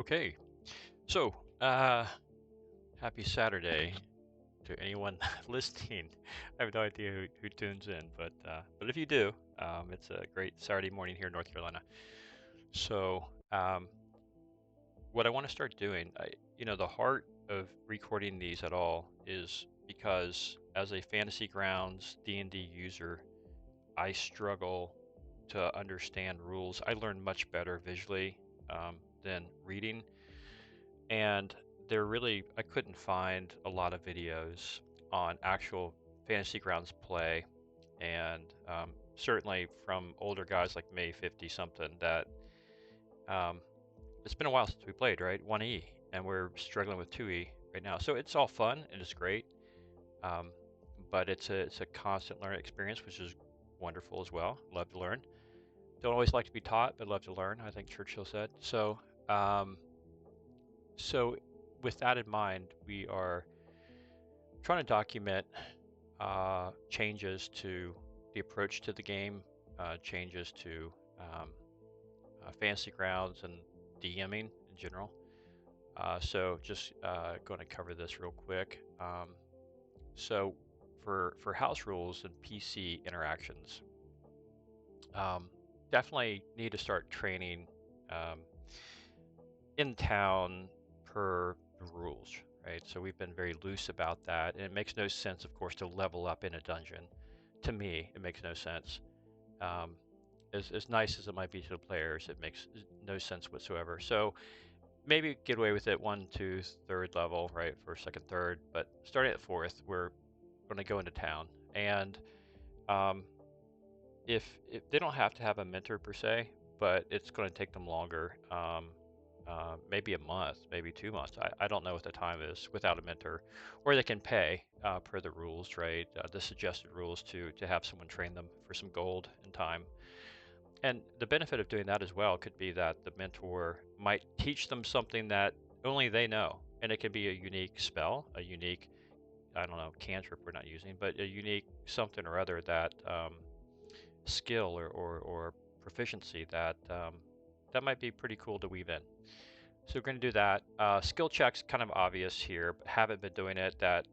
Okay, so happy Saturday to anyone listening. I have no idea who tunes in, but if you do, it's a great Saturday morning here in North Carolina. So, what I want to start doing, the heart of recording these at all is because as a Fantasy Grounds D&D user, I struggle to understand rules. I learn much better visually than reading. And I couldn't find a lot of videos on actual Fantasy Grounds play. And certainly from older guys like me, 50 something, that um, it's been a while since we played, right? 1E, and we're struggling with 2E right now. So it's all fun and it's great. Um, but it's a constant learning experience, which is wonderful as well. Love to learn. Don't always like to be taught, but love to learn, I think Churchill said. Um, so with that in mind, we are trying to document changes to the approach to the game, changes to um, Fantasy Grounds and DMing in general. So just going to cover this real quick. So for house rules and PC interactions, um, definitely need to start training um, in town per the rules, right? So we've been very loose about that, and it makes no sense, of course, to level up in a dungeon. To me, it makes no sense. Um, as nice as it might be to the players, it makes no sense whatsoever. So maybe get away with it one, two, third level, right? First, second, third, but starting at fourth, we're going to go into town, and um, if they don't have to have a mentor per se, but it's going to take them longer. Maybe a month, maybe 2 months. I don't know what the time is without a mentor, or they can pay per the rules, right? The suggested rules to have someone train them for some gold and time. And the benefit of doing that as well could be that the mentor might teach them something that only they know, and it could be a unique spell, a unique, I don't know, cantrip we're not using, but a unique something or other that skill or proficiency that might be pretty cool to weave in. So we're going to do that. Skill checks, kind of obvious here, but haven't been doing it. That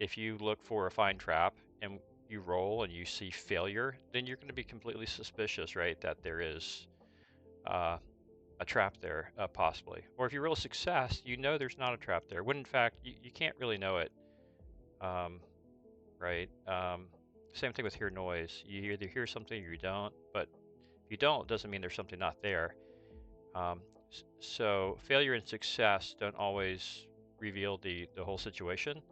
if you look for a find trap and you roll and you see failure, then you're going to be completely suspicious, right? That there is uh, a trap there, possibly. Or if you roll a success, you know there's not a trap there. When in fact, you can't really know it, um, right? Same thing with hear noise. You either hear something or you don't, but if you don't, it doesn't mean there's something not there. Um, so failure and success don't always reveal the whole situation.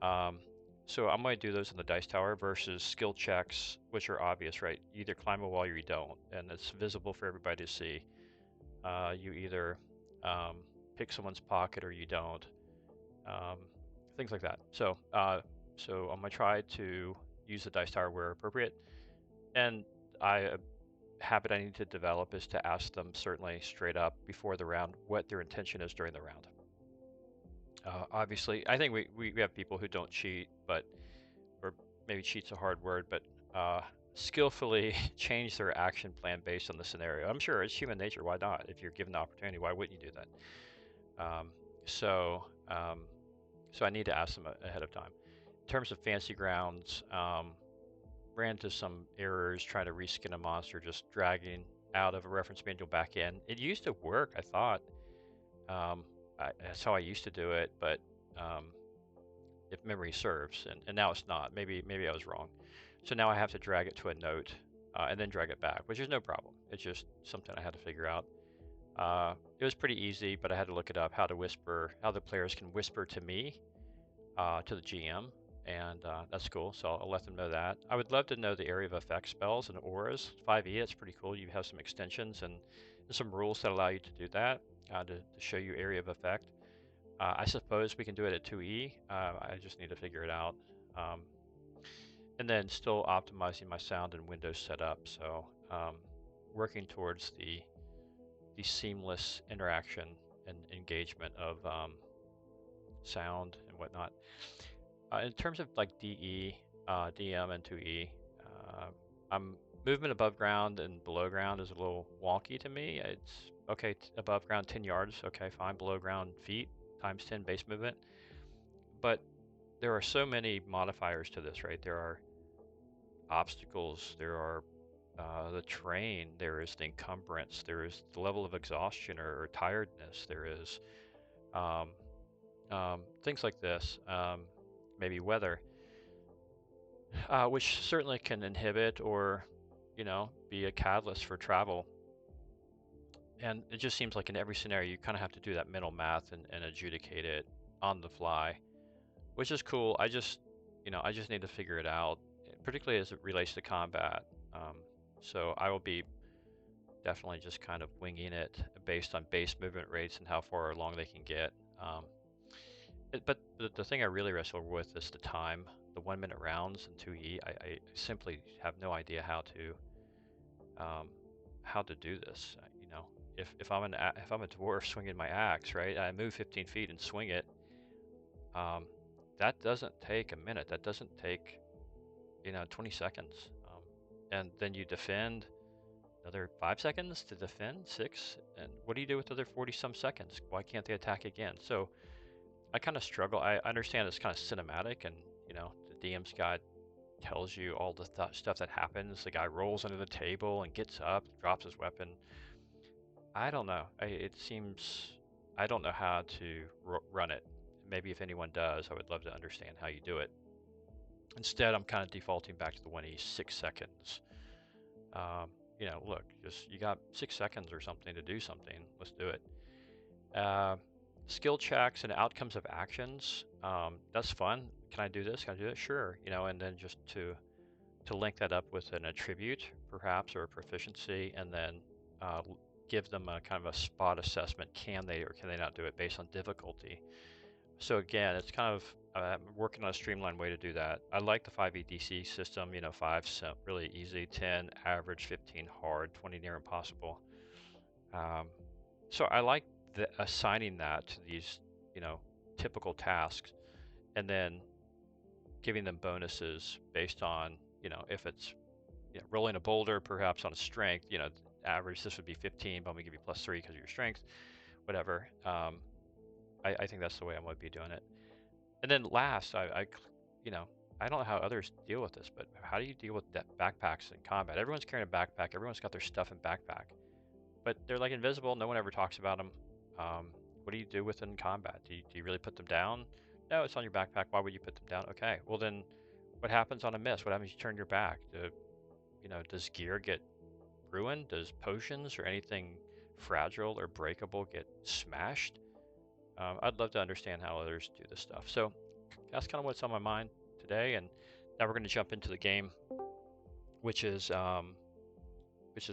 Um, so I'm going to do those in the dice tower versus skill checks, which are obvious, right? You either climb a wall or you don't, and it's visible for everybody to see. You either um, pick someone's pocket or you don't. Um, things like that. So I'm going to try to use the dice tower where appropriate. And a habit I need to develop is to ask them certainly straight up before the round what their intention is during the round. Obviously, I think we have people who don't cheat, or maybe cheat's a hard word, but skillfully change their action plan based on the scenario. I'm sure it's human nature. Why not? If you're given the opportunity, why wouldn't you do that? Um, so, um, so I need to ask them ahead of time. In terms of Fantasy Grounds, ran into some errors trying to reskin a monster, just dragging out of a reference manual back in. It used to work, I thought. Um, that's how I used to do it, but um, if memory serves, and now it's not. Maybe I was wrong. So now I have to drag it to a note and then drag it back, which is no problem. It's just something I had to figure out. It was pretty easy, but I had to look it up how the players can whisper to me, to the GM, and that's cool. So I'll let them know that. I would love to know the area of effect spells and auras. 5e, that's pretty cool. You have some extensions and some rules that allow you to do that, to show you area of effect. I suppose we can do it at 2e. I just need to figure it out. Um, and then still optimizing my sound and Windows setup. So working towards the seamless interaction and engagement of sound and whatnot. In terms of like DE, DM, and 2E, I'm movement above ground and below ground is a little wonky to me. It's Okay, above ground 10 yards. Okay, fine. Below ground feet times 10 base movement. But there are so many modifiers to this, right? There are obstacles, there are the terrain, there is the encumbrance, there is the level of exhaustion or tiredness, there is um, things like this, maybe weather, which certainly can inhibit or, be a catalyst for travel. And it just seems like in every scenario, you kind of have to do that mental math and adjudicate it on the fly, which is cool. I just need to figure it out, particularly as it relates to combat. So I will be definitely just kind of winging it based on base movement rates and how far along they can get. But the thing I really wrestle with is the time, the 1 minute rounds and 2E. I simply have no idea how to do this. If I'm a dwarf swinging my axe, right? I move 15 feet and swing it. That doesn't take a minute. That doesn't take 20 seconds. And then you defend another 5 seconds to defend, 6. And what do you do with the other 40 some seconds? Why can't they attack again? So I kind of struggle. I understand it's kind of cinematic, and the DM's guide tells you all the stuff that happens. The guy rolls under the table and gets up, drops his weapon. I don't know. I don't know how to run it. Maybe if anyone does, I would love to understand how you do it. Instead, I'm kind of defaulting back to the 1E, 6 seconds. Look, you got 6 seconds or something to do something. Let's do it. Skill checks and outcomes of actions. That's fun. Can I do this? Can I do it? Sure. And then just to link that up with an attribute, perhaps, or a proficiency, and then give them a kind of a spot assessment. Can they or can they not do it based on difficulty? So again, it's kind of I'm working on a streamlined way to do that. I like the 5 EDC system. 5 really easy, 10 average, 15 hard, 20 near impossible. So I like assigning that to these typical tasks, and then giving them bonuses based on if it's rolling a boulder, perhaps on a strength. Average this would be 15, but I'm gonna give you +3 because of your strength, whatever. I think that's the way I'm going to be doing it. And then last, I don't know how others deal with this, but how do you deal with backpacks in combat? Everyone's carrying a backpack. Everyone's got their stuff in backpack, but they're like invisible. No one ever talks about them. What do you do with them in combat? Do you really put them down? No, it's on your backpack. Why would you put them down? Okay, well then, what happens on a miss? What happens if you turn your back? Does gear get ruined? Does potions or anything fragile or breakable get smashed? I'd love to understand how others do this stuff. So that's kind of what's on my mind today. And now we're going to jump into the game, which is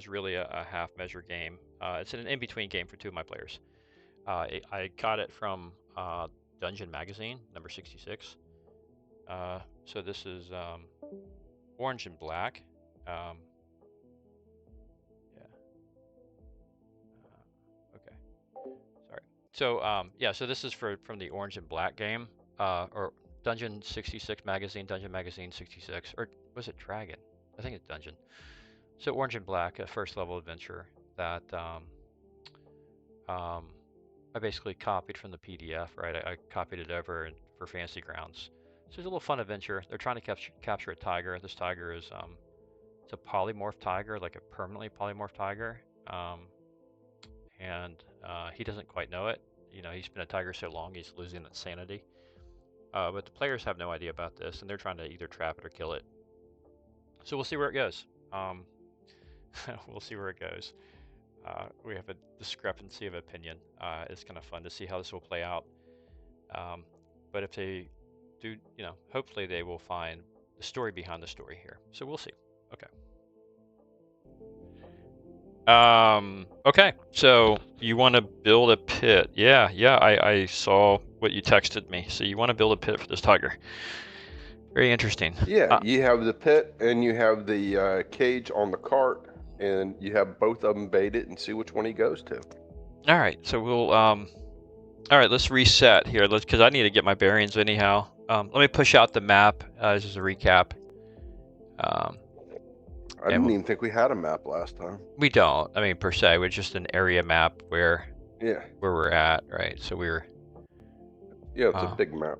really a half measure game. It's an in-between game for 2 of my players. I got it from Dungeon Magazine, number 66. So this is orange and black. Okay. Sorry. So so this is from the Orange and Black game, or Dungeon 66 magazine, Dungeon Magazine 66, or was it Dragon? I think it's Dungeon. So Orange and Black, a first level adventure that I basically copied from the PDF, right? I copied it over for Fantasy Grounds. So it's a little fun adventure. They're trying to capture a tiger. This tiger is it's a polymorph tiger, like a permanently polymorph tiger. And he doesn't quite know it. He's been a tiger so long, he's losing its sanity. But the players have no idea about this, and they're trying to either trap it or kill it. So we'll see where it goes. We'll see where it goes. We have a discrepancy of opinion. It's kind of fun to see how this will play out. But if they do, hopefully they will find the story behind the story here. So we'll see. Okay. Okay, so you want to build a pit. Yeah, I saw what you texted me. So you want to build a pit for this tiger. Very interesting. Yeah, you have the pit and you have the cage on the cart, and you have both of them baited and see which one he goes to. All right, so we'll all right, let's reset here. Because I need to get my bearings anyhow. Let me push out the map as a recap. I didn't even think we had a map last time. We don't. I mean, per se, we're just an area map where we're at, right? So we're. Yeah, it's a big map.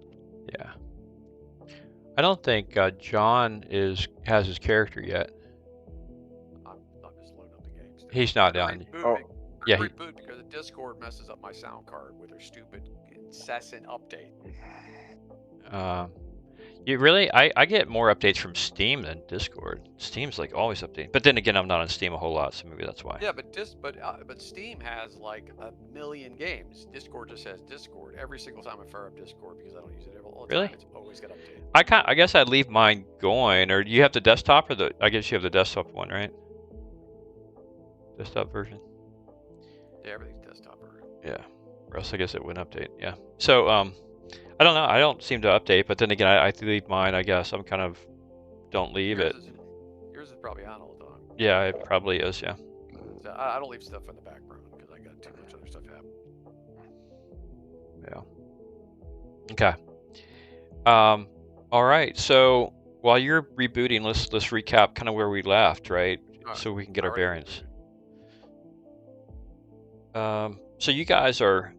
Yeah. I don't think John has his character yet. I'm just loading up the game. Still. He's not on. Yeah, reboot because the Discord messes up my sound card with their stupid incessant update. You really? I get more updates from Steam than Discord. Steam's like always updating, but then again, I'm not on Steam a whole lot, so maybe that's why. Yeah, but Steam has like 1 million games. Discord just has Discord. Every single time I fire up Discord because I don't use it all the Really? time, it's always got updated. I guess I'd leave mine going, or do you have the desktop or I guess you have the desktop one, right? Desktop version. Yeah, everything's desktop version. Yeah, or else I guess it wouldn't update. Yeah. So I don't know. I don't seem to update, but then again, I leave mine. I guess I'm kind of don't leave it. Yours is probably on all the time. Yeah, it probably is. Yeah. So I don't leave stuff in the background because I got too much other stuff happening. Yeah. Okay. All right. So while you're rebooting, let's recap kind of where we left, right? So we can get our bearings. So you guys are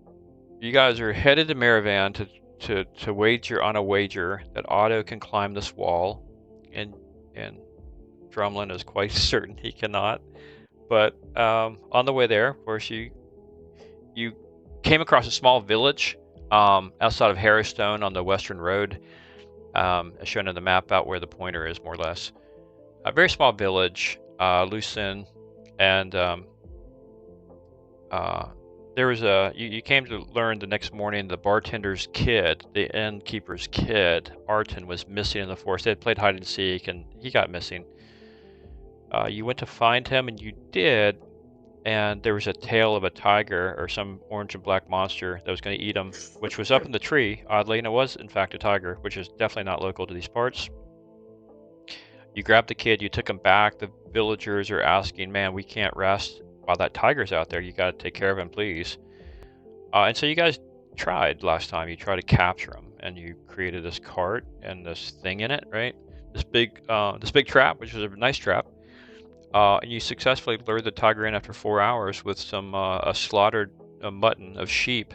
headed to Maravan to wager on a wager that Otto can climb this wall, and Drumlin is quite certain he cannot. But on the way there, of course, you came across a small village outside of Harrowstone on the Western Road, as shown in the map out where the pointer is, more or less. A very small village, Lucin, and there was you came to learn the next morning the bartender's kid, the innkeeper's kid, Arton, was missing in the forest. They had played hide and seek, and he got missing. You went to find him, and you did, and there was a tail of a tiger or some orange and black monster that was going to eat him, which was up in the tree, oddly, and it was, in fact, a tiger, which is definitely not local to these parts. You grabbed the kid, you took him back. The villagers are asking, man, we can't rest while that tiger's out there. You got to take care of him, please. And so you guys tried last time. You tried to capture him, and you created this cart and this thing in it, right? This big trap, which was a nice trap. And you successfully lured the tiger in after 4 hours with some a slaughtered mutton of sheep.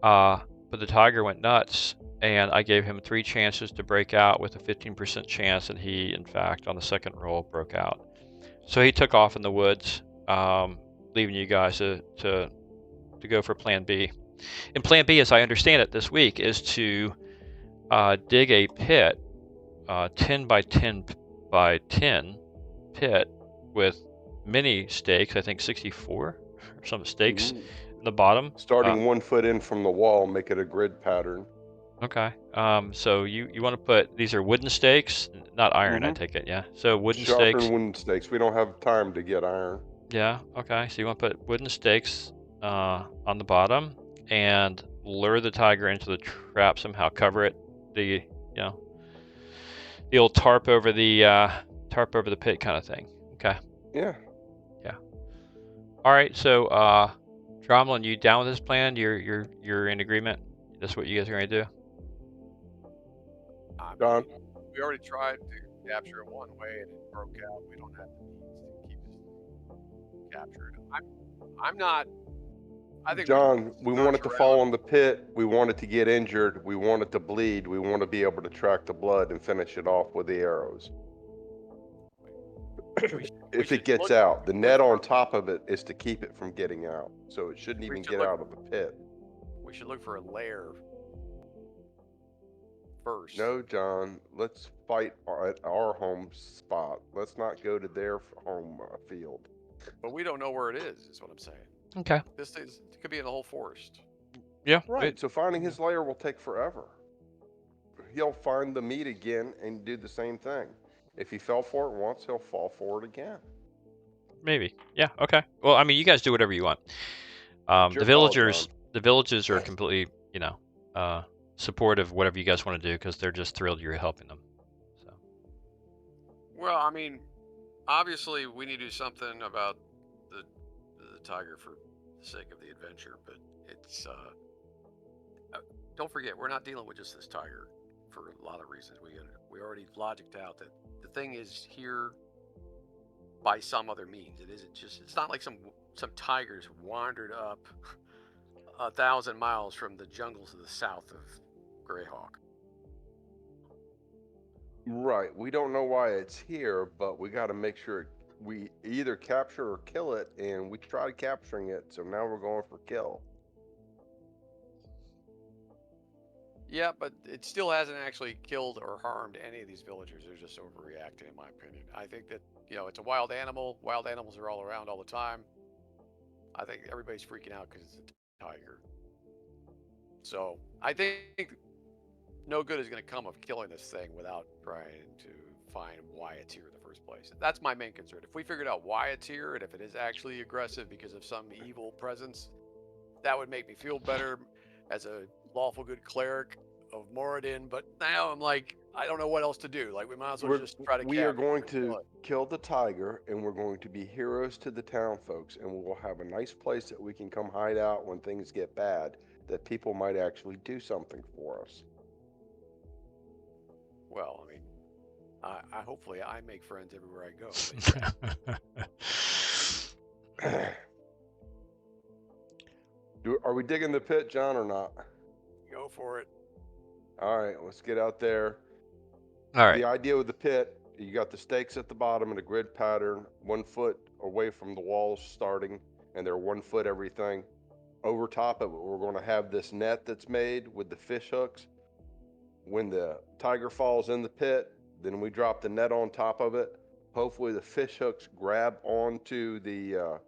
But the tiger went nuts, and I gave him 3 chances to break out with a 15% chance, and he, in fact, on the second roll, broke out. So he took off in the woods, leaving you guys to go for Plan B. And Plan B, as I understand it, this week is to dig a pit, 10 by 10 by 10 pit with many stakes. I think 64 or some stakes in the bottom. Starting 1 foot in from the wall, make it a grid pattern. Okay. So you want to put, these are wooden stakes, not iron, I take it, yeah? So wooden stakes. Sharpen wooden stakes. We don't have time to get iron. Yeah, okay. So you want to put wooden stakes on the bottom and lure the tiger into the trap somehow. Cover it, the old tarp over the pit kind of thing. Okay. Yeah. All right. So Dromlin, you down with this plan? You're in agreement? That's what you guys are going to do? Don? We already tried to capture it one way and it broke out. We don't have the means to keep it captured. I'm not. I think John, we want it to fall in the pit. We want it to get injured. We want it to bleed. We want to be able to track the blood and finish it off with the arrows. If it gets out, the net on top of it is to keep it from getting out. So it shouldn't even get out of the pit. We should look for a lair first. No, John, let's fight at our home spot. Let's not go to their home field. But we don't know where it is what I'm saying. Okay. It could be in the whole forest. Yeah. Right. So finding his lair will take forever. He'll find the meat again and do the same thing. If he fell for it once, he'll fall for it again. Maybe. Yeah. Okay. Well, I mean, you guys do whatever you want. The villagers are completely, supportive of whatever you guys want to do because they're just thrilled you're helping them. So. Well, I mean, obviously we need to do something about the tiger for the sake of the adventure, but it's don't forget we're not dealing with just this tiger for a lot of reasons. We already logicked out that the thing is here by some other means. It isn't just. It's not like some tigers wandered up 1,000 miles from the jungles of the south of Greyhawk. Right. We don't know why it's here, but we got to make sure we either capture or kill it, and we tried capturing it, so now we're going for kill. Yeah, but it still hasn't actually killed or harmed any of these villagers. They're just overreacting, in my opinion. I think that, it's a wild animal. Wild animals are all around all the time. I think everybody's freaking out because it's a tiger. So I think no good is going to come of killing this thing without trying to find why it's here in the first place. That's my main concern. If we figured out why it's here and if it is actually aggressive because of some evil presence, that would make me feel better as a lawful good cleric of Moradin. But now I'm like, I don't know what else to do. Like, we might as well just try to We are going to kill the tiger, and we're going to be heroes to the town folks, and we'll have a nice place that we can come hide out when things get bad, that people might actually do something for us. Well, I mean, I hopefully I make friends everywhere I go. Are we digging the pit, John, or not? Go for it. All right, let's get out there. All right. The idea with the pit, you got the stakes at the bottom in a grid pattern, 1 foot away from the walls starting, and they're 1 foot everything. Over top of it, we're going to have this net that's made with the fish hooks. When the tiger falls in the pit, then we drop the net on top of it. Hopefully the fish hooks grab onto the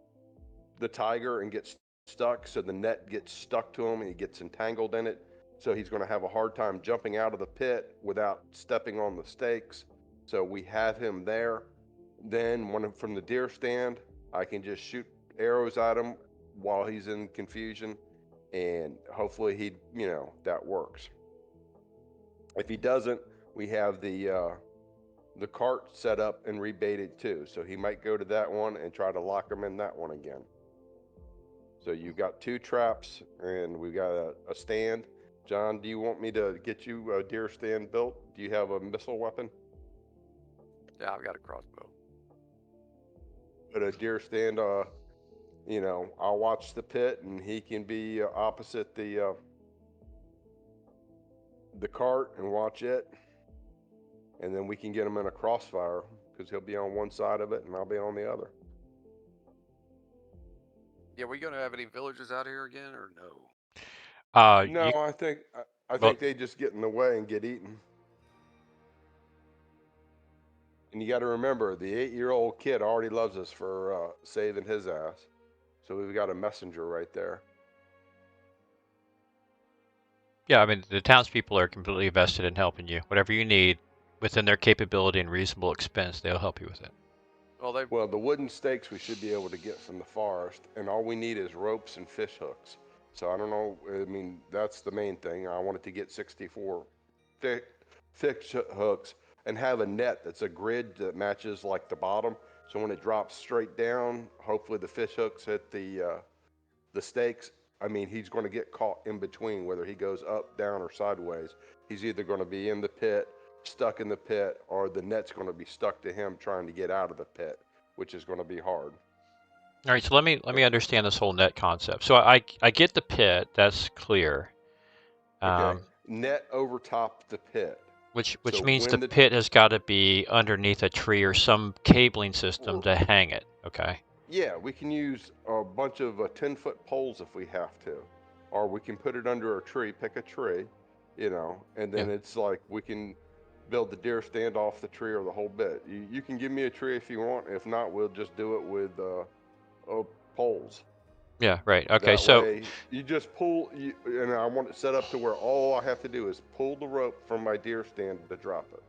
tiger and get stuck, so the net gets stuck to him and he gets entangled in it. So he's going to have a hard time jumping out of the pit without stepping on the stakes. So we have him there. Then from the deer stand, I can just shoot arrows at him while he's in confusion, and hopefully that works. If he doesn't, we have the cart set up and rebaited too. So he might go to that one and try to lock him in that one again. So you've got 2 traps, and we've got a stand. John, do you want me to get you a deer stand built? Do you have a missile weapon? Yeah, I've got a crossbow. Put a deer stand, I'll watch the pit, and he can be opposite the cart and watch it. And then we can get him in a crossfire, because he'll be on one side of it and I'll be on the other. Yeah, we gonna have any villagers out here again, or no? No, I think they just get in the way and get eaten. And you got to remember, the 8-year-old kid already loves us for saving his ass. So we've got a messenger right there. Yeah, I mean, the townspeople are completely vested in helping you. Whatever you need, within their capability and reasonable expense, they'll help you with it. Well, the wooden stakes we should be able to get from the forest, and all we need is ropes and fish hooks. So I don't know, I mean, that's the main thing. I wanted to get 64 fish hooks and have a net that's a grid that matches like the bottom. So when it drops straight down, hopefully the fish hooks hit the stakes. I mean, he's going to get caught in between, whether he goes up, down, or sideways. He's either going to be in the pit, stuck in the pit, or the net's going to be stuck to him trying to get out of the pit, which is going to be hard. All right, so let me understand this whole net concept. So I get the pit, that's clear. Okay, net over top the pit. Which means the pit has got to be underneath a tree or some cabling system to hang it. Okay. Yeah, we can use a bunch of 10-foot poles if we have to, or we can put it under a tree, pick a tree, and then it's like we can build the deer stand off the tree or the whole bit. You can give me a tree if you want. If not, we'll just do it with poles. Yeah, right. Okay, that so way you just pull, and I want it set up to where all I have to do is pull the rope from my deer stand to drop it.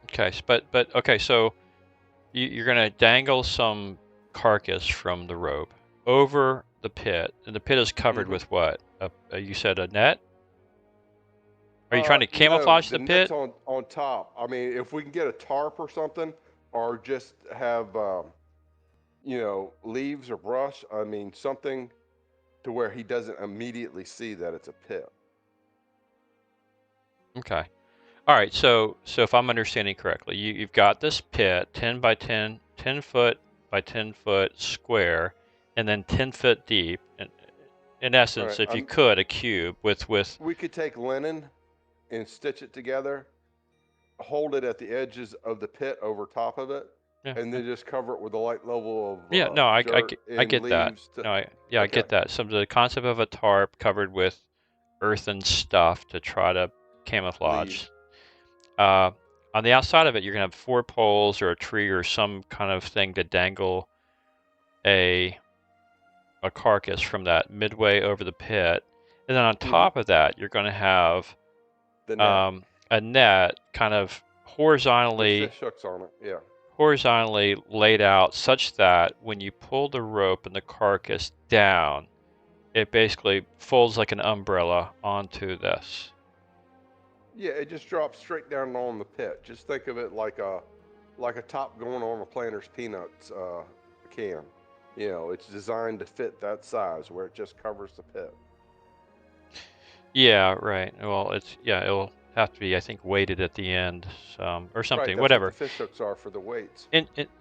Okay, but okay, so you're gonna dangle some carcass from the rope over the pit, and the pit is covered with what? You said a net? Are you trying to camouflage the pit? Net's on top. I mean, if we can get a tarp or something, or just have leaves or brush. I mean, something to where he doesn't immediately see that it's a pit. Okay. All right, so if I'm understanding correctly, you've got this pit, 10 by 10, 10 foot by 10 foot square, and then 10 foot deep. And in essence, Right. if you could, a cube with We could take linen and stitch it together, hold it at the edges of the pit over top of it, yeah, and then just cover it with a light level yeah. of No, dirt I and get that. leaves. To, No, I okay. get that. So the concept of a tarp covered with earthen stuff to try to camouflage. Leaves. On the outside of it, you're gonna have 4 poles or a tree or some kind of thing to dangle a carcass from that midway over the pit, and then on top of that, you're going to have The net. a net kind of With horizontally fish hooks on it. Yeah. laid out such that when you pull the rope and the carcass down, it basically folds like an umbrella onto this. Yeah, it just drops straight down on the pit. Just think of it like a top going on a Planters Peanuts can. You know, it's designed to fit that size where it just covers the pit. Yeah, right. Well, it'll have to be, I think, weighted at the end, or something, Right, that's whatever. what the fish hooks are for the weights.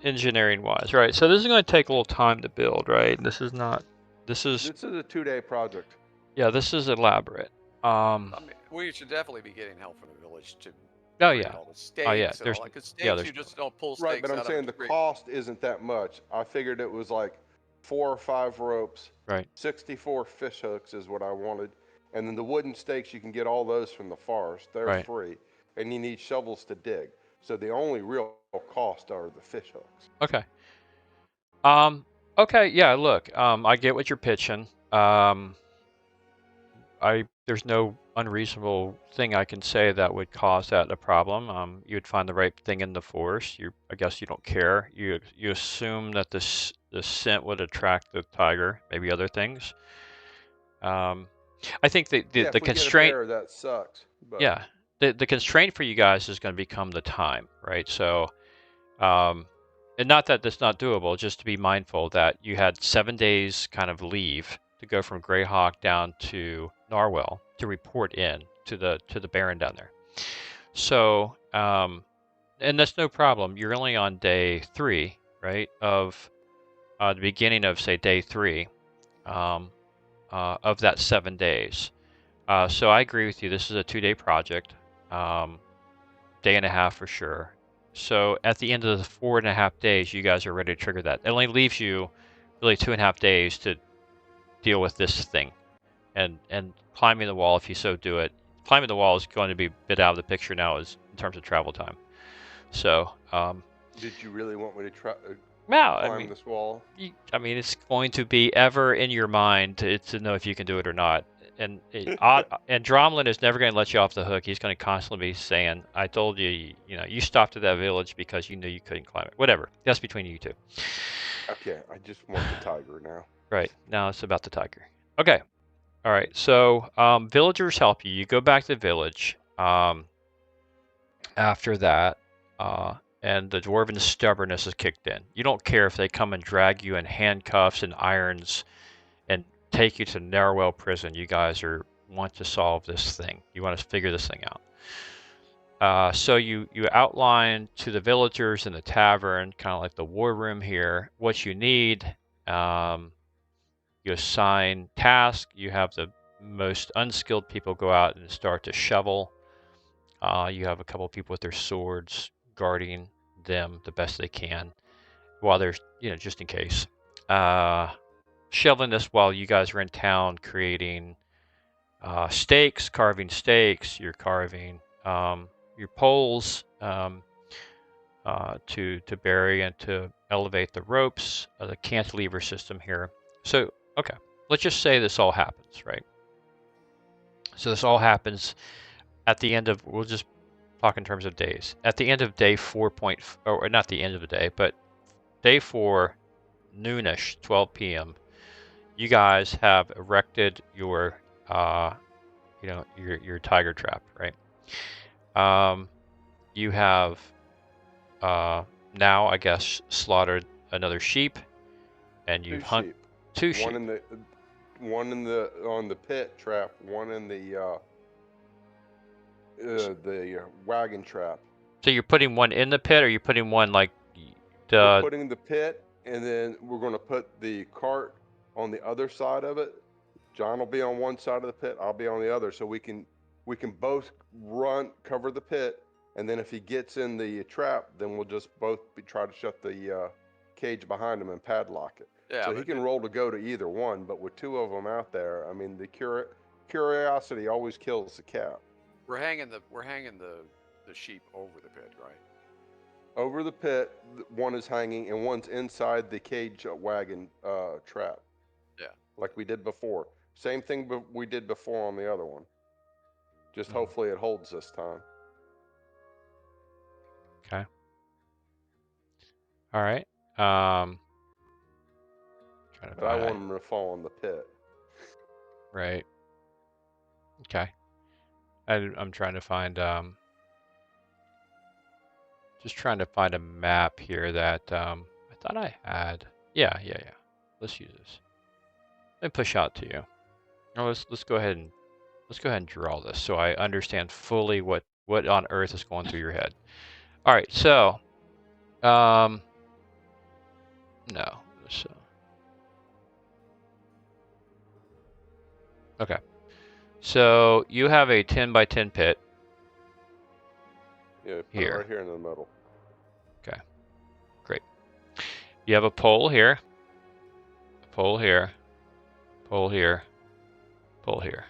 Engineering wise, right? So this is going to take a little time to build, right? This is a 2-day project. yeah, this is elaborate. I mean, we should definitely be getting help from the village to Oh create yeah, all the stakes and there's all that. Because yeah, stakes, there's you just don't pull stakes Right, but I'm out saying of the a tree. cost isn't that much. I figured it was like 4 or 5 ropes, right. 64 fish hooks is what I wanted, and then the wooden stakes you can get all those from the forest. They're Right. free, and you need shovels to dig. So the only real cost are the fish hooks. Okay. Okay. Yeah. Look. I get what you're pitching. There's no unreasonable thing I can say that would cause that a problem. You would find the right thing in the forest. I guess you don't care. You assume that the scent would attract the tiger, maybe other things. I think Yeah, the if we get a constraint. bear, that sucks. But Yeah. The constraint for you guys is going to become the time, right? So, and not that that's not doable, just to be mindful that you had 7 days kind of leave to go from Greyhawk down to Narwhal to report in to the Baron down there. So, and that's no problem. You're only on day 3, right? Of the beginning of say day 3 of that 7 days. So I agree with you. This is a 2-day project, day and a half for sure. So at the end of the 4.5 days, you guys are ready to trigger that. It only leaves you really 2.5 days to deal with this thing, and climbing the wall if you so do it. Climbing the wall is going to be a bit out of the picture now, as in terms of travel time. So, did you really want me to try well, climb this wall? I mean, it's going to be ever in your mind to know if you can do it or not. And Dromlin is never going to let you off the hook. He's going to constantly be saying, "I told you, you stopped at that village because you knew you couldn't climb it." Whatever. That's between you two. Okay, I just want the tiger now. Right. Now it's about the tiger. Okay. All right. So villagers help you. You go back to the village. After that, and the dwarven stubbornness is kicked in. You don't care if they come and drag you in handcuffs and irons and take you to Narwhal prison. You guys want to solve this thing. You want to figure this thing out. So you outline to the villagers in the tavern, kind of like the war room here, what you need. You assign tasks. You have the most unskilled people go out and start to shovel. You have a couple of people with their swords guarding them the best they can while there's, just in case. Shoveling this while you guys are in town creating stakes, carving stakes. You're carving your poles to bury and to elevate the ropes, the cantilever system here. So, okay, let's just say this all happens, right? So this all happens at the end of, we'll just talk in terms of days. At the end of day 4. Or not the end of the day, but day 4, noonish, 12 p.m., you guys have erected your, your tiger trap, right? You have now, I guess, slaughtered another sheep, and you hunt 2 sheep. One on the pit trap, one in the the wagon trap. So you're putting one in the pit, or you're putting one like We're the? putting the pit, and then we're going to put the cart on the other side of it. John will be on one side of the pit. I'll be on the other, so we can both cover the pit, and then if he gets in the trap, then we'll just both try to shut the cage behind him and padlock it. Yeah, So he can roll to go to either one, but with two of them out there, I mean, the curiosity always kills the cat. we're hanging the sheep over the pit, right? Over the pit, one is hanging and one's inside the cage wagon trap. Yeah. Like we did before. Same thing we did before on the other one. Just Mhm. hopefully it holds this time. Okay. All right. Trying to But I find. want him to fall in the pit. Right. Okay. I'm trying to find. Just trying to find a map here that I thought I had. Yeah. Let's use this. Let me push out to you. Now let's go ahead and draw this so I understand fully what on earth is going through your head. All right. So, no. Okay. So you have a 10 by 10 pit. Yeah, put Here. it right here in the middle. Okay. Great. You have a pole here. A pole here. Pole here. Pole here.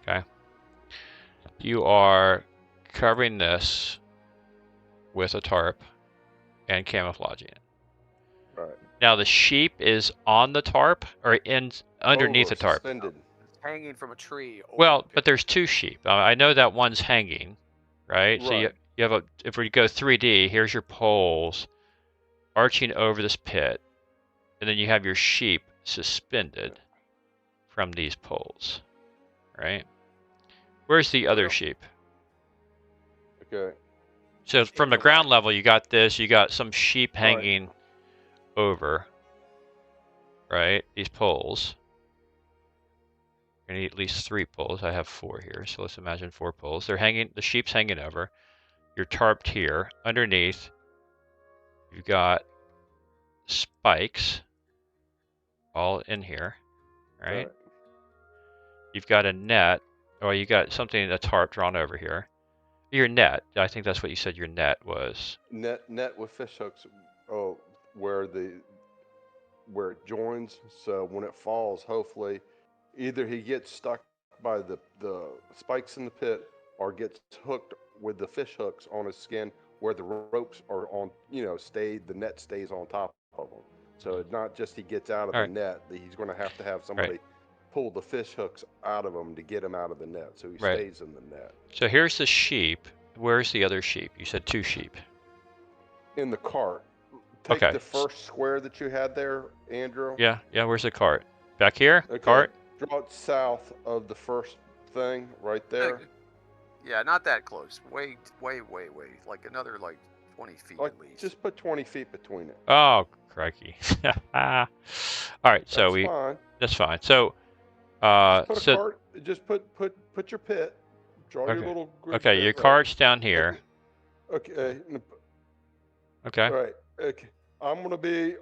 Okay. You are covering this with a tarp and camouflaging it. Right. Now the sheep is on the tarp or underneath the tarp. Suspended. It's hanging from a tree. Over Well, the pit. but there's two sheep. I know that one's hanging, right? So you have if we go 3D, here's your poles arching over this pit, and then you have your sheep suspended from these poles, right? Where's the other sheep? Okay. So from the ground level, you got this. You got some sheep hanging over, right? These poles. You're gonna need at least 3 poles. I have 4 here, so let's imagine 4 poles. They're hanging. The sheep's hanging over. You're tarped here. Underneath, you've got spikes all in here, right? You've got a net, or you got something, a tarp drawn over here. Your net, I think that's what you said your net was. Net with fish hooks. Oh, where it joins. So when it falls, hopefully, either he gets stuck by the spikes in the pit, or gets hooked with the fish hooks on his skin, where the ropes are on. The net stays on top of him. So it's not just he gets out of the net. He's going to have somebody pull the fish hooks out of him to get him out of the net, so he stays in the net. So here's the sheep. Where's the other sheep? You said 2 sheep. In the cart. Take the first square that you had there, Andrew. Yeah. Where's the cart? Back here? Okay. Cart? Draw it south of the first thing right there. Yeah, not that close. Way. Like another 20 feet at least. Just put 20 feet between it. Oh, crikey. All right, so that's fine. So just put your pit. Draw your little grid. Okay, your cart's down here. Okay. Okay. All right. Okay. I'm going to be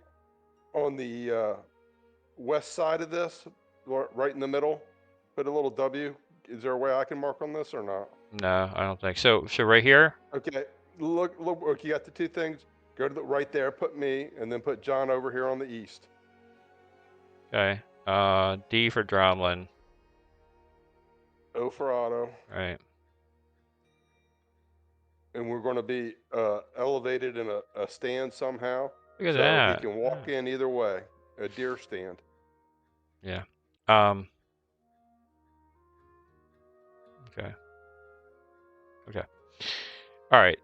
on the west side of this, right in the middle. Put a little W. Is there a way I can mark on this or not? No, I don't think so. So right here? Okay. Look, you got the 2 things. Go to right there, put me, and then put John over here on the east. Okay. D for Dromlin. O for Otto. Right. And we're going to be elevated in a stand somehow. Look at that. He can walk in either way. A deer stand. Yeah. Okay. All right.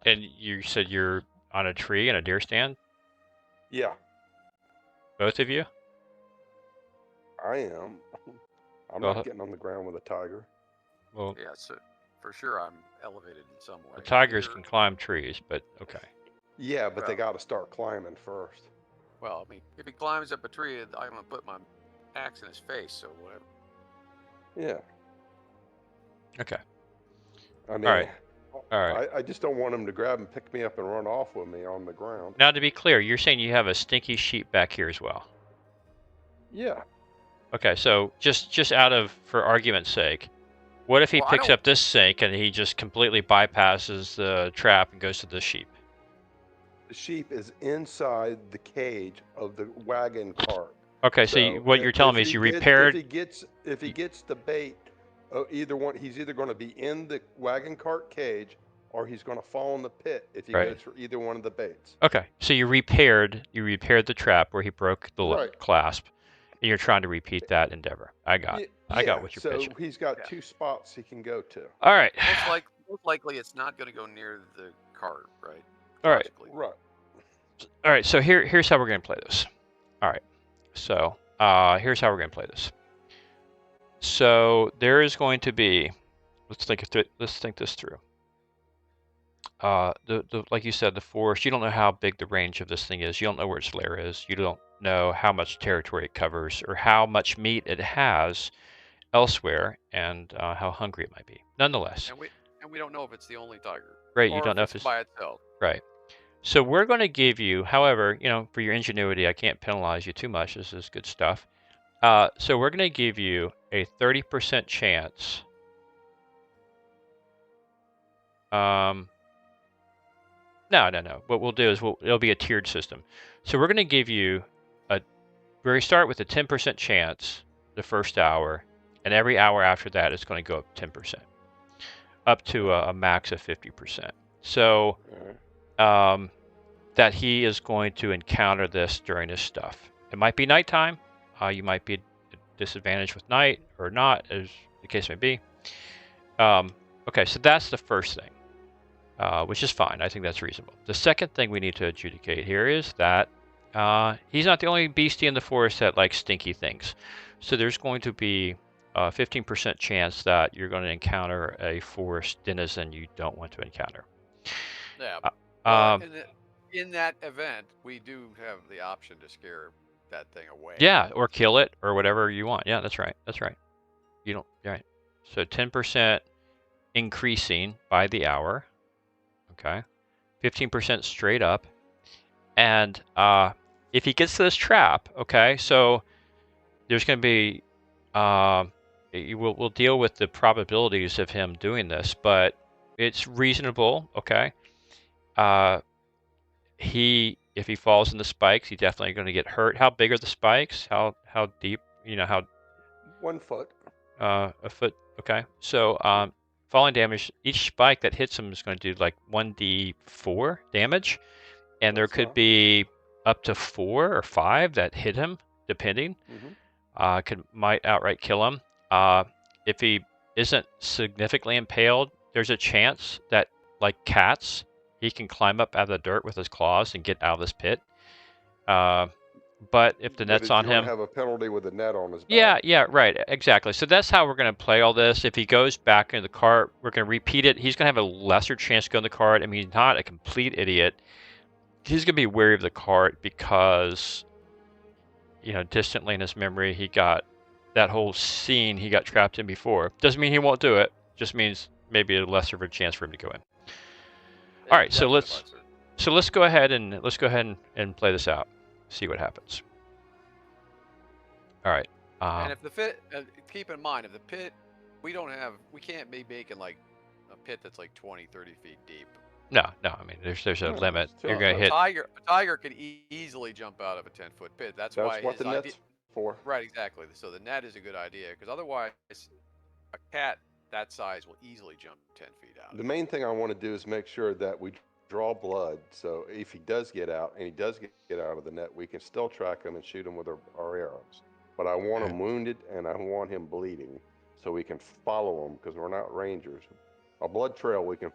And you said you're on a tree in a deer stand? Yeah. Both of you? I am. I'm not getting on the ground with a tiger. Well, yeah, so for sure I'm elevated in some way. The tigers can climb trees, but okay. Yeah, but they got to start climbing first. Well, I mean, if he climbs up a tree, I'm going to put my axe in his face, so whatever. Yeah. Okay. I mean, All right. All right. I just don't want him to grab and pick me up and run off with me on the ground. Now, to be clear, you're saying you have a stinky sheep back here as well. Yeah. Okay, so just out of, for argument's sake, what if he Well, I picks don't- up this sink and he just completely bypasses the trap and goes to the sheep? The sheep is inside the cage of the wagon cart. Okay, so what you're telling me is you repaired. If he gets the bait, either one, he's either going to be in the wagon cart cage or he's going to fall in the pit if he Right. goes for either one of the baits. Okay, so you repaired the trap where he broke the Right. clasp, and you're trying to repeat that endeavor. I got what you're so pitching. he's got 2 spots he can go to. All right. most likely it's not going to go near the cart, right? All right. Logically. Right. All right, so here's how we're going to play this. All right, so here's how we're going to play this. So there is going to be, let's think this through. Like you said, the forest, you don't know how big the range of this thing is. You don't know where its lair is. You don't know how much territory it covers or how much meat it has elsewhere, and how hungry it might be. Nonetheless. And we don't know if it's the only tiger. Right, or you don't know if it's by itself. Right. So we're going to give you, however, for your ingenuity, I can't penalize you too much. This is good stuff. So we're going to give you a 30% chance. No. What we'll do is it'll be a tiered system. So we're going to give you we're going to start with a 10% chance the first hour, and every hour after that it's going to go up 10%, up to a max of 50%. So that he is going to encounter this during his stuff. It might be nighttime. You might be at a disadvantage with night or not, as the case may be. Okay, so that's the first thing, which is fine. I think that's reasonable. The second thing we need to adjudicate here is that he's not the only beastie in the forest that likes stinky things. So there's going to be a 15% chance that you're going to encounter a forest denizen you don't want to encounter. Yeah. In that event, we do have the option to scare that thing away. Yeah, or kill it, or whatever you want. Yeah, that's right. That's right. You don't. Right. So 10% increasing by the hour. Okay. 15% straight up. And if he gets to this trap, okay, so there's going to be. We'll deal with the probabilities of him doing this, but it's reasonable. Okay. If he falls in the spikes, he's definitely going to get hurt. How big are the spikes? How deep? How 1 foot. a foot. Okay. So falling damage. Each spike that hits him is going to do like 1d4 damage, and there could be up to 4 or 5 that hit him, depending. Might outright kill him. If he isn't significantly impaled, there's a chance that, like cats, he can climb up out of the dirt with his claws and get out of this pit. But if the net's on him, have a penalty with a net on his back. Yeah, right, exactly. So that's how we're going to play all this. If he goes back into the cart, we're going to repeat it. He's going to have a lesser chance to go in the cart. I mean, he's not a complete idiot. He's going to be wary of the cart because, distantly in his memory, he got that whole scene he got trapped in before. Doesn't mean he won't do it. Just means maybe a lesser of a chance for him to go in. All right, so let's go ahead and play this out. See what happens. All right. And if the pit, keep in mind, if the pit, we can't be making like a pit that's like 20, 30 feet deep. No. I mean, there's a limit. You're gonna hit. A tiger can easily jump out of a 10-foot pit. That's why what the net's for. Right, exactly. So the net is a good idea because otherwise, a cat that size will easily jump 10 feet out. The main thing I want to do is make sure that we draw blood, so if he does get out and he does get out of the net, we can still track him and shoot him with our arrows. But I want him wounded and I want him bleeding so we can follow him because we're not rangers. A blood trail we can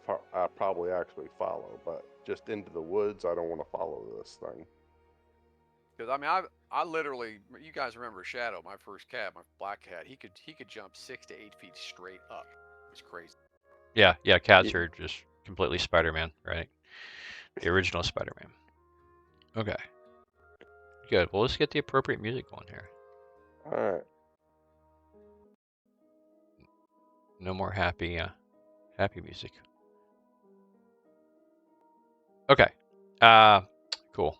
probably actually follow, but just into the woods, I don't want to follow this thing. Because I mean, I literally, you guys remember Shadow, my first cat, my black cat. He could jump 6 to 8 feet straight up. It's crazy. Yeah. Cats are just completely Spider-Man, right? The original Spider-Man. Okay. Good. Well, let's get the appropriate music going here. All right. No more happy Happy music. Okay. Cool.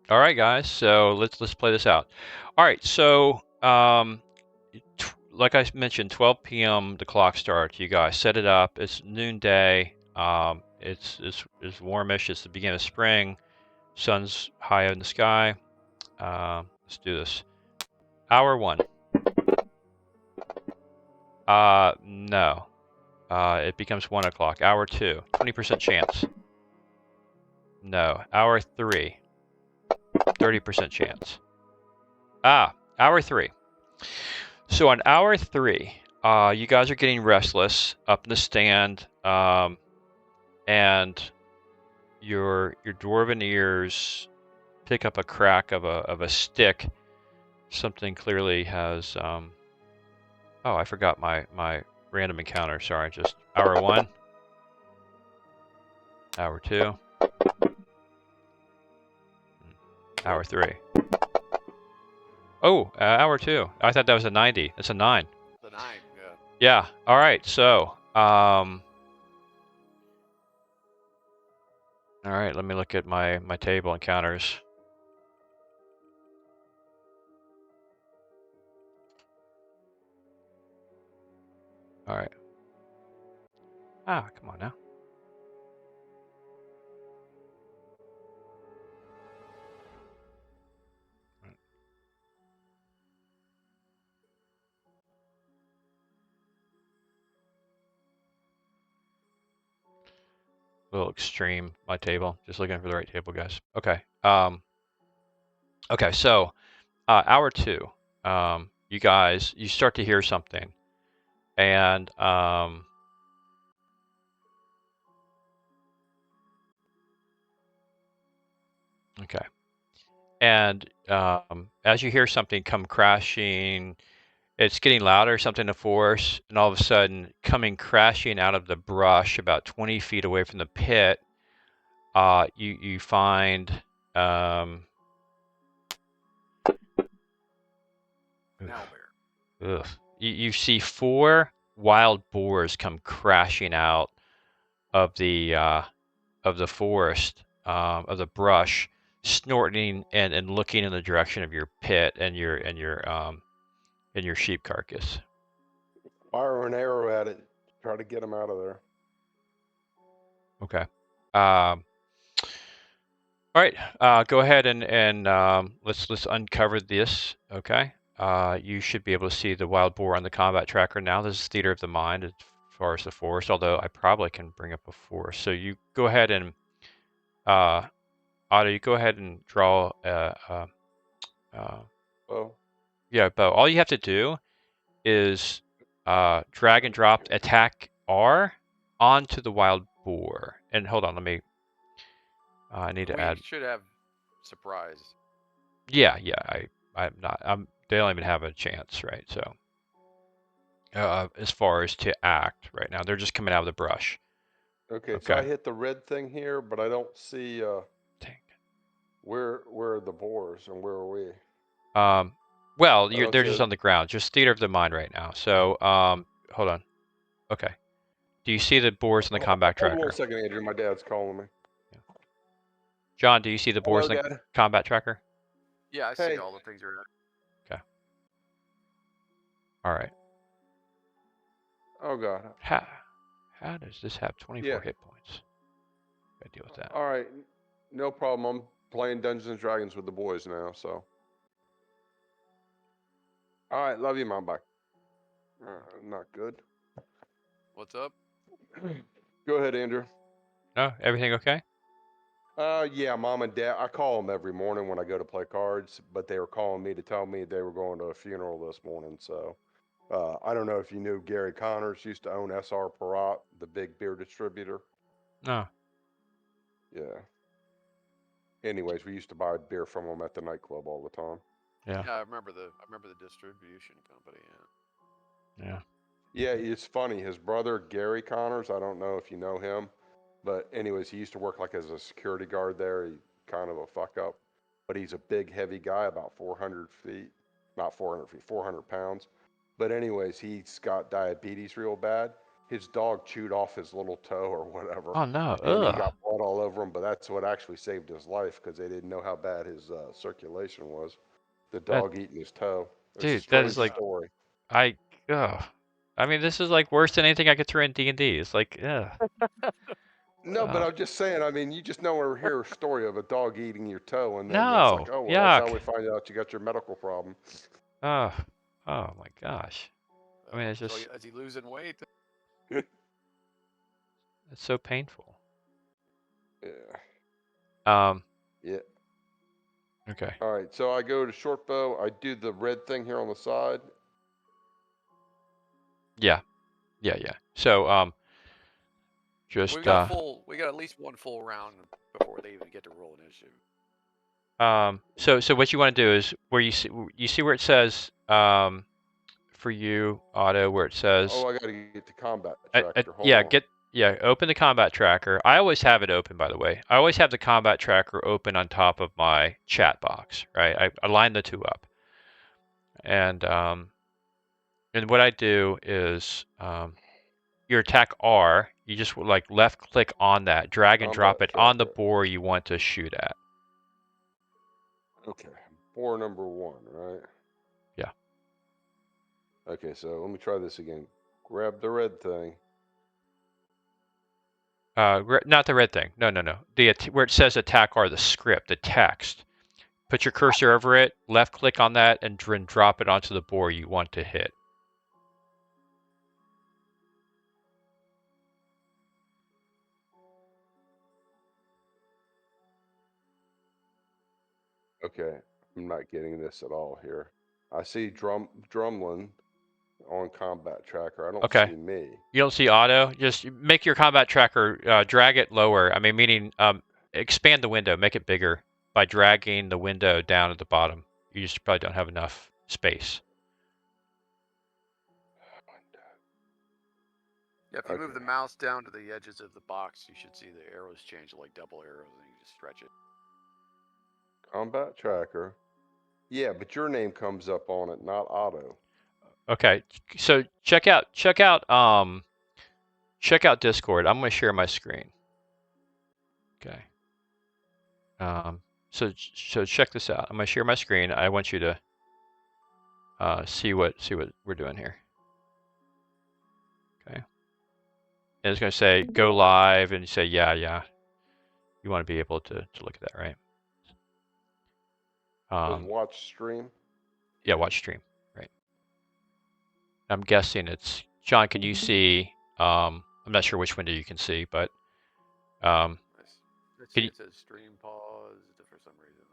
All right, guys. So let's play this out. All right. So like I mentioned, 12 p.m. the clock starts. You guys set it up. It's noonday. It's warmish. It's the beginning of spring. Sun's high in the sky. Let's do this. Hour 1. No. It becomes 1 o'clock. Hour 2. 20% chance. No. Hour 3. 30% chance. Hour 3. So on hour 3, you guys are getting restless up in the stand, and your dwarven ears pick up a crack of a stick. Something clearly has. Oh, I forgot my random encounter. Sorry, just hour 1, hour 2, hour 3. Oh, hour 2. I thought that was a 90. It's a 9. The 9, yeah. Yeah. All right. So, all right. Let me look at my table encounters. All right. Come on now. A little extreme, my table. Just looking for the right table, guys. Okay. Okay, so hour 2. You guys, you start to hear something. And okay. And as you hear something come crashing, it's getting louder, something to force, and all of a sudden, coming crashing out of the brush about 20 feet away from the pit, you find Owlbear. you see 4 wild boars come crashing out of the forest, of the brush, snorting and looking in the direction of your pit and your sheep carcass. Fire an arrow at it. Try to get them out of there. Okay. All right. Go ahead and let's uncover this. Okay. You should be able to see the wild boar on the combat tracker now. This is theater of the mind as far as the forest, although I probably can bring up a forest. So you go ahead and Otto, you go ahead and draw Well, yeah, bow. All you have to do is drag and drop attack R onto the wild boar. And hold on, let me. I need to add. We should have surprise. Yeah. I'm not. They don't even have a chance, right? So, as far as to act right now, they're just coming out of the brush. okay. So I hit the red thing here, but I don't see Dang. where are the boars and where are we? Well, don't they're see just it. on the ground, just theater of the mind right now. So, hold on. Okay. Do you see the boars in the combat Hold tracker? on a second, Andrew. My dad's calling me. John, do you see the boars in the combat tracker? Yeah, I see all the things are. Okay. All right. Oh God. How does this have 24 hit points? Gotta deal with that. All right. No problem. I'm playing Dungeons and Dragons with the boys now, so. All right. Love you, Mom. Bye. Not good. What's up? Go ahead, Andrew. No, everything okay? Yeah, Mom and Dad. I call them every morning when I go to play cards, but they were calling me to tell me they were going to a funeral this morning. So, I don't know if you knew Gary Connors used to own SR Parat, the big beer distributor. No. Yeah. Anyways, we used to buy beer from him at the nightclub all the time. Yeah. Yeah, I remember the distribution company. Yeah. Yeah, it's funny. His brother Gary Connors. I don't know if you know him. But anyways, he used to work like as a security guard there. He kind of a fuck up, but he's a big, heavy guy, about 400 feet, not 400 feet, 400 pounds. But anyways, he's got diabetes real bad. his dog chewed off his little toe or whatever. Oh no! And he Ugh. got blood all over him, but that's what actually saved his life because they didn't know how bad his circulation was. The That, dog eating his toe. It's a dude, that is strange like story. ugh. I mean, this is like worse than anything I could throw in D&D. It's like, ugh. No, but I'm just saying. I mean, you just never hear a story of a dog eating your toe, and then it's like, No, oh, well, that's how yuck. we find out you got your medical problem. Oh, oh my gosh. I mean, it's So just is he losing weight? it's so painful. Yeah. Yeah. Okay. All right. So I go to short bow. I do the red thing here on the side. Yeah. So just We got at least one full round before they even get to roll initiative. so what you want to do is where you see where it says for you, Otto, where it says Oh, I got to get the combat tracker. Hold yeah, on. open the combat tracker. I always have it open, by the way. I always have the combat tracker open on top of my chat box, right? I line the two up. And what I do is your attack R, you just like left click on that, drag and drop it on the boar you want to shoot at. Okay, boar number 1, right? Yeah. Okay, so let me try this again. Grab the red thing. Not the red thing. No. Where it says attack R, the script, the text. Put your cursor over it, left click on that, and drop it onto the boar you want to hit. Okay, I'm not getting this at all here. I see Drumlin on combat tracker. I don't see me. You don't see Otto? Just make your combat tracker, drag it lower. I mean, meaning expand the window, make it bigger by dragging the window down at the bottom. You just probably don't have enough space. Yeah, if you move the mouse down to the edges of the box, you should see the arrows change to like double arrows, and you just stretch it. Combat tracker. Yeah, but your name comes up on it, not Otto. Okay, so check out Discord. I'm going to share my screen. Okay. So check this out. I'm going to share my screen. I want you to see what we're doing here. Okay. And it's going to say go live, and you say yeah. You want to be able to look at that, right? Watch stream. Yeah, watch stream. Right. I'm guessing it's John. Can you see? I'm not sure which window you can see, but Let's see, it says stream pause for some reason.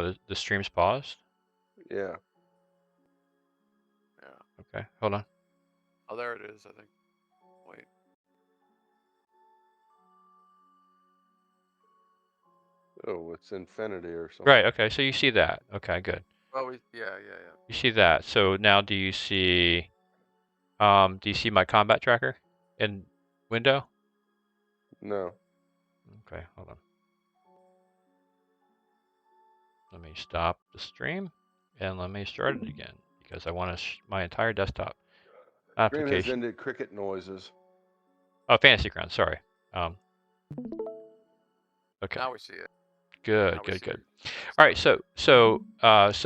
Okay. The stream's paused. Yeah. Okay, hold on. Oh, there it is. I think. Wait. Oh, it's infinity or something. Right. Okay. So you see that. Okay. Good. Oh, yeah. You see that. So now, do you see my combat tracker in window? No. Okay. Hold on. Let me stop the stream and let me start it again because I want my entire desktop application. Stream has ended. Cricket noises. Oh, Fantasy Ground. Sorry. Okay. Now we see it. Good. All right, so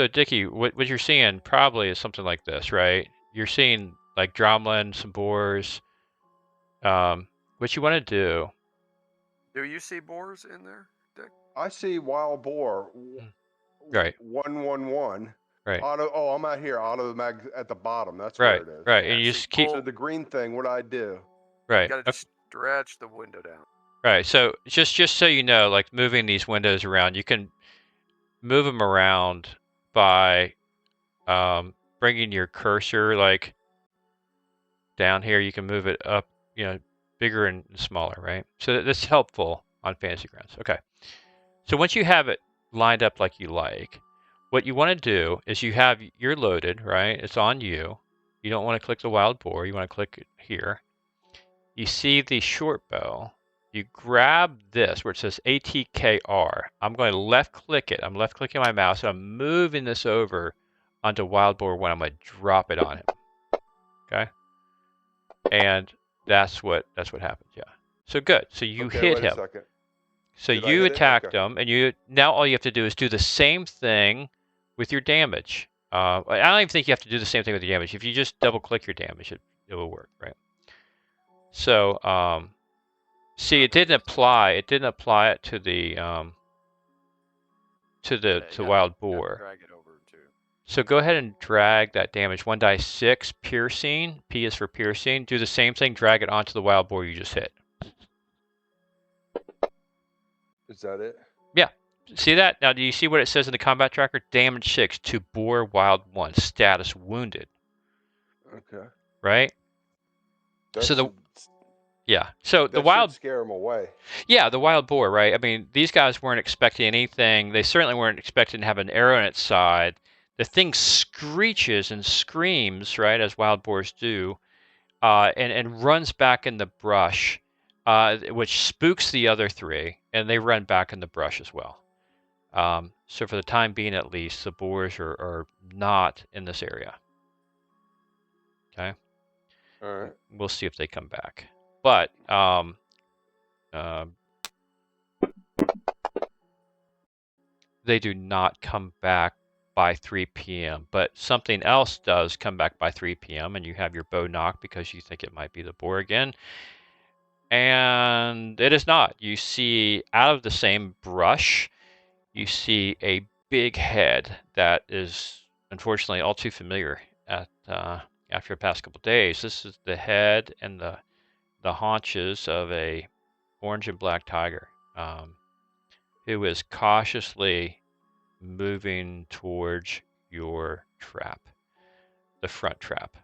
Dickie, what you're seeing probably is something like this, right? You're seeing like drumlin, some boars. What you want to do? Do you see boars in there, Dick? I see wild boar. Right. 111. Right. Auto. Oh, I'm out here. Auto mag at the bottom. That's right. where it is. Right. And you just keep. So the green thing. What do I do? Right. You gotta stretch the window down. Right. So just so you know, like moving these windows around, you can move them around by bringing your cursor like down here. You can move it up, bigger and smaller, right? So that's helpful on Fantasy Grounds. Okay. So once you have it lined up like you like, what you want to do is you're loaded, right? It's on you. You don't want to click the wild boar. You want to click it here. You see the short bow. You grab this where it says ATKR. I'm going to left click it. I'm left clicking my mouse and I'm moving this over onto wild boar when I'm going to drop it on him. Okay, and that's what happens. Yeah. So good. So you Okay, hit wait a him. second. So Did I you hit it? attacked Okay. him, and now all you have to do is do the same thing with your damage. I don't even think you have to do the same thing with your damage. If you just double click your damage, it will work, right? So see, it didn't apply. It didn't apply it to the wild boar. Drag it over too. So go ahead and drag that damage 1d6 piercing. P is for piercing. Do the same thing. Drag it onto the wild boar you just hit. Is that it? Yeah. See that? Now, do you see what it says in the combat tracker? Damage 6 to boar wild 1. Status wounded. Okay. Right? That So should, So the that wild should scare them away. Yeah, the wild boar, right? I mean, these guys weren't expecting anything. They certainly weren't expecting to have an arrow in its side. The thing screeches and screams, right, as wild boars do, and runs back in the brush, which spooks the other three, and they run back in the brush as well. So for the time being, at least, the boars are not in this area. Okay? All right. We'll see if they come back. But they do not come back by 3 p.m. But something else does come back by 3 p.m. and you have your bow knocked because you think it might be the boar again. And it is not. You see out of the same brush, you see a big head that is unfortunately all too familiar after the past couple of days. This is the head and the haunches of a orange and black tiger who is cautiously moving towards your trap, the front trap.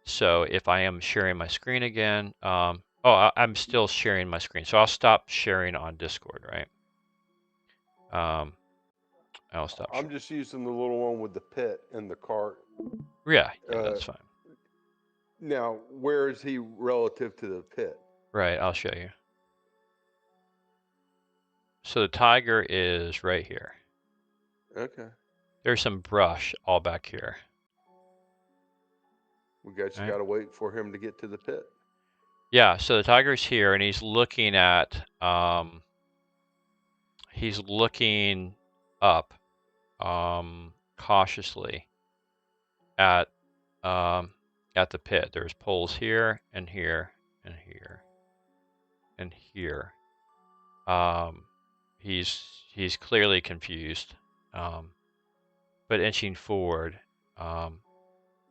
So if I am sharing my screen again, I'm still sharing my screen. So I'll stop sharing on Discord, right? I'll stop. I'm just using the little one with the pit and the cart. Yeah, that's fine. Now, where is he relative to the pit? Right, I'll show you. So the tiger is right here. Okay. There's some brush all back here. We just got to wait for him to get to the pit. Yeah, so the tiger's here, and he's looking at, up, cautiously at the pit. There's poles here and here and here and here. He's clearly confused, but inching forward,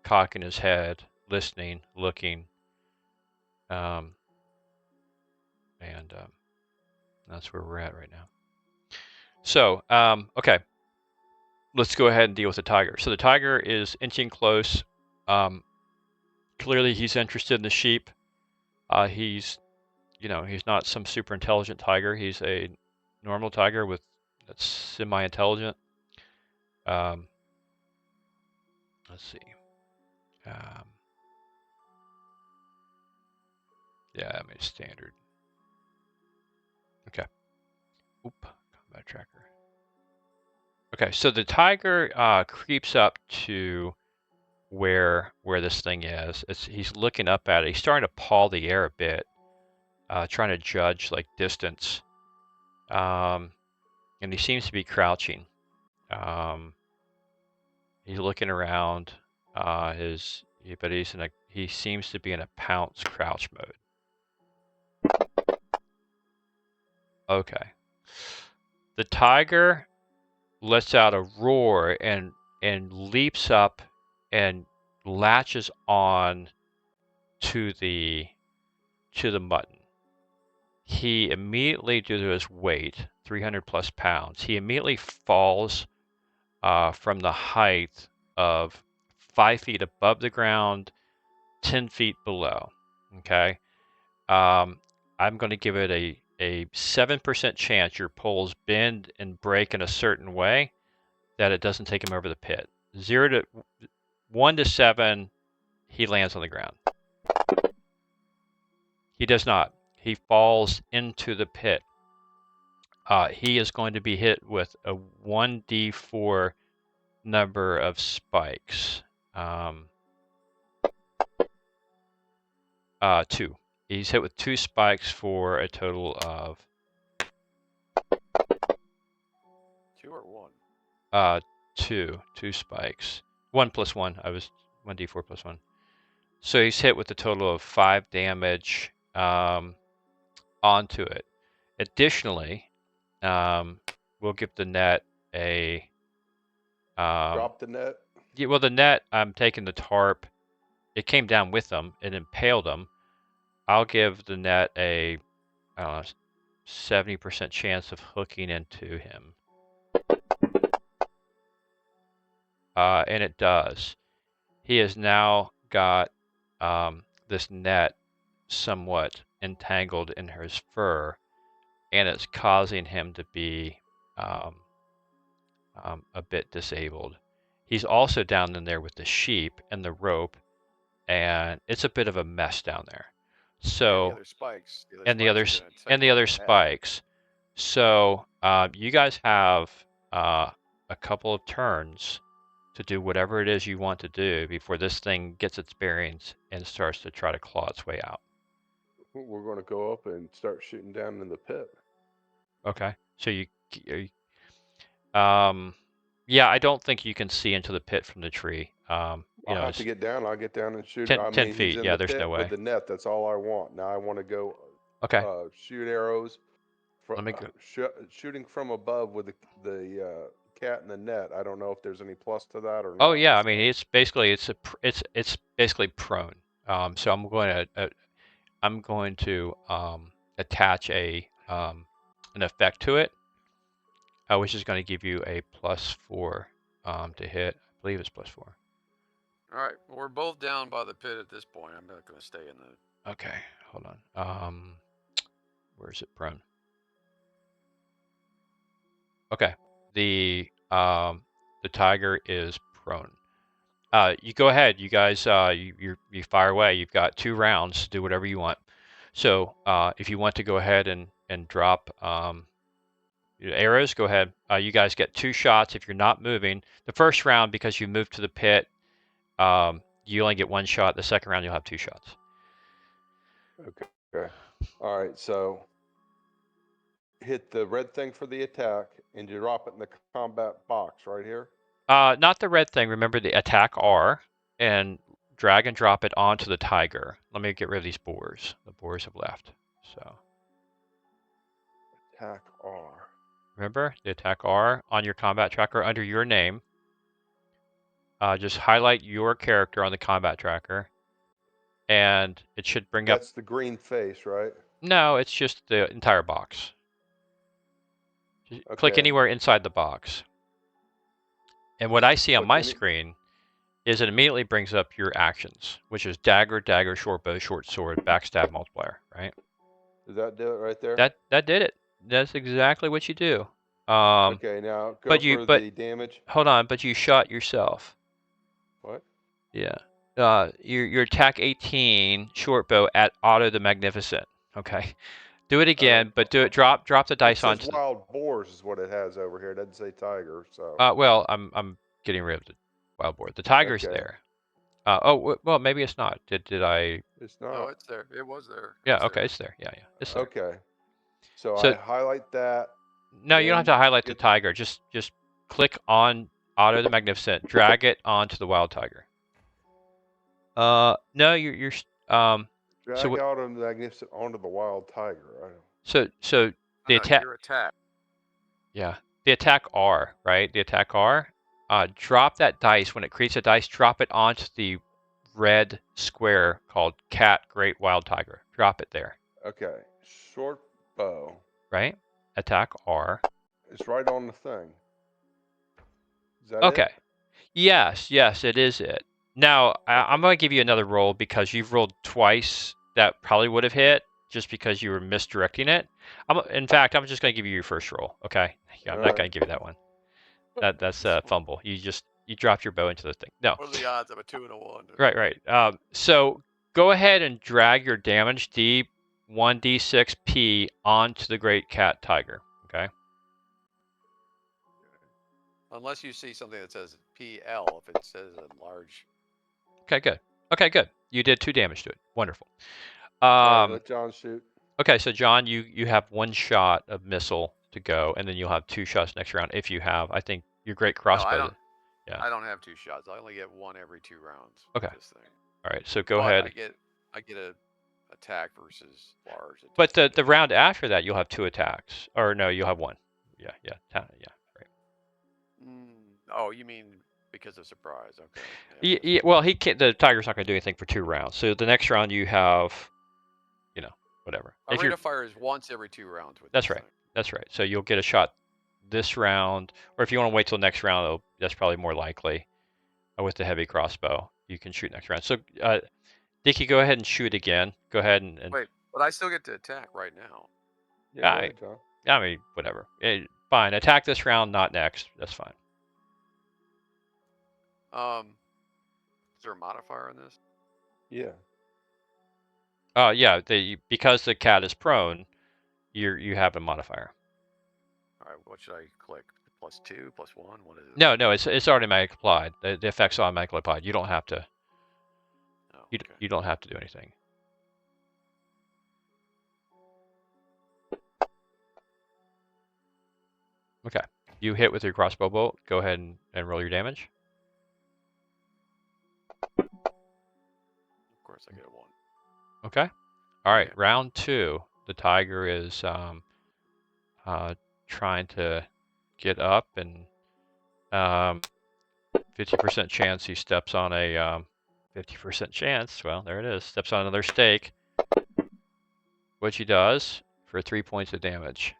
cocking his head, listening, looking, and that's where we're at right now. So, okay, let's go ahead and deal with the tiger. So the tiger is inching close. Clearly, he's interested in the sheep. He's not some super intelligent tiger. He's a normal tiger that's semi-intelligent. Let's see. Yeah, I mean standard. Okay. Oop, combat tracker. Okay, so the tiger creeps up to where this thing is. He's looking up at it. He's starting to paw the air a bit, trying to judge like distance. And he seems to be crouching. He's looking around. But he seems to be in a pounce crouch mode. Okay. The tiger lets out a roar and leaps up and latches on to the mutton. He immediately, due to his weight, 300 plus pounds, he immediately falls from the height of 5 feet above the ground, 10 feet below. Okay. I'm going to give it a 7% chance your poles bend and break in a certain way that it doesn't take him over the pit. 1 to 7, he lands on the ground. He does not. He falls into the pit. He is going to be hit with a 1d4 number of spikes. 2. He's hit with 2 spikes for a total of 2 or 1? 2 spikes. 1 plus 1. I was 1d4 plus 1. So he's hit with a total of 5 damage onto it. Additionally, we'll give the net a Drop the net. Yeah, well, the net, I'm taking the tarp. It came down with them and impaled them. I'll give the net a, I don't know, 70% chance of hooking into him. And it does. He has now got this net somewhat entangled in his fur, and it's causing him to be a bit disabled. He's also down in there with the sheep and the rope, and it's a bit of a mess down there. So And the other spikes. and the other spikes. So you guys have a couple of turns to do whatever it is you want to do before this thing gets its bearings and starts to try to claw its way out. We're going to go up and start shooting down in the pit. Okay. So yeah, I don't think you can see into the pit from the tree. I'll have to get down. I'll get down and shoot. 10 feet. He's in Yeah, the there's pit no way. with the net. That's all I want. Now I want to go Okay. shoot arrows. Let me go. Shooting from above with the cat in the net. I don't know if there's any plus to that or not. Oh yeah, I mean it's basically it's basically prone. So I'm going to attach a an effect to it, which is going to give you a +4 to hit. I believe it's +4. All right. Well, we're both down by the pit at this point. I'm not going to stay in the. Okay, hold on. Where is it? Prone. Okay. The tiger is prone. You go ahead. You guys, you fire away. You've got 2 rounds to do whatever you want. So if you want to go ahead and drop arrows, go ahead. You guys get 2 shots if you're not moving. The first round, because you moved to the pit, you only get 1 shot. The second round, you'll have 2 shots. Okay. All right. So hit the red thing for the attack, and you drop it in the combat box right here. Not the red thing. Remember the attack R, and drag and drop it onto the tiger. Let me get rid of these boars. The boars have left. So attack R. Remember the attack R on your combat tracker under your name. Just highlight your character on the combat tracker, and it should bring up. That's the green face, right? No, it's just the entire box. Okay. Click anywhere inside the box. And what I see on my screen is it immediately brings up your actions, which is dagger, dagger, short bow, short sword, backstab, multiplier, right? Does that do it right there? That did it. That's exactly what you do. Okay, now go for the damage. Hold on, but you shot yourself. What? Yeah. Your attack 18 short bow at Otto the Magnificent. Okay. Do it again, but do it. Drop the dice onto. Wild boars is what it has over here. It doesn't say tiger. So. Well, I'm getting rid of the wild boar. The tiger's there. Oh well, maybe it's not. Did I? It's not. No, it's there. It was there. Yeah. Okay, it's there. Yeah. It's there. Okay. So I highlight that. No, you don't have to highlight the tiger. Just click on Otto the Magnificent. Drag it onto the wild tiger. No, you're Drag Otto the Magnificent onto the wild tiger. Right? So the attack. Your attack. Yeah, the attack R, right? The attack R. Drop that dice. When it creates a dice, drop it onto the red square called Cat Great Wild Tiger. Drop it there. Okay. Short bow. Right? Attack R. It's right on the thing. Is that okay. It? Yes, it is it. Now, I'm going to give you another roll because you've rolled twice. That probably would have hit just because you were misdirecting it. In fact, I'm just going to give you your first roll. Okay. Yeah, I'm not going to give you that one. That's a fumble. You dropped your bow into the thing. No. What are the odds of a 2 and a 1? Right. So go ahead and drag your damage D1d6P onto the Great Cat Tiger. Okay. Unless you see something that says PL, if it says a large. Okay, good. you did 2 damage to it. Wonderful. All right, let John shoot. Okay, so John, you have 1 shot of missile to go, and then you'll have 2 shots next round if you have. I think your great crossbow. No, I don't. Yeah. I don't have 2 shots. I only get 1 every 2 rounds. Okay. With this thing. All right, so go But ahead. I get a attack versus large. But the round after that, you'll have 2 attacks, or no, you'll have 1. Yeah, right. Oh, you mean because of surprise? Okay. Yeah, well, he can't. The tiger's not going to do anything for 2 rounds. So the next round you have, whatever. A rate of fire is once every 2 rounds. That's right. That's right. So you'll get a shot this round, or if you want to wait till next round, that's probably more likely. With the heavy crossbow, you can shoot next round. So, Dickie, go ahead and shoot again. Go ahead and wait, but I still get to attack right now. Yeah, right, John. I mean, whatever. Fine. Attack this round, not next. That's fine. Is there a modifier on this? Yeah. Yeah. Because the cat is prone, you have a modifier. All right. What should I click? +2, +1. What is it? No. It's automatically applied. The effect's automatically applied. You don't have to. Oh, okay. You don't have to do anything. Okay. You hit with your crossbow bolt. Go ahead and roll your damage. Of course, I get a 1. Okay. All right. Okay. Round 2. The tiger is trying to get up, and 50% chance he steps on a 50% chance. Well, there it is. Steps on another stake, which he does for 3 points of damage.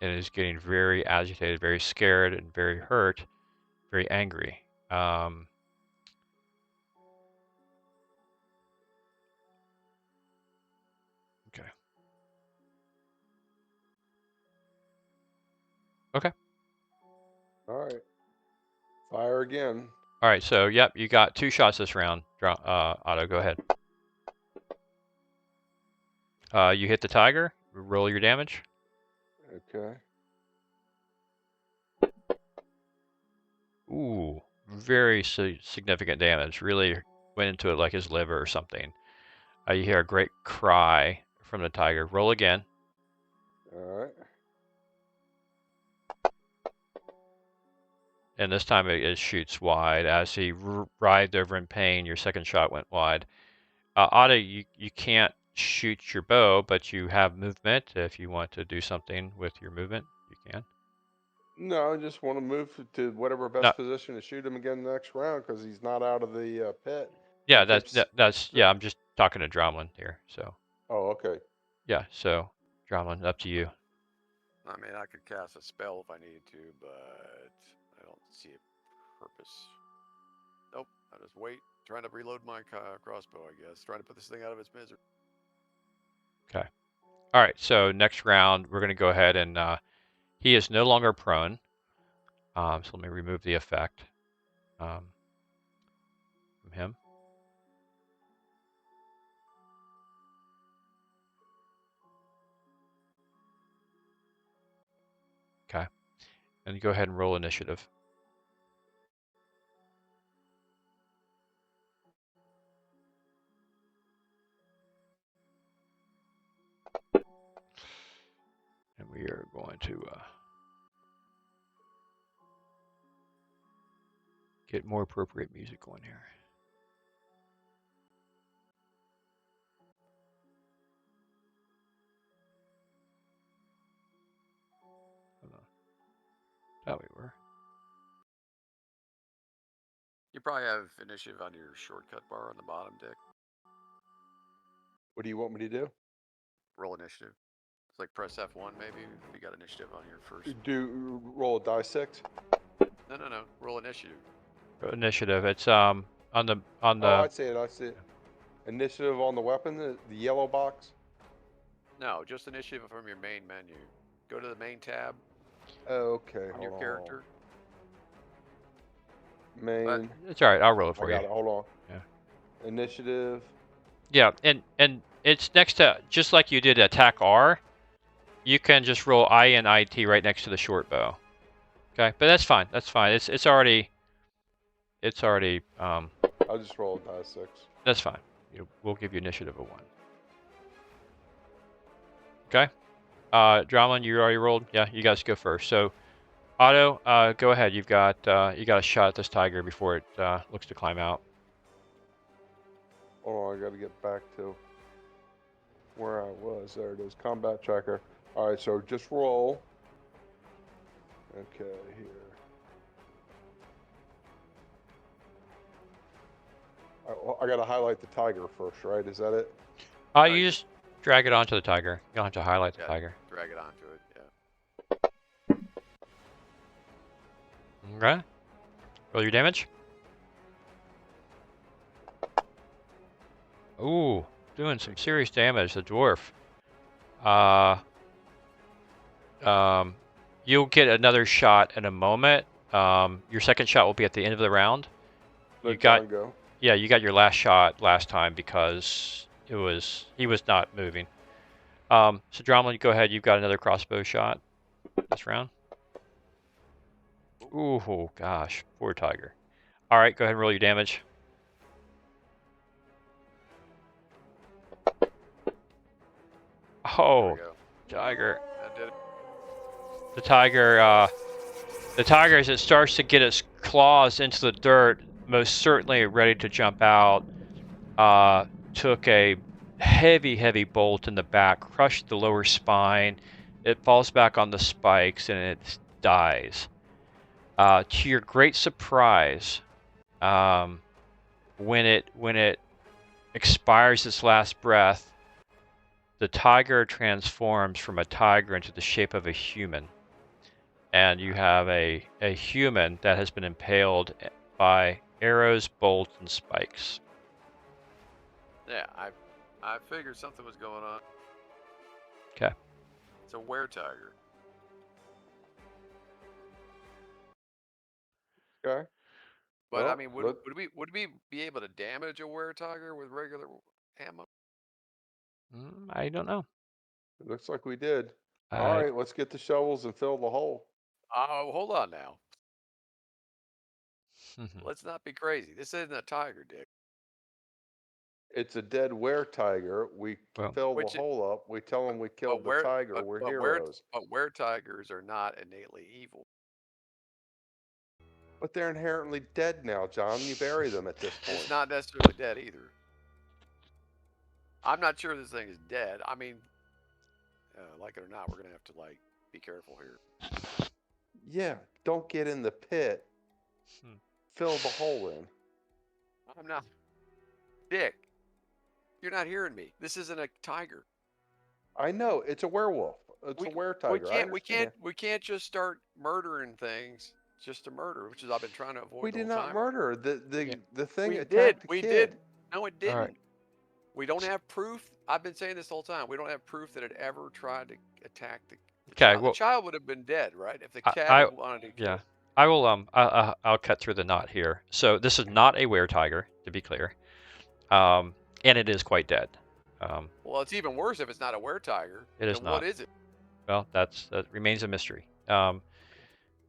And is getting very agitated, very scared, and very hurt, very angry. Okay. Okay. All right. Fire again. All right. So, yep, you got 2 shots this round. Otto, go ahead. You hit the tiger. Roll your damage. Okay. Ooh, very significant damage. Really went into it like his liver or something. You hear a great cry from the tiger. Roll again. All right. And this time it shoots wide. As he writhed over in pain, your second shot went wide. Otto, you can't shoot your bow, but you have movement. If you want to do something with your movement, you can. No, I just want to move to whatever best position to shoot him again next round because he's not out of the pit. Yeah, yeah. I'm just talking to Dromlin here. So. Oh, okay. Yeah. So, Dromlin, up to you. I mean, I could cast a spell if I needed to, but I don't see a purpose. Nope. I just wait, trying to reload my crossbow, I guess. Trying to put this thing out of its misery. Okay. All right. So next round, we're going to go ahead and he is no longer prone. So let me remove the effect from him. Okay. And go ahead and roll initiative. And we are going to get more appropriate music on here. Hold on. That we were. You probably have initiative on your shortcut bar on the bottom, Dick. What do you want me to do? Roll initiative. It's like press F1 maybe if you got initiative on your first. Do roll a die 6? No. Roll initiative. Initiative. It's on the. Oh, I see it. Initiative on the weapon, the yellow box. No, just initiative from your main menu. Go to the main tab. Okay. On your character. Main. It's all right. I'll roll it for you. Got it. Hold on. Yeah. Initiative. Yeah, and it's next to, just like you did attack R, you can just roll I and IT right next to the short bow. Okay, but that's fine. That's fine. It's already. I'll just roll a die 6. That's fine. We'll give you initiative of 1. Okay. Dromlin, you already rolled. Yeah, you guys go first. So, Otto, go ahead. You got a shot at this tiger before it looks to climb out. Oh, I got to get back to where I was. There it is. Combat tracker. All right, so just roll. Okay, here. I got to highlight the tiger first, right? Is that it? You just drag it onto the tiger. You don't have to highlight the tiger. Drag it onto it, yeah. Okay. Roll your damage. Ooh, doing some serious damage. The dwarf. You'll get another shot in a moment. Your second shot will be at the end of the round. Let John go. Yeah, you got your last shot last time because he was not moving. So Dromlin, go ahead. You've got another crossbow shot this round. Ooh, gosh, poor tiger. All right, go ahead and roll your damage. Oh, tiger. That did it. The tiger, as it starts to get its claws into the dirt, most certainly ready to jump out, took a heavy bolt in the back, crushed the lower spine. It falls back on the spikes and it dies. To your great surprise, when it expires its last breath, the tiger transforms from a tiger into the shape of a human. And you have a human that has been impaled by arrows, bolts, and spikes. Yeah, I figured something was going on. Okay. It's a were-tiger. Okay. But Well, I mean, would we be able to damage a were-tiger with regular ammo? I don't know. It looks like we did. All right, let's get the shovels and fill the hole. Oh, hold on now. Let's not be crazy. This isn't a tiger, Dick. It's a dead were-tiger. We fill the hole up. We tell them we killed the tiger. We're heroes. But were-tigers are not innately evil. But they're inherently dead now, John. You bury them at this point. It's not necessarily dead either. I'm not sure this thing is dead. I mean, like it or not, we're gonna have to be careful here. Yeah, don't get in the pit. Fill the hole in. I'm not. Dick, you're not hearing me. This isn't a tiger. I know it's a werewolf. It's a were-tiger. We can't just start murdering things just to murder, which is I've been trying to avoid. We did not murder. The thing attacked the kid. We did. No, it didn't. Right. We don't have proof. I've been saying this the whole time. We don't have proof that it ever tried to attack the child. Well, the child would have been dead, right? If the cat wanted to kill. Yeah. I will I'll cut through the knot here. So this is not a were-tiger, to be clear. And it is quite dead. Well, it's even worse if it's not a were-tiger. It is not. What is it? Well, that remains a mystery.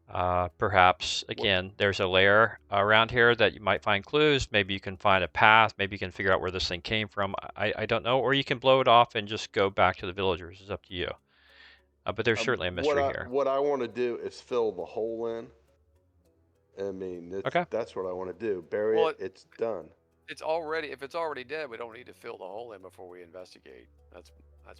Perhaps, again, there's a lair around here that you might find clues. Maybe you can find a path. Maybe you can figure out where this thing came from. I don't know. Or you can blow it off and just go back to the villagers. It's up to you. But there's certainly a mystery here. What I want to do is fill the hole in. I mean, that's what I want to do. Bury it. It's done. If it's already dead, we don't need to fill the hole in before we investigate. That's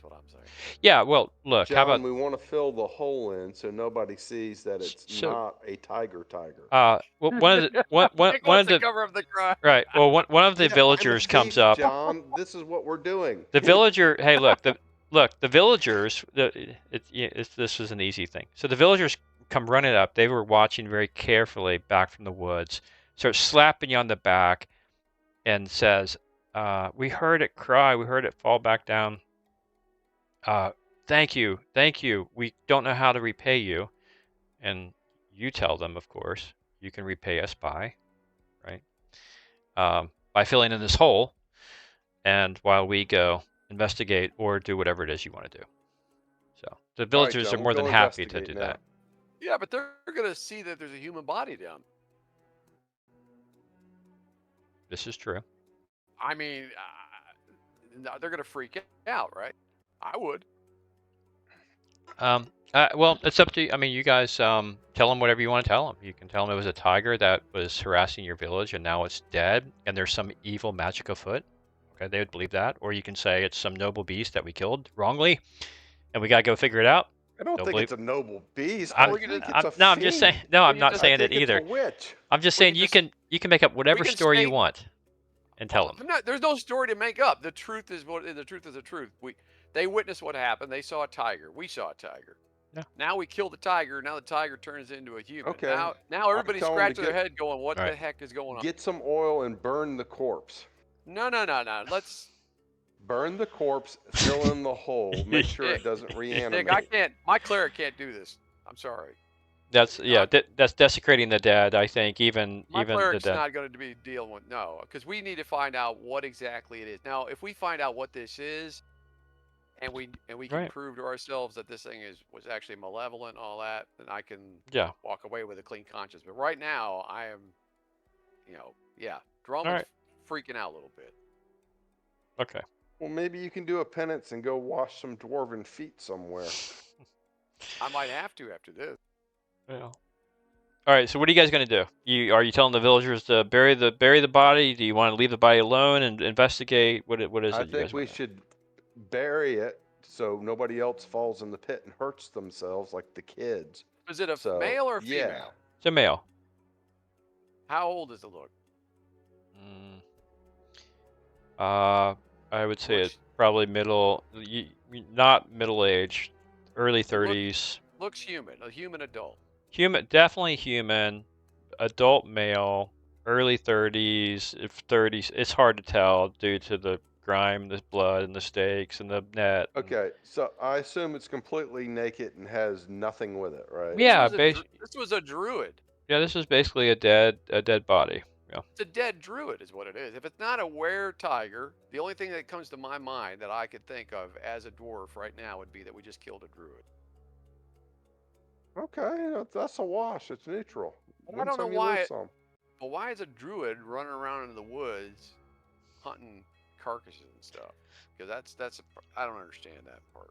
what I'm saying. Yeah, well, look, John, how about we want to fill the hole in so nobody sees that it's not a tiger. Well, one of the cover up the crime. Right. Well, one of the villagers comes up. John, this is what we're doing. The villager. Hey, look. The villagers. This was an easy thing. So the villagers come running up. They were watching very carefully back from the woods. Start slapping you on the back, and says, "We heard it cry. We heard it fall back down. Thank you. We don't know how to repay you." And you tell them, of course, you can repay us by filling in this hole, and while we go investigate or do whatever it is you want to do. So the villagers are more than happy to do that. Yeah, but they're going to see that there's a human body down. This is true. I mean, no, they're gonna freak out, right? I would. Well, it's up to you. I mean, you guys tell them whatever you want to tell them. You can tell them it was a tiger that was harassing your village and now it's dead and there's some evil magic afoot. Okay, they would believe that. Or you can say it's some noble beast that we killed wrongly and we got to go figure it out. I don't Don't think believe- it's a noble beast. I'm, I think it's a no, I'm just saying. fiend. No, Well, I'm you not just- saying I think it either. It's a witch. I'm just We saying can you can make up whatever can story you state- want and tell them. No, there's no story to make up. The truth is the truth. They witnessed what happened. They saw a tiger. We saw a tiger. Yeah. Now we kill the tiger. Now the tiger turns into a human. Okay. Now everybody's tell 'em to scratching their head, going, "What Right. the heck is going on?" Get some oil and burn the corpse. No. Let's. Burn the corpse, fill in the hole, make sure Nick, it doesn't reanimate. Nick, I can't. My cleric can't do this. I'm sorry. That's that's desecrating the dead. I think even My the cleric's dead. not going to be dealing with because we need to find out what exactly it is. Now, if we find out what this is, and we can Right. prove to ourselves that this thing was actually malevolent and all that, then I can walk away with a clean conscience. But right now, I am, Drummond's freaking out a little bit. Okay. Well, maybe you can do a penance and go wash some dwarven feet somewhere. I might have to after this. Yeah. All right. So what are you guys gonna do? Are you telling the villagers to bury the body? Do you want to leave the body alone and investigate? What is it? I think we should bury it so nobody else falls in the pit and hurts themselves like the kids. Is it a male or a female? Yeah. It's a male. How old does it look? I would say it's probably not middle age, early 30s. Looks human, a human adult. Definitely human, adult male, early 30s. If 30s, it's hard to tell due to the grime, the blood, and the stakes, and the net. Okay, so I assume it's completely naked and has nothing with it, right? Yeah, this was a druid. Yeah, this is basically a dead body. Yeah. It's a dead druid is what it is. If it's not a were-tiger, the only thing that comes to my mind that I could think of as a dwarf right now would be that we just killed a druid. Okay, that's a wash. It's neutral. I don't know why. Some. But why is a druid running around in the woods hunting carcasses and stuff? Because I don't understand that part.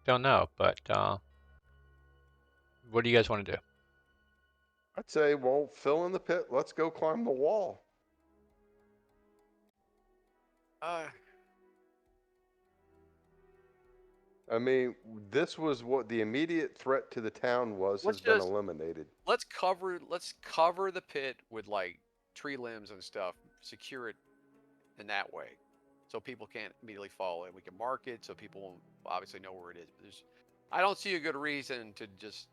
Don't know, but what do you guys want to do? I'd say, well, fill in the pit. Let's go climb the wall. I mean, this was what the immediate threat to the town was. Has been eliminated. Let's cover the pit with like tree limbs and stuff. Secure it in that way, so people can't immediately follow it. We can mark it so people won't obviously know where it is. I don't see a good reason to just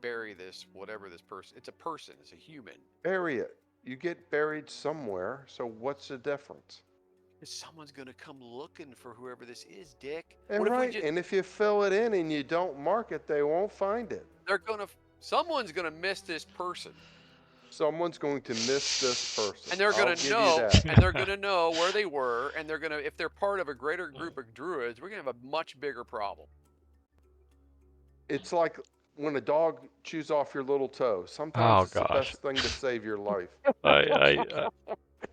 bury this, whatever this person. It's a person. It's a human. Bury it. You get buried somewhere. So what's the difference? Someone's gonna come looking for whoever this is, Dick. And and if you fill it in and you don't mark it, they won't find it. Someone's gonna miss this person. Someone's going to miss this person. And they're gonna know, and they're gonna know where they were, and they're gonna, if they're part of a greater group of druids, we're gonna have a much bigger problem. It's like when a dog chews off your little toe. Sometimes it's the best thing to save your life.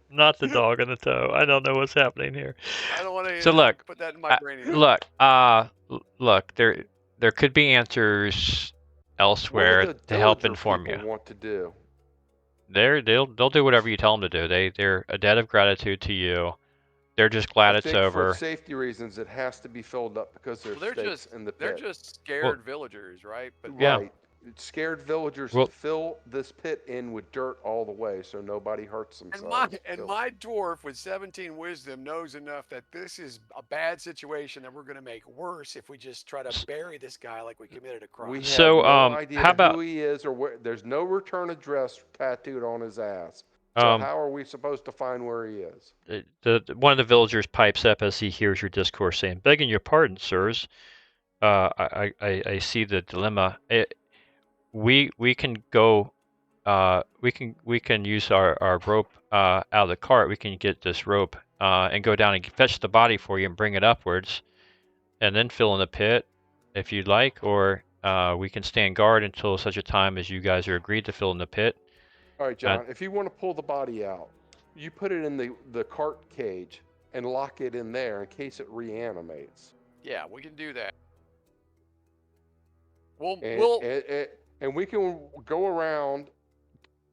Not the dog on the toe. I don't know what's happening here. I don't want to put that in my brain either. Look, there could be answers elsewhere to help inform you. Want to do? They'll do whatever you tell them to do. They're a debt of gratitude to you. They're just glad it's over. For safety reasons, it has to be filled up because there's stakes in the pit. They're just scared villagers, right? But right. Scared villagers fill this pit in with dirt all the way so nobody hurts themselves. And my dwarf with 17 wisdom knows enough that this is a bad situation that we're going to make worse if we just try to bury this guy like we committed a crime. We have no idea who he is or where. There's no return address tattooed on his ass. So how are we supposed to find where he is? One of the villagers pipes up as he hears your discourse, saying, "Begging your pardon, sirs. I see the dilemma. We can go. We can use our rope out of the cart. We can get this rope and go down and fetch the body for you and bring it upwards, and then fill in the pit, if you'd like. Or we can stand guard until such a time as you guys are agreed to fill in the pit. All right, John. If you want to pull the body out, you put it in the cart cage and lock it in there in case it reanimates. Yeah, we can do that. We'll And we can go around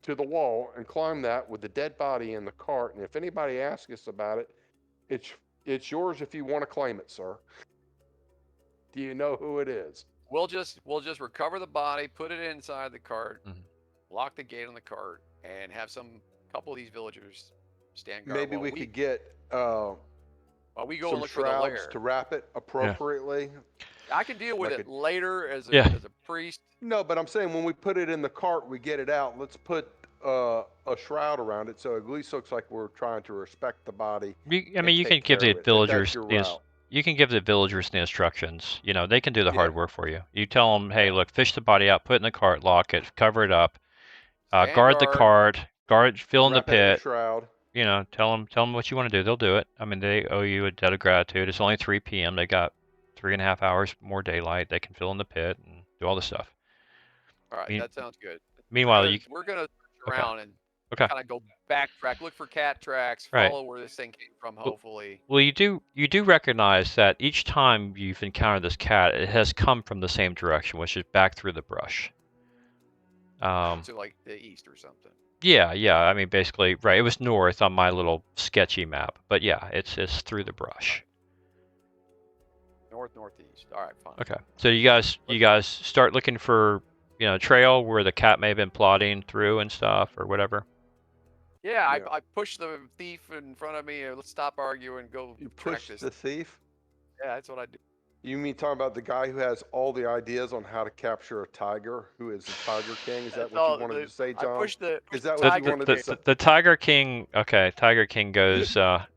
to the wall and climb that with the dead body in the cart. And if anybody asks us about it, it's yours if you want to claim it, sir. Do you know who it is? we'll just recover the body, put it inside the cart, lock the gate on the cart, and have couple of these villagers stand guard. Maybe we could get while we go some and look for the lair shrouds to wrap it appropriately. I can deal with Like it later as a priest. No, but I'm saying when we put it in the cart, we get it out. Let's put a shroud around it so it at least looks like we're trying to respect the body. I mean, you can give the villagers you can give the villagers the instructions. You know, they can do the hard work for you. You tell them, hey, look, fish the body out, put it in the cart, lock it, cover it up, guard the cart, fill in the pit. Shroud. You know, tell them what you want to do. They'll do it. I mean, they owe you a debt of gratitude. It's only 3 p.m. They got 3.5 hours more daylight. They can fill in the pit and do all the stuff. All right, that sounds good. Meanwhile, we're gonna search around and kind of go backtrack, look for cat tracks, follow where this thing came from. Hopefully. Well, you do recognize that each time you've encountered this cat, it has come from the same direction, which is back through the brush. So like the east or something. Yeah. I mean, basically, right. It was north on my little sketchy map, but yeah, it's through the brush. Northeast. All right, fine. Okay. So you guys start looking for trail where the cat may have been plodding through and stuff or whatever. Yeah, I pushed the thief in front of me. Let's stop arguing and go. You pushed the thief? Yeah, that's what I do. You mean talking about the guy who has all the ideas on how to capture a tiger, who is the Tiger King? Is that what you wanted to say, John? Is that what you wanted to say? The Tiger King, okay, Tiger King goes,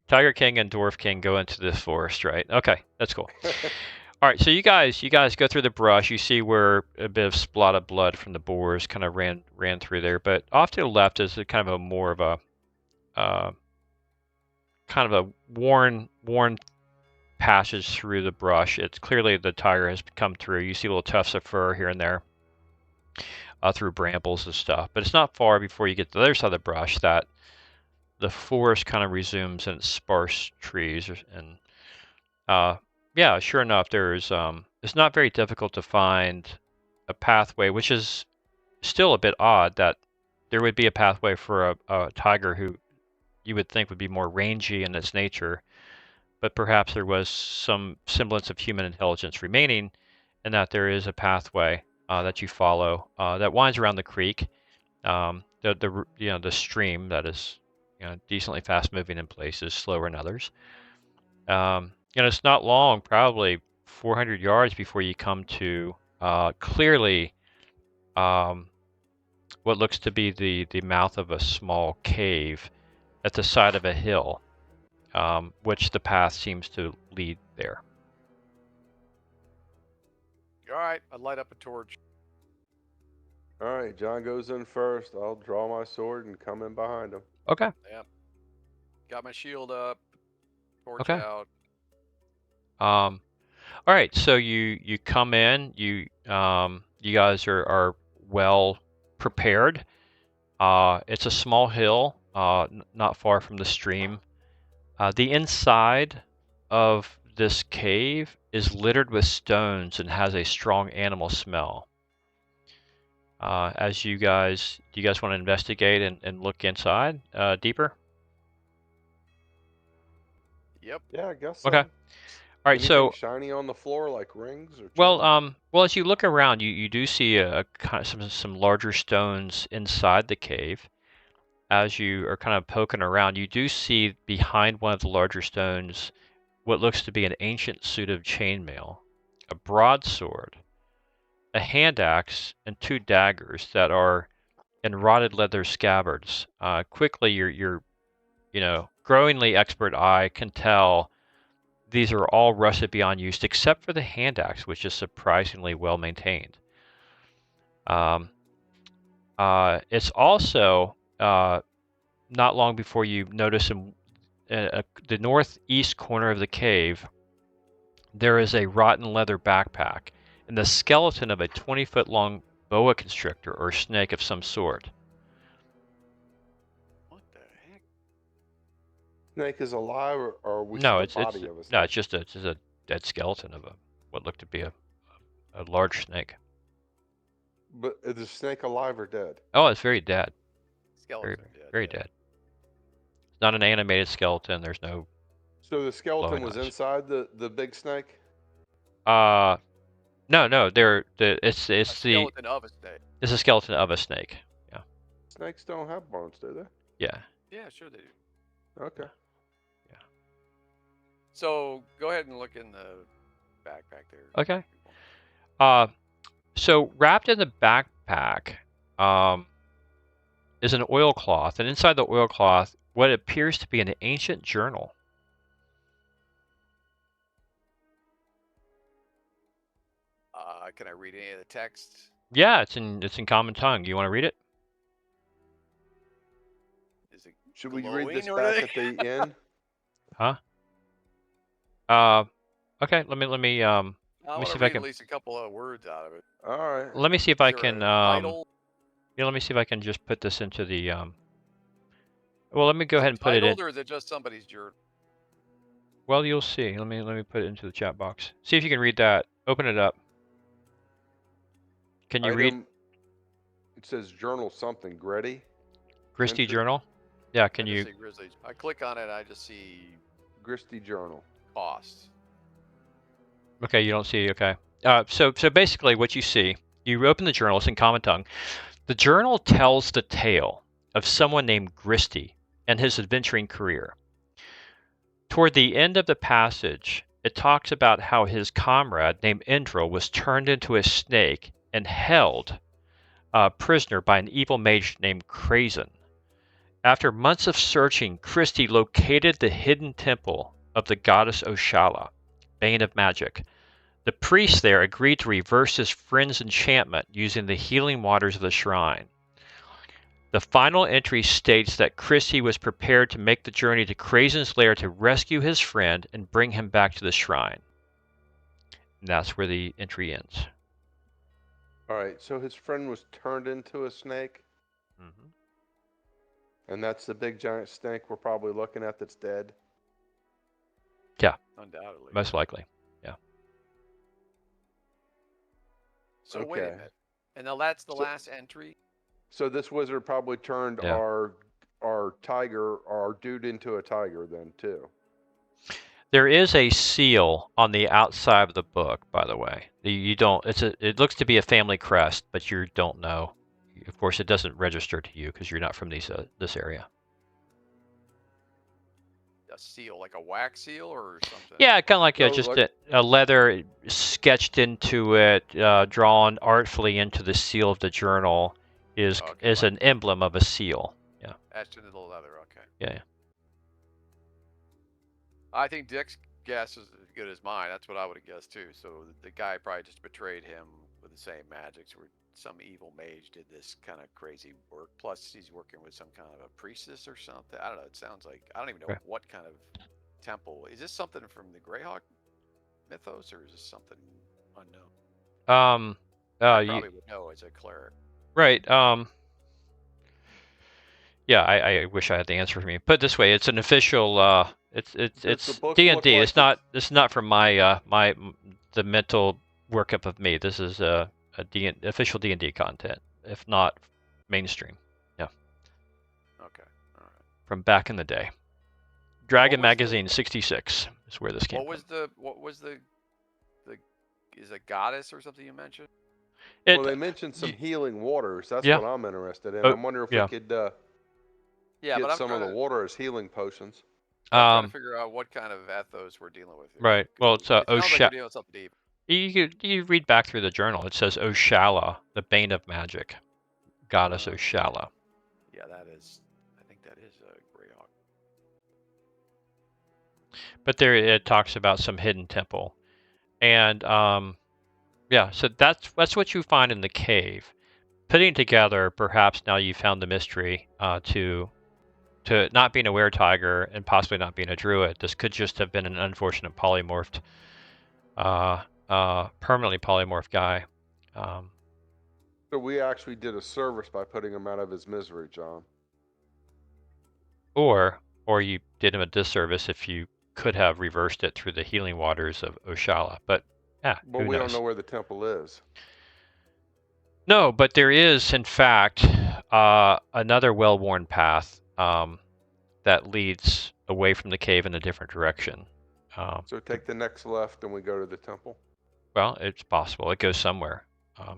Tiger King and Dwarf King go into this forest, right? Okay, that's cool. All right, so you guys go through the brush. You see where a bit of splot of blood from the boars kind of ran through there, but off to the left is kind of a more of a kind of a worn passage through the brush. It's clearly the tiger has come through. You see little tufts of fur here and there through brambles and stuff, but it's not far before you get to the other side of the brush that the forest kind of resumes in its sparse trees. And yeah, sure enough, there's it's not very difficult to find a pathway, which is still a bit odd that there would be a pathway for a tiger who you would think would be more rangy in its nature, but perhaps there was some semblance of human intelligence remaining, and that there is a pathway that you follow that winds around the creek, the stream that is decently fast moving in places, slower in others. It's not long, probably 400 yards before you come to clearly what looks to be the mouth of a small cave at the side of a hill, which the path seems to lead there. All right, I light up a torch. All right, John goes in first. I'll draw my sword and come in behind him. Okay. Yeah. Got my shield up, torch out. All right, so you come in. You guys are well prepared. It's a small hill, not far from the stream. The inside of this cave is littered with stones and has a strong animal smell. Do you guys want to investigate and look inside deeper? Yep. Yeah, I guess so. Okay. All right. Anything shiny on the floor like rings or? Well, as you look around, you do see a kind of some larger stones inside the cave. As you are kind of poking around, you do see behind one of the larger stones what looks to be an ancient suit of chainmail, a broadsword, a hand axe, and 2 daggers that are in rotted leather scabbards. Quickly, your growingly expert eye can tell these are all rusted beyond use, except for the hand axe, which is surprisingly well maintained. It's also not long before you notice in the northeast corner of the cave, there is a rotten leather backpack and the skeleton of a 20-foot long boa constrictor or snake of some sort. Snake is alive, or are we No, see the it's body of a snake? no, it's just a dead skeleton of what looked to be a large snake. But is the snake alive or dead? Oh, it's very dead. Skeleton. Very dead. It's not an animated skeleton. There's no. So the skeleton glowing was eyes. inside the big snake? No. It's A the skeleton of a snake. it's a skeleton of a snake. Yeah. Snakes don't have bones, do they? Yeah. Yeah, sure they do. Okay. Yeah. So go ahead and look in the backpack there. Okay. So wrapped in the backpack, is an oilcloth, and inside the oilcloth, what appears to be an ancient journal. Can I read any of the text? Yeah, it's in common tongue. Do you want to read it? Is it Should we read this glowing or back at the end? Huh? Okay. Let me I me want see to if I read can- at least a couple of words out of it. All right. let me see if I Is there can a title? yeah, let me see if I can just put this into the well, let me go ahead and put it Titled, in. or is it just somebody's journal? Well, you'll see. Let me put it into the chat box. See if you can read that. Open it up. Can you read It says journal something. Gritty? Gristy entry? Journal? Yeah, can I you? just see Grizzlies. I click on it, I just see Gristy journal. cost. Okay, you don't see. Okay. So basically, what you see, you open the journal. It's in common tongue. The journal tells the tale of someone named Gristy and his adventuring career. Toward the end of the passage, it talks about how his comrade named Indra was turned into a snake and held prisoner by an evil mage named Krazen. After months of searching, Christie located the hidden temple of the goddess Oshala, Bane of Magic. The priest there agreed to reverse his friend's enchantment using the healing waters of the shrine. The final entry states that Christie was prepared to make the journey to Krazen's lair to rescue his friend and bring him back to the shrine. And that's where the entry ends. All right. So his friend was turned into a snake, Mm-hmm. and that's the big giant snake we're probably looking at that's dead. Undoubtedly. Most likely. So wait a Okay. minute. And now that's the So- last entry? So this wizard probably turned Yeah. our tiger, our dude, into a tiger then too. There is a seal on the outside of the book, by the way. You don't. It looks to be a family crest, but you don't know. Of course, it doesn't register to you because you're not from this area. A seal, like a wax seal or something? Yeah, kind of like No, just like- a leather sketched into it, drawn artfully into the seal of the journal, is Okay, like- an emblem of a seal. Yeah. Etched into the leather, okay. Yeah. I think Dick's guess is as good as mine. That's what I would have guessed too. So the guy probably just betrayed him with the same magics, where some evil mage did this kind of crazy work. Plus, he's working with some kind of a priestess or something. I don't know. It sounds like, I don't even know Okay. what kind of temple. Is this something from the Greyhawk mythos, or is this something unknown? I probably would know as a cleric. Right. Yeah, I wish I had the answer for me. Put it this way, it's an official. It's the book D&D. look like It's not. This is not from my the mental workup of me. This is official D&D content, if not mainstream. Yeah, Okay. All right. from back in the day. Dragon was the- Magazine '66 is where this came What was the is a goddess or something you mentioned? from. Well, they mentioned some healing waters. That's Yeah. what I'm interested in. Oh, I'm wondering if yeah. we could Yeah, but get I'm some of trying the to, water as healing potions. I'm trying to figure out what kind of ethos we're dealing with here. Right. Well, it's it sounds like Osha. we're dealing with something deep. You read back through the journal. It says Oshala, the Bane of Magic, goddess Oshala. Yeah, that is. I think that is a Greyhawk. But there it talks about some hidden temple, and yeah. So that's what you find in the cave. Putting together, perhaps now you found the mystery to not being a were-tiger and possibly not being a druid. This could just have been an unfortunate polymorphed, permanently polymorphed guy. So we actually did a service by putting him out of his misery, John. Or you did him a disservice if you could have reversed it through the healing waters of Oshala. But But who we don't knows? know where the temple is. No, but there is, in fact, another well-worn path that leads away from the cave in a different direction. So take the next left and we go to the temple. Well, it's possible. It goes somewhere.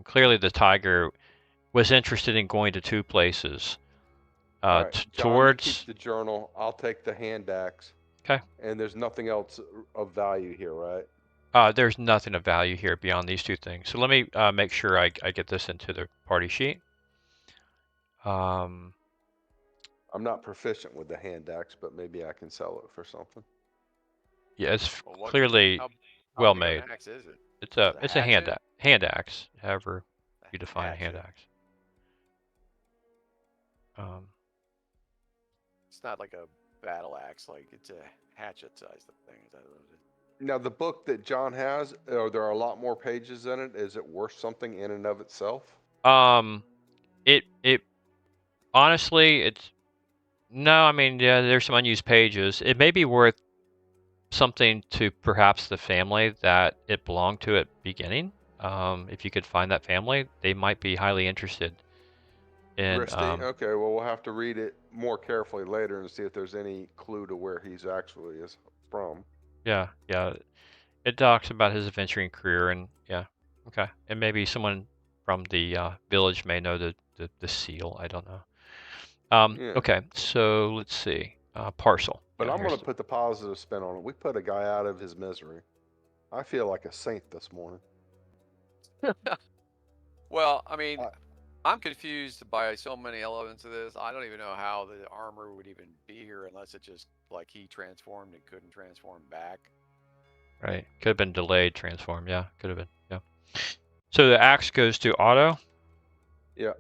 Clearly, the tiger was interested in going to two places. All right, John, you towards. keep the journal. I'll take the hand axe. Okay. And there's nothing else of value here, right? There's nothing of value here beyond these two things. So let me make sure I get this into the party sheet. I'm not proficient with the hand axe, but maybe I can sell it for something. Yeah, it's clearly well made. Axe is it? It's a hand axe, however you define a hand axe. It's not like a battle axe, like it's a hatchet sized thing. Is that what it is? Now, the book that John has, there are a lot more pages in it. Is it worth something in and of itself? It honestly, it's no. I mean, yeah, there's some unused pages. It may be worth something to perhaps the family that it belonged to at beginning. If you could find that family, they might be highly interested in. Okay, well, we'll have to read it more carefully later and see if there's any clue to where he's actually is from. Yeah. It talks about his adventuring career, and yeah, okay. And maybe someone from the village may know the seal. I don't know. Yeah. Okay, so let's see. Parcel. But Yeah, I'm going to put the positive spin on it. We put a guy out of his misery. I feel like a saint this morning. Well, I mean, I'm confused by so many elements of this. I don't even know how the armor would even be here unless it just, like, he transformed and couldn't transform back. Right. Could have been delayed transform. Yeah, could have been. Yeah. So the axe goes to auto. Yeah.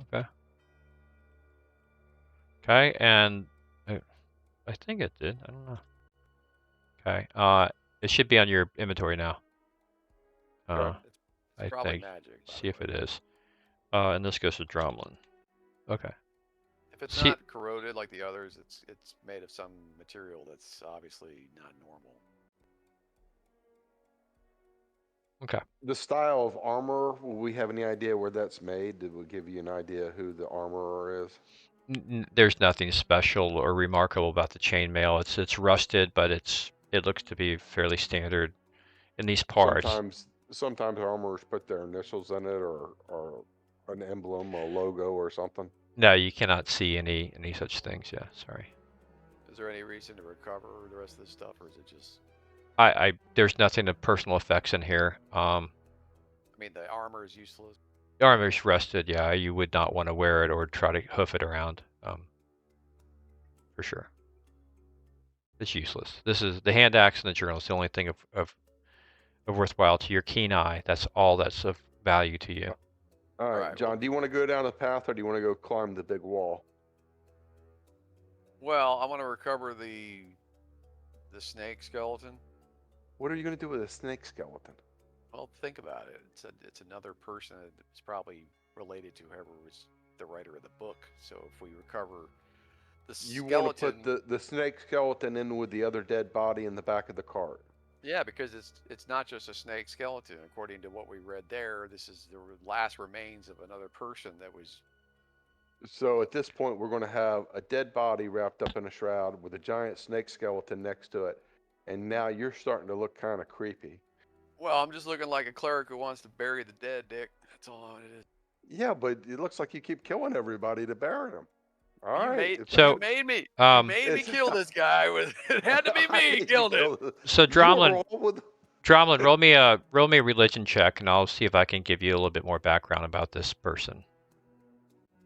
Okay, and I think it did. I don't know. Okay. It should be on your inventory now. It's probably magic. See if it is. And this goes to Dromlin. Okay. If it's not corroded like the others, it's made of some material that's obviously not normal. Okay. The style of armor, will we have any idea where that's made? Did we give you an idea who the armorer is? There's nothing special or remarkable about the chainmail. It's rusted, but it looks to be fairly standard in these parts. Sometimes armorers put their initials in it or an emblem or a logo or something. No, you cannot see any such things. Yeah, sorry. Is there any reason to recover the rest of this stuff, or is it just? There's nothing of personal effects in here. I mean, the armor is useless. The armor is rusted. Yeah, you would not want to wear it or try to hoof it around. For sure. It's useless. This is the hand axe and the journal. It's the only thing of worthwhile to your keen eye. That's all that's of value to you. All right, John, do you want to go down the path or do you want to go climb the big wall? Well, I want to recover the snake skeleton. What are you going to do with a snake skeleton? Well, think about it. It's another person. It's probably related to whoever was the writer of the book. So if we recover the skeleton, you want to put the snake skeleton in with the other dead body in the back of the cart. Yeah, because it's not just a snake skeleton. According to what we read there, this is the last remains of another person that was. So at this point, we're going to have a dead body wrapped up in a shroud with a giant snake skeleton next to it. And now you're starting to look kind of creepy. Well, I'm just looking like a cleric who wants to bury the dead, Dick. That's all it is. Yeah, but it looks like you keep killing everybody to bury them. All you right. You made me kill this guy. It had to be me killed him. So Dromlin, roll me a religion check, and I'll see if I can give you a little bit more background about this person.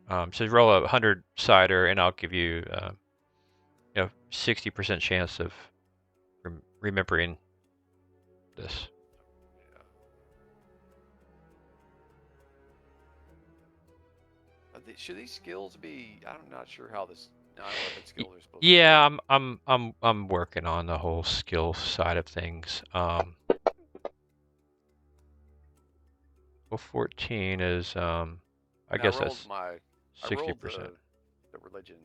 So roll a 100-sider, and I'll give you 60% chance of remembering this. Should these skills be? I'm not sure how this non-weapon skills are supposed. Yeah, I'm working on the whole skill side of things. Well, 14 is I guess that's 60%. The religion.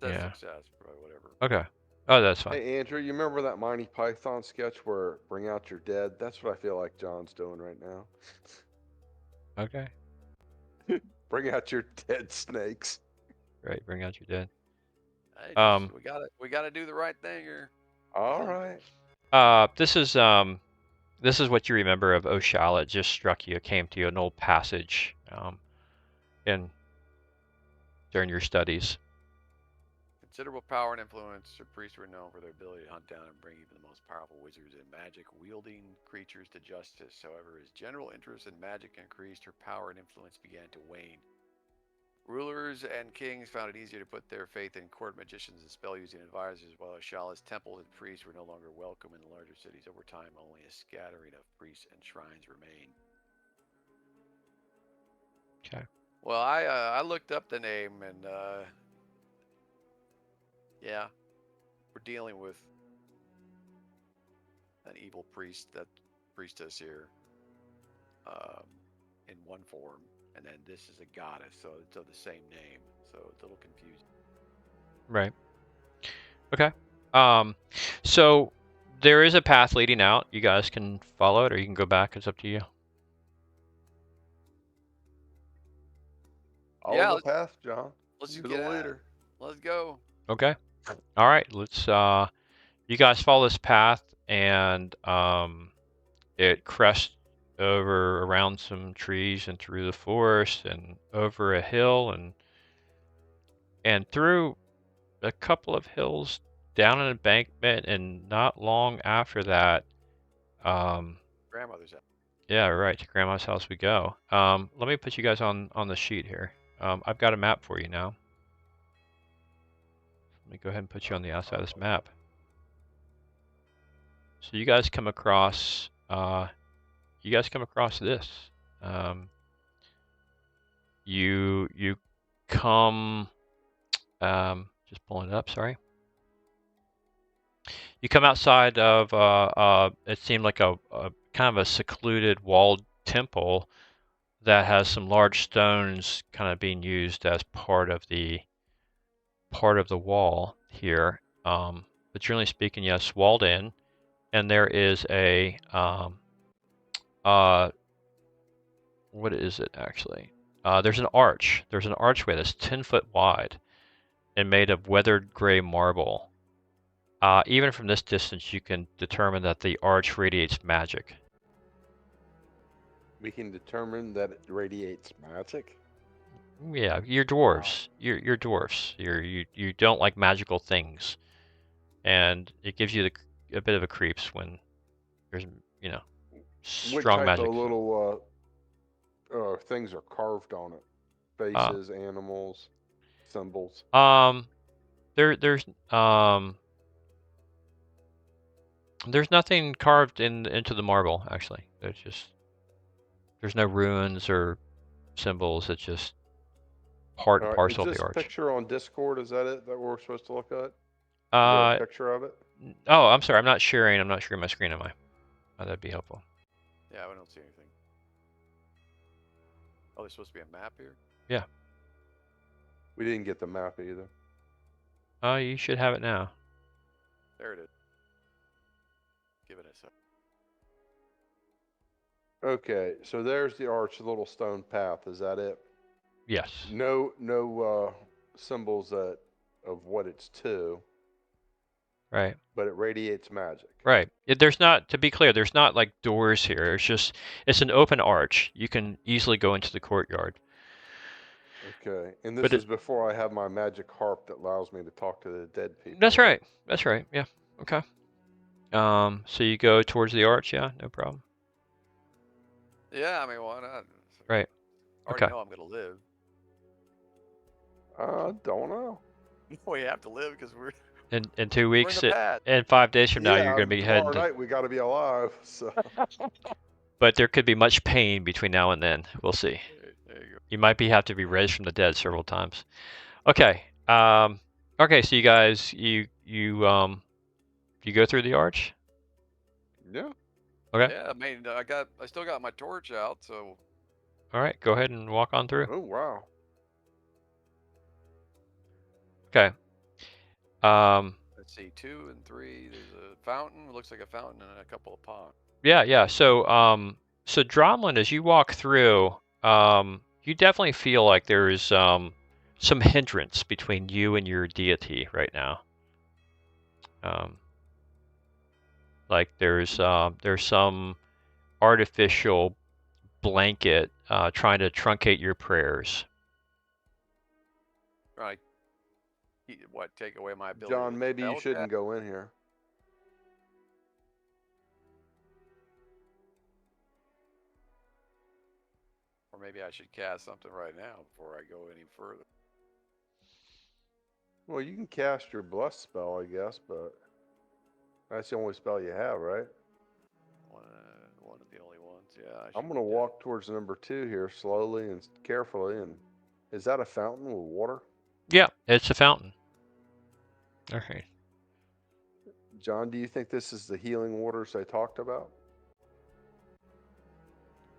that's Yeah. success, probably whatever. Okay. Oh, that's fine. Hey, Andrew, you remember that Monty Python sketch where bring out your dead? That's what I feel like John's doing right now. Okay. Bring out your dead snakes. Right. Bring out your dead. Hey, just, we gotta do the right thing here. All right. This is what you remember of Oshal. It just struck you. It came to you, an old passage, during your studies. Considerable power and influence, the priests were known for their ability to hunt down and bring even the most powerful wizards and magic-wielding creatures to justice. However, as general interest in magic increased, her power and influence began to wane. Rulers and kings found it easier to put their faith in court magicians and spell-using advisors, while Ashala's temples and priests were no longer welcome in the larger cities. Over time, only a scattering of priests and shrines remain. Okay. Well, I looked up the name, and yeah, we're dealing with an evil priestess here, in one form, and then this is a goddess, so it's of the same name, so it's a little confusing. Right. Okay. So there is a path leading out. You guys can follow it, or you can go back. It's up to you. Follow the path, John. Let's You're get the out. leader. Let's go. Okay. All right. Let's. You guys follow this path, and it crests over around some trees and through the forest and over a hill and through a couple of hills down an embankment, and not long after that, Grandmother's house. yeah, right, to Grandma's house we go. Let me put you guys on the sheet here. I've got a map for you now. Let me go ahead and put you on the outside of this map. So you guys come across this. You come, just pulling it up, sorry. You come outside of, it seemed like a kind of a secluded walled temple that has some large stones kind of being used as part of the wall here. But generally speaking, yes, walled in, and there is a what is it actually? There's an arch. There's an archway that's 10 foot wide and made of weathered gray marble. Even from this distance, you can determine that the arch radiates magic. We can determine that it radiates magic. Yeah, you're dwarves. You're dwarves. You don't like magical things, and it gives you a bit of a creeps when there's strong what type magic. of little things are carved on it? Faces, animals, symbols. There's nothing carved into the marble actually. There's no runes or symbols. It's just part and parcel of the arch. Is this picture on Discord? Is that it that we're supposed to look at? Is there a picture of it? Oh, I'm sorry. I'm not sharing my screen, am I? Oh, that'd be helpful. Yeah, I don't see anything. Oh, there's supposed to be a map here? Yeah. We didn't get the map either. Oh, you should have it now. There it is. Give it a sec. Okay, so there's the arch, the little stone path. Is that it? Yes. No symbols of what it's to. Right. But it radiates magic. Right. There's not, to be clear, there's not like doors here. It's an open arch. You can easily go into the courtyard. Okay, and this is before I have my magic harp that allows me to talk to the dead people. That's right. That's right. Yeah. Okay. So you go towards the arch, yeah, no problem. Yeah, I mean, why not? Right. I already know I'm gonna live. Don't know. We have to live because we're in 2 weeks we're and 5 days from now, you're gonna be heading. Tomorrow night we got to be alive. So. But there could be much pain between now and then. We'll see. There you go. You might have to be raised from the dead several times. Okay. Okay. So you guys, you go through the arch. Yeah. Okay. Yeah, I mean, I still got my torch out, so. All right. Go ahead and walk on through. Oh wow. Okay. Let's see, 2 and 3. There's a fountain. It looks like a fountain and a couple of ponds. Yeah. So Dromlin, as you walk through, you definitely feel like there's some hindrance between you and your deity right now. Like there's some artificial blanket trying to truncate your prayers. Right. What? Take away my ability? John, to maybe you spell shouldn't cast? go in here. Or maybe I should cast something right now before I go any further. Well, you can cast your bless spell, I guess, but that's the only spell you have, right? One of the only ones. Yeah. I'm going to walk towards number 2 here slowly and carefully. And is that a fountain with water? Yeah, it's a fountain. All right. John, do you think this is the healing waters they talked about?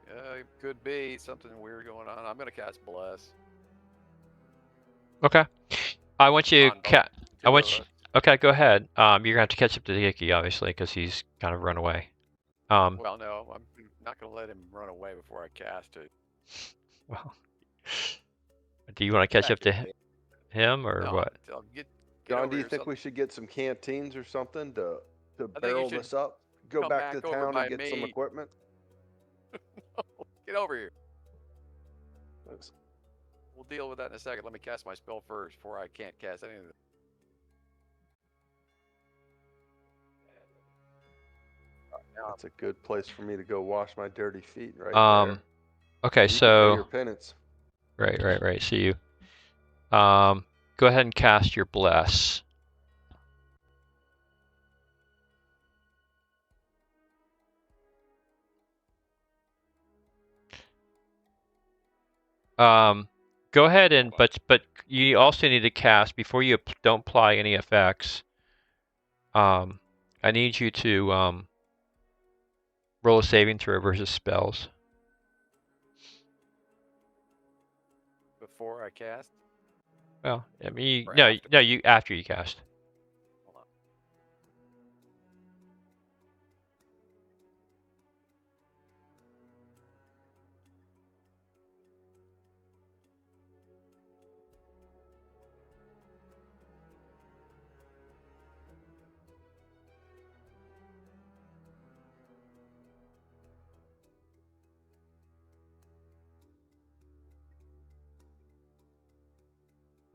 It could be something weird going on. I'm going to cast Bless. Okay. I want you On I want two you. of us. Okay, go ahead. You're gonna have to catch up to Hickey, obviously, because he's kind of run away. Well, no, I'm not going to let him run away before I cast it. Well, do you want to catch up to him or No, what? Get John, over do you here, think we should get some canteens or something to you barrel should this up? Go come back to back over town by and get some me. equipment? Get over here. Thanks. We'll deal with that in a second. Let me cast my spell first before I can't cast anything. That's a good place for me to go wash my dirty feet right there. Okay, you can pay your so penance. right. So you go ahead and cast your bless. Go ahead and but you also need to cast before you don't apply any effects. I need you to roll a saving throw versus spells. Before I cast? Well, I mean, Or no, after? no, you after you cast. Hold on.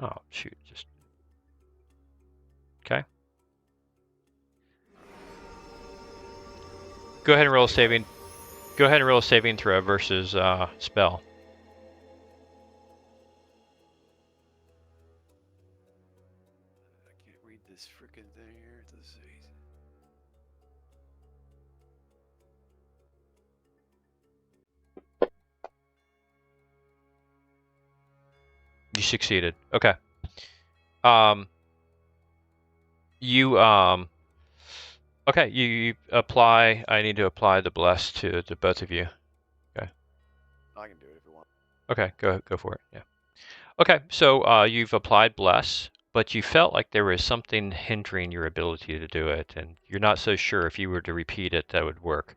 Oh shoot, just okay. Go ahead and roll a saving. Go ahead and roll a saving throw versus spell. I can't read this freaking thing here. Let's see. You succeeded. Okay. Okay, you apply. I need to apply the bless to both of you. Okay. I can do it if you want. Okay, go for it. Yeah. Okay, so you've applied bless, but you felt like there was something hindering your ability to do it, and you're not so sure if you were to repeat it that would work.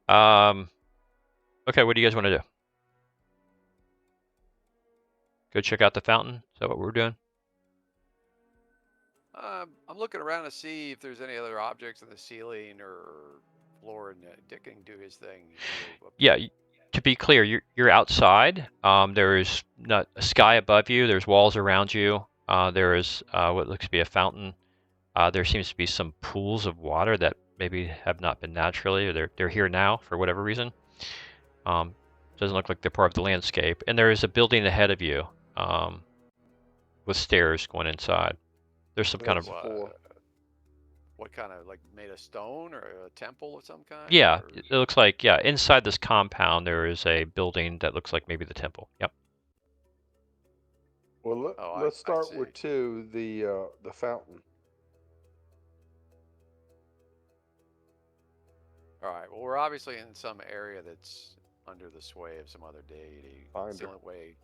Okay, what do you guys want to do? Go check out the fountain? Is that what we're doing? I'm looking around to see if there's any other objects in the ceiling or floor, and Dick can do his thing. Yeah, to be clear, you're outside. There is not a sky above you. There's walls around you. There is what looks to be a fountain. There seems to be some pools of water that maybe have not been naturally, or they're here now for whatever reason. Doesn't look like they're part of the landscape. And there is a building ahead of you with stairs going inside. There's some kind of what kind of, like, made of stone or a temple of some kind? Yeah, it looks like inside this compound there is a building that looks like maybe the temple. Yep. Well, let's start with 2, the fountain. All right. Well, we're obviously in some area that's under the sway of some other deity. It's the only way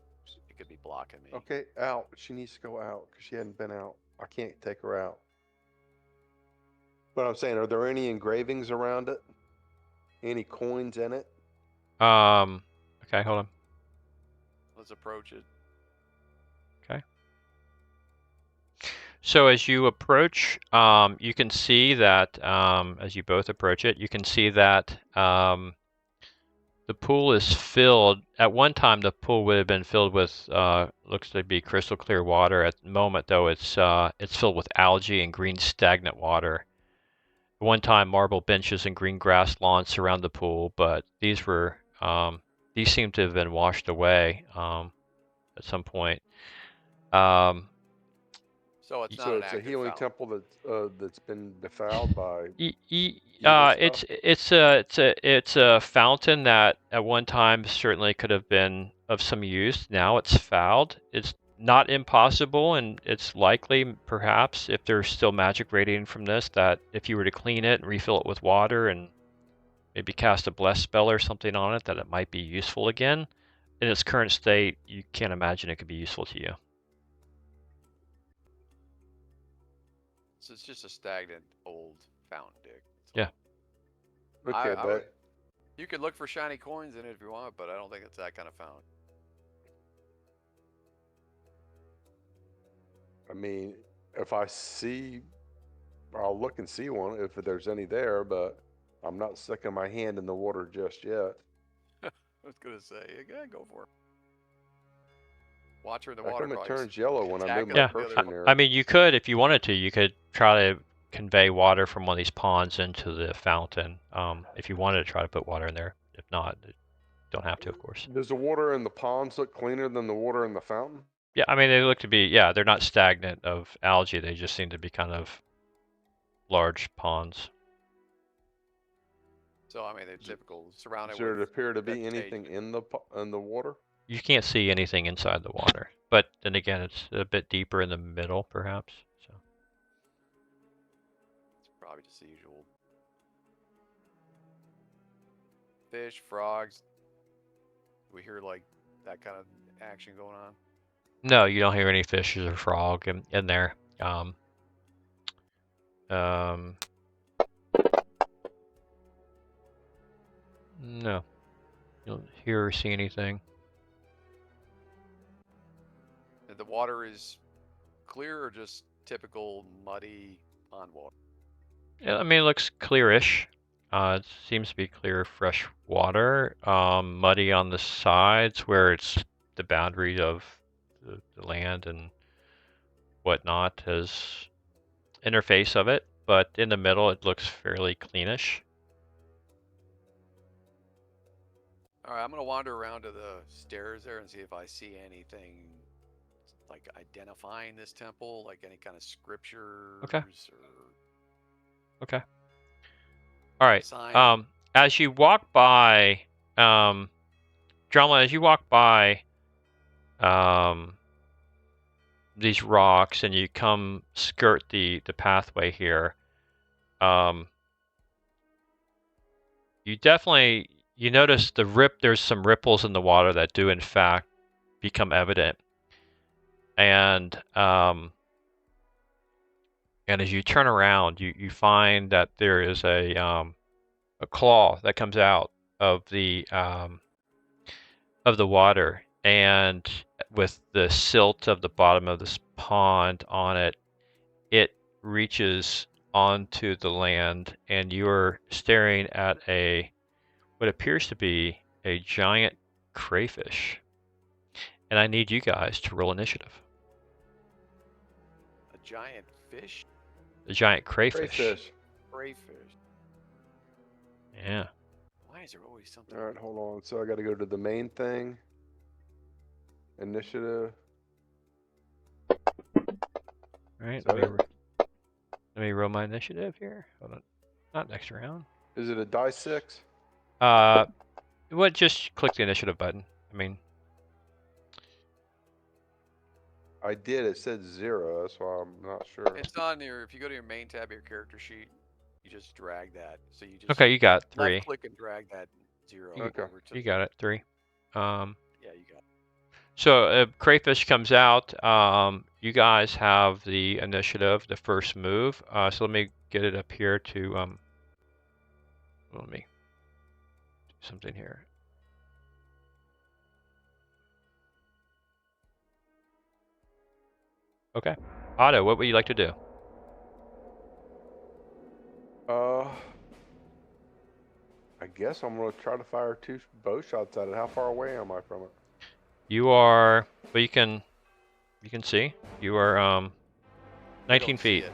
it could be blocking me. Okay, out. She needs to go out because she hadn't been out. I can't take her out. But I'm saying, are there any engravings around it? Any coins in it? Okay, hold on. Let's approach it. Okay. So as you approach, you can see that as you both approach it, you can see that the pool is filled. At one time, the pool would have been filled with looks to be crystal clear water. At the moment, though, it's filled with algae and green stagnant water. At one time, marble benches and green grass lawns surround the pool, but these seem to have been washed away at some point. So it's not So an it's a active healing fountain. temple that's been defiled by evil It's a fountain that at one time certainly could have been of some use. Now it's fouled. It's not impossible, and it's likely, perhaps, if there's still magic radiating from this, that if you were to clean it and refill it with water and maybe cast a bless spell or something on it, that it might be useful again. In its current state, you can't imagine it could be useful to you. So it's just a stagnant old fountain, Dick. Yeah. Okay, but you could look for shiny coins in it if you want, but I don't think it's that kind of fountain. I mean, if I see, I'll look and see one if there's any there, but I'm not sticking my hand in the water just yet. I was gonna say, yeah, go for it. Watch her in the How water. come it probably turns yellow when I attack move it my like the cursor other- near I it? mean, you could, if you wanted to, you could try to convey water from one of these ponds into the fountain. If you wanted to try to put water in there. If not, you don't have to, of course. Does the water in the ponds look cleaner than the water in the fountain? Yeah, I mean, they look to be, yeah, they're not stagnant of algae. They just seem to be kind of large ponds. So I mean, they're typical surrounded Does there with appear to be vegetation. anything in the water? You can't see anything inside the water. But then again, it's a bit deeper in the middle, perhaps. So. It's probably just the usual fish, frogs. We hear like that kind of action going on. No, you don't hear any fishes or frog in there. No, you don't hear or see anything. And the water is clear or just typical muddy pond water? Yeah, I mean, it looks clearish. It seems to be clear, fresh water. Muddy on the sides where it's the boundary of the land and whatnot as interface of it. But in the middle, it looks fairly cleanish. All right, I'm gonna wander around to the stairs there and see if I see anything like identifying this temple, like any kind of scriptures or Okay. All right. sign. As you walk by, Drumlin, as you walk by, these rocks and you come skirt the pathway here, you notice there's some ripples in the water that do in fact become evident. And as you turn around, you find that there is a claw that comes out of the water, and with the silt of the bottom of this pond on it, it reaches onto the land, and you're staring at what appears to be a giant crayfish. And I need you guys to roll initiative. A giant fish? The giant crayfish. Crayfish. Yeah. Why is there always something? All right, hold on. So I got to go to the main thing. Initiative. All right. Let me roll my initiative here. Hold on. Not next round. Is it a die 6? Just click the initiative button. I mean. I did. It said 0. That's why I'm not sure. It's on your. If you go to your main tab of your character sheet, you just drag that. So you just. Okay, you got 3. Left click and drag that 0 Okay. over to. You got it. 3. Yeah, you got it. So crayfish comes out. You guys have the initiative, the first move. So let me get it up here to let me do something here. Okay, Otto, what would you like to do? I guess I'm gonna try to fire 2 bow shots at it. How far away am I from it? You are, well, you can see. You are We 19 don't see feet. it.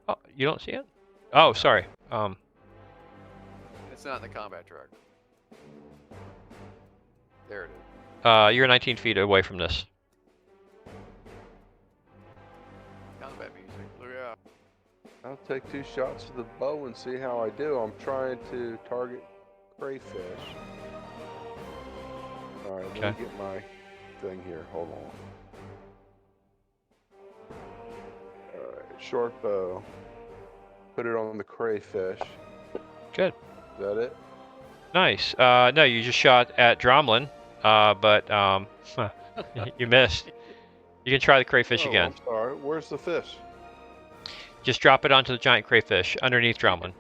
Oh, you don't see it? Oh, sorry. It's not in the combat tracker. There it is. You're 19 feet away from this. Combat music. Look out. I'll take 2 shots to the bow and see how I do. I'm trying to target crayfish. All right, let Okay. me get my thing here. Hold on. All right, short bow. Put it on the crayfish. Good. Is that it? Nice. No, you just shot at Dromlin, but you missed. You can try the crayfish Oh, again. I'm sorry. Where's the fish? Just drop it onto the giant crayfish underneath Dromlin.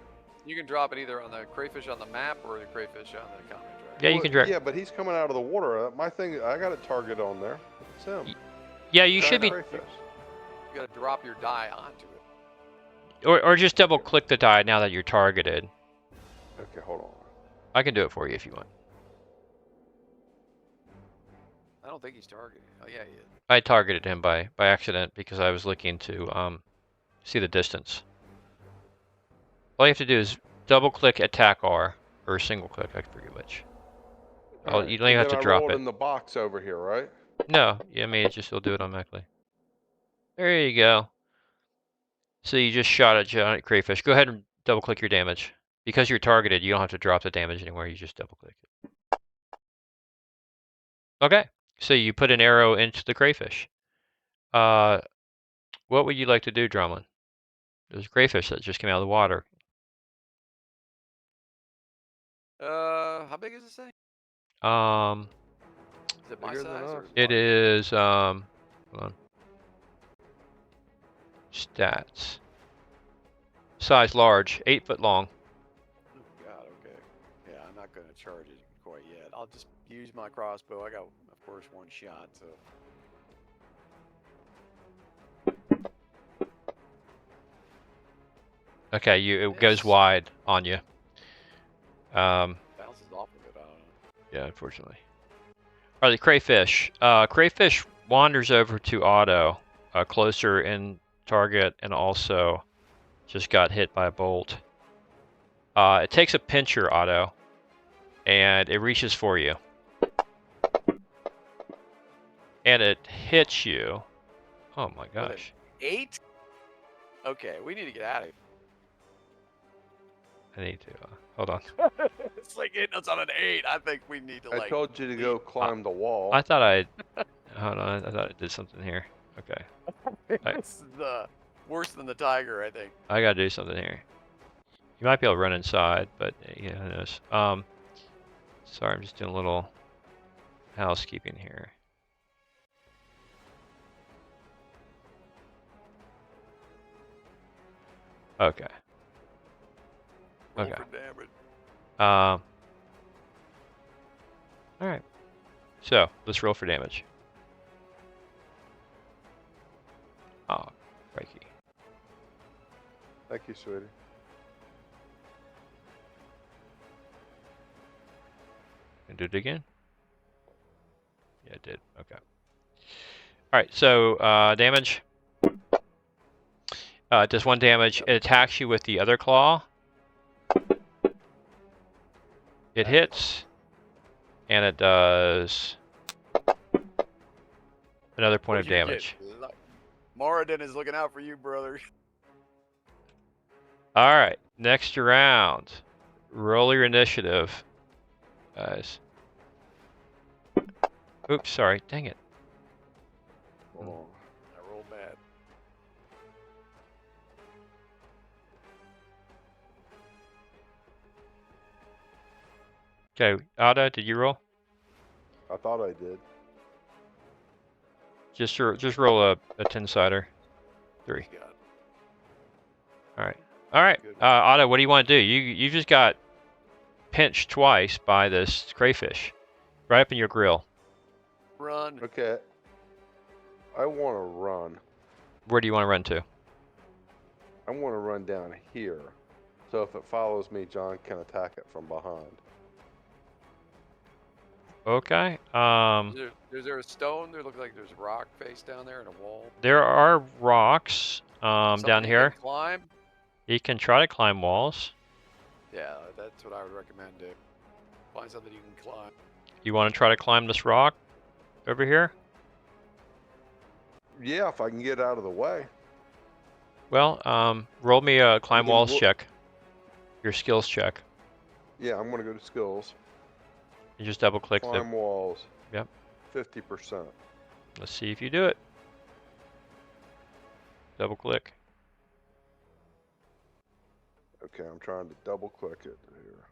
You can drop it either on the crayfish on the map or the crayfish on the combat tracker. Yeah, you can drop. Yeah, but he's coming out of the water. My thing, I got a target on there. It's him. Yeah, you should be, Crayfish. You gotta drop your die onto it. or just double click the die now that you're targeted. Okay, hold on. I can do it for you if you want. I don't think he's targeted. Oh yeah, he is. I targeted him by accident because I was looking to see the distance. All you have to do is double click attack R or single click, I forget which. All right, You don't even have and to then drop I roll it. in the box over here, right? No, yeah, I mean it'll do it automatically. There you go. So you just shot a giant crayfish. Go ahead and double click your damage. Because you're targeted, you don't have to drop the damage anymore, you just double click it. Okay, so you put an arrow into the crayfish. What would you like to do, Drumlin? There's a crayfish that just came out of the water. How big is this thing? Is it my Bigger than size or us. is it It is hold on. Stats. Size large, 8 foot long. Oh God, okay. Yeah, I'm not gonna charge it quite yet. I'll just use my crossbow. I got, of course, 1 shot, so. Okay, it goes Miss. wide on you. Bounces off of it. I don't know. Yeah, unfortunately. All right, the crayfish. Crayfish wanders over to Otto, closer in target, and also just got hit by a bolt. It takes a pincher, Otto, and it reaches for you. And it hits you. Oh my gosh. 8? Okay, we need to get out of here. I need to, hold on. It's like hitting us on an 8. I think we need to, I like. told you to go climb the wall. I thought hold on, I thought I did something here. Okay. This is worse than the tiger, I think. I gotta do something here. You might be able to run inside, but yeah, who knows. Sorry, I'm just doing a little housekeeping here. Okay. Roll Okay. for damage. All right. So let's roll for damage. Oh, crikey. Thank you, sweetie. And do it again. Yeah, it did. Okay. All right. So damage. It does 1 damage. It attacks you with the other claw. It hits, and it does another point of What'd you damage. get? Moradin is looking out for you, brother. All right, next round. Roll your initiative, guys. Oops, sorry. Dang it. Hold on. I rolled bad. Okay, Otto, did you roll? I thought I did. Just roll a 10-sider. 3. Got it. All right. All right. Good. Otto, what do you want to do? You just got pinched twice by this crayfish, right up in your grill. Run. Okay. I want to run. Where do you want to run to? I want to run down here. So if it follows me, John can attack it from behind. Okay. Is there a stone? There looks like there's a rock face down there and a wall. There are rocks down Something you here. can climb. You can try to climb walls. Yeah, that's what I would recommend. Do. Find something you can climb. You want to try to climb this rock over here? Yeah, if I can get out of the way. Well, roll me a climb then walls we'll- check. Your skills check. Yeah, I'm going to go to skills. You just double click the. Climb walls. Yep. 50%. Let's see if you do it. Double click. Okay, I'm trying to double click it here.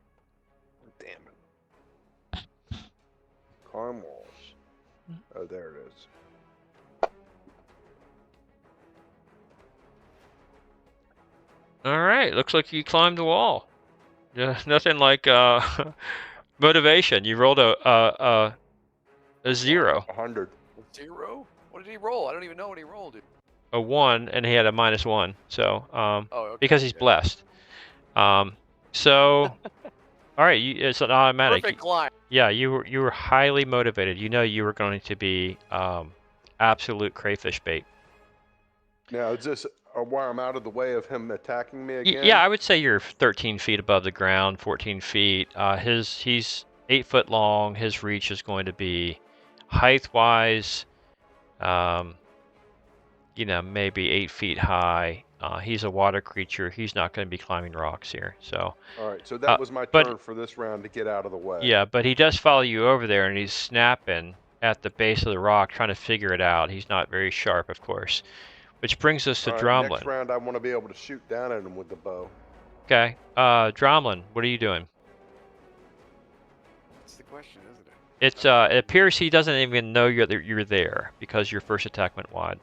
Damn it. Climb walls. Oh, there it is. All right, looks like you climbed the wall. Yeah, nothing like motivation. You rolled a 0, 100. 0? What did he roll? I don't even know what he rolled. Dude. a 1, and he had a -1. So Oh, okay. because he's blessed. So all right, it's an automatic. Perfect climb. Yeah, you were highly motivated. You know you were going to be absolute crayfish bait. Now, is this why I'm out of the way of him attacking me again? Yeah, I would say you're 13 feet above the ground, 14 feet. He's 8 foot long. His reach is going to be height-wise, maybe 8 feet high. He's a water creature. He's not going to be climbing rocks here. So. All right, so that was my but- turn for this round to get out of the way. Yeah, but he does follow you over there, and he's snapping at the base of the rock, trying to figure it out. He's not very sharp, of course. Which brings us to All right, Dromlin. next round, I want to be able to shoot down at him with the bow. Okay, Dromlin, what are you doing? That's the question, isn't it? It appears he doesn't even know you're there because your first attack went wide.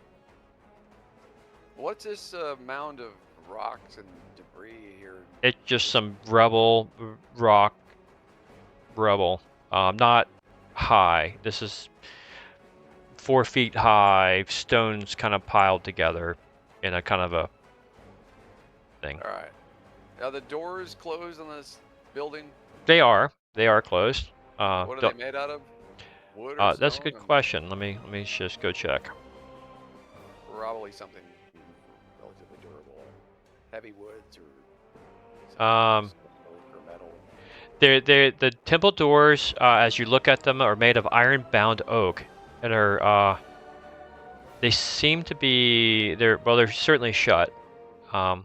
What's this mound of rocks and debris here? It's just some rubble, rock, rubble. Not high. This is 4 feet high, stones kind of piled together in a kind of a thing. All right. Are the doors closed on this building? They are closed. What are they made out of? Wood or That's a stone? good question. Let me just go check. Probably something relatively durable. Heavy woods or Um, or metal. The temple doors, as you look at them, are made of iron-bound oak, and are they seem to be they're certainly shut. All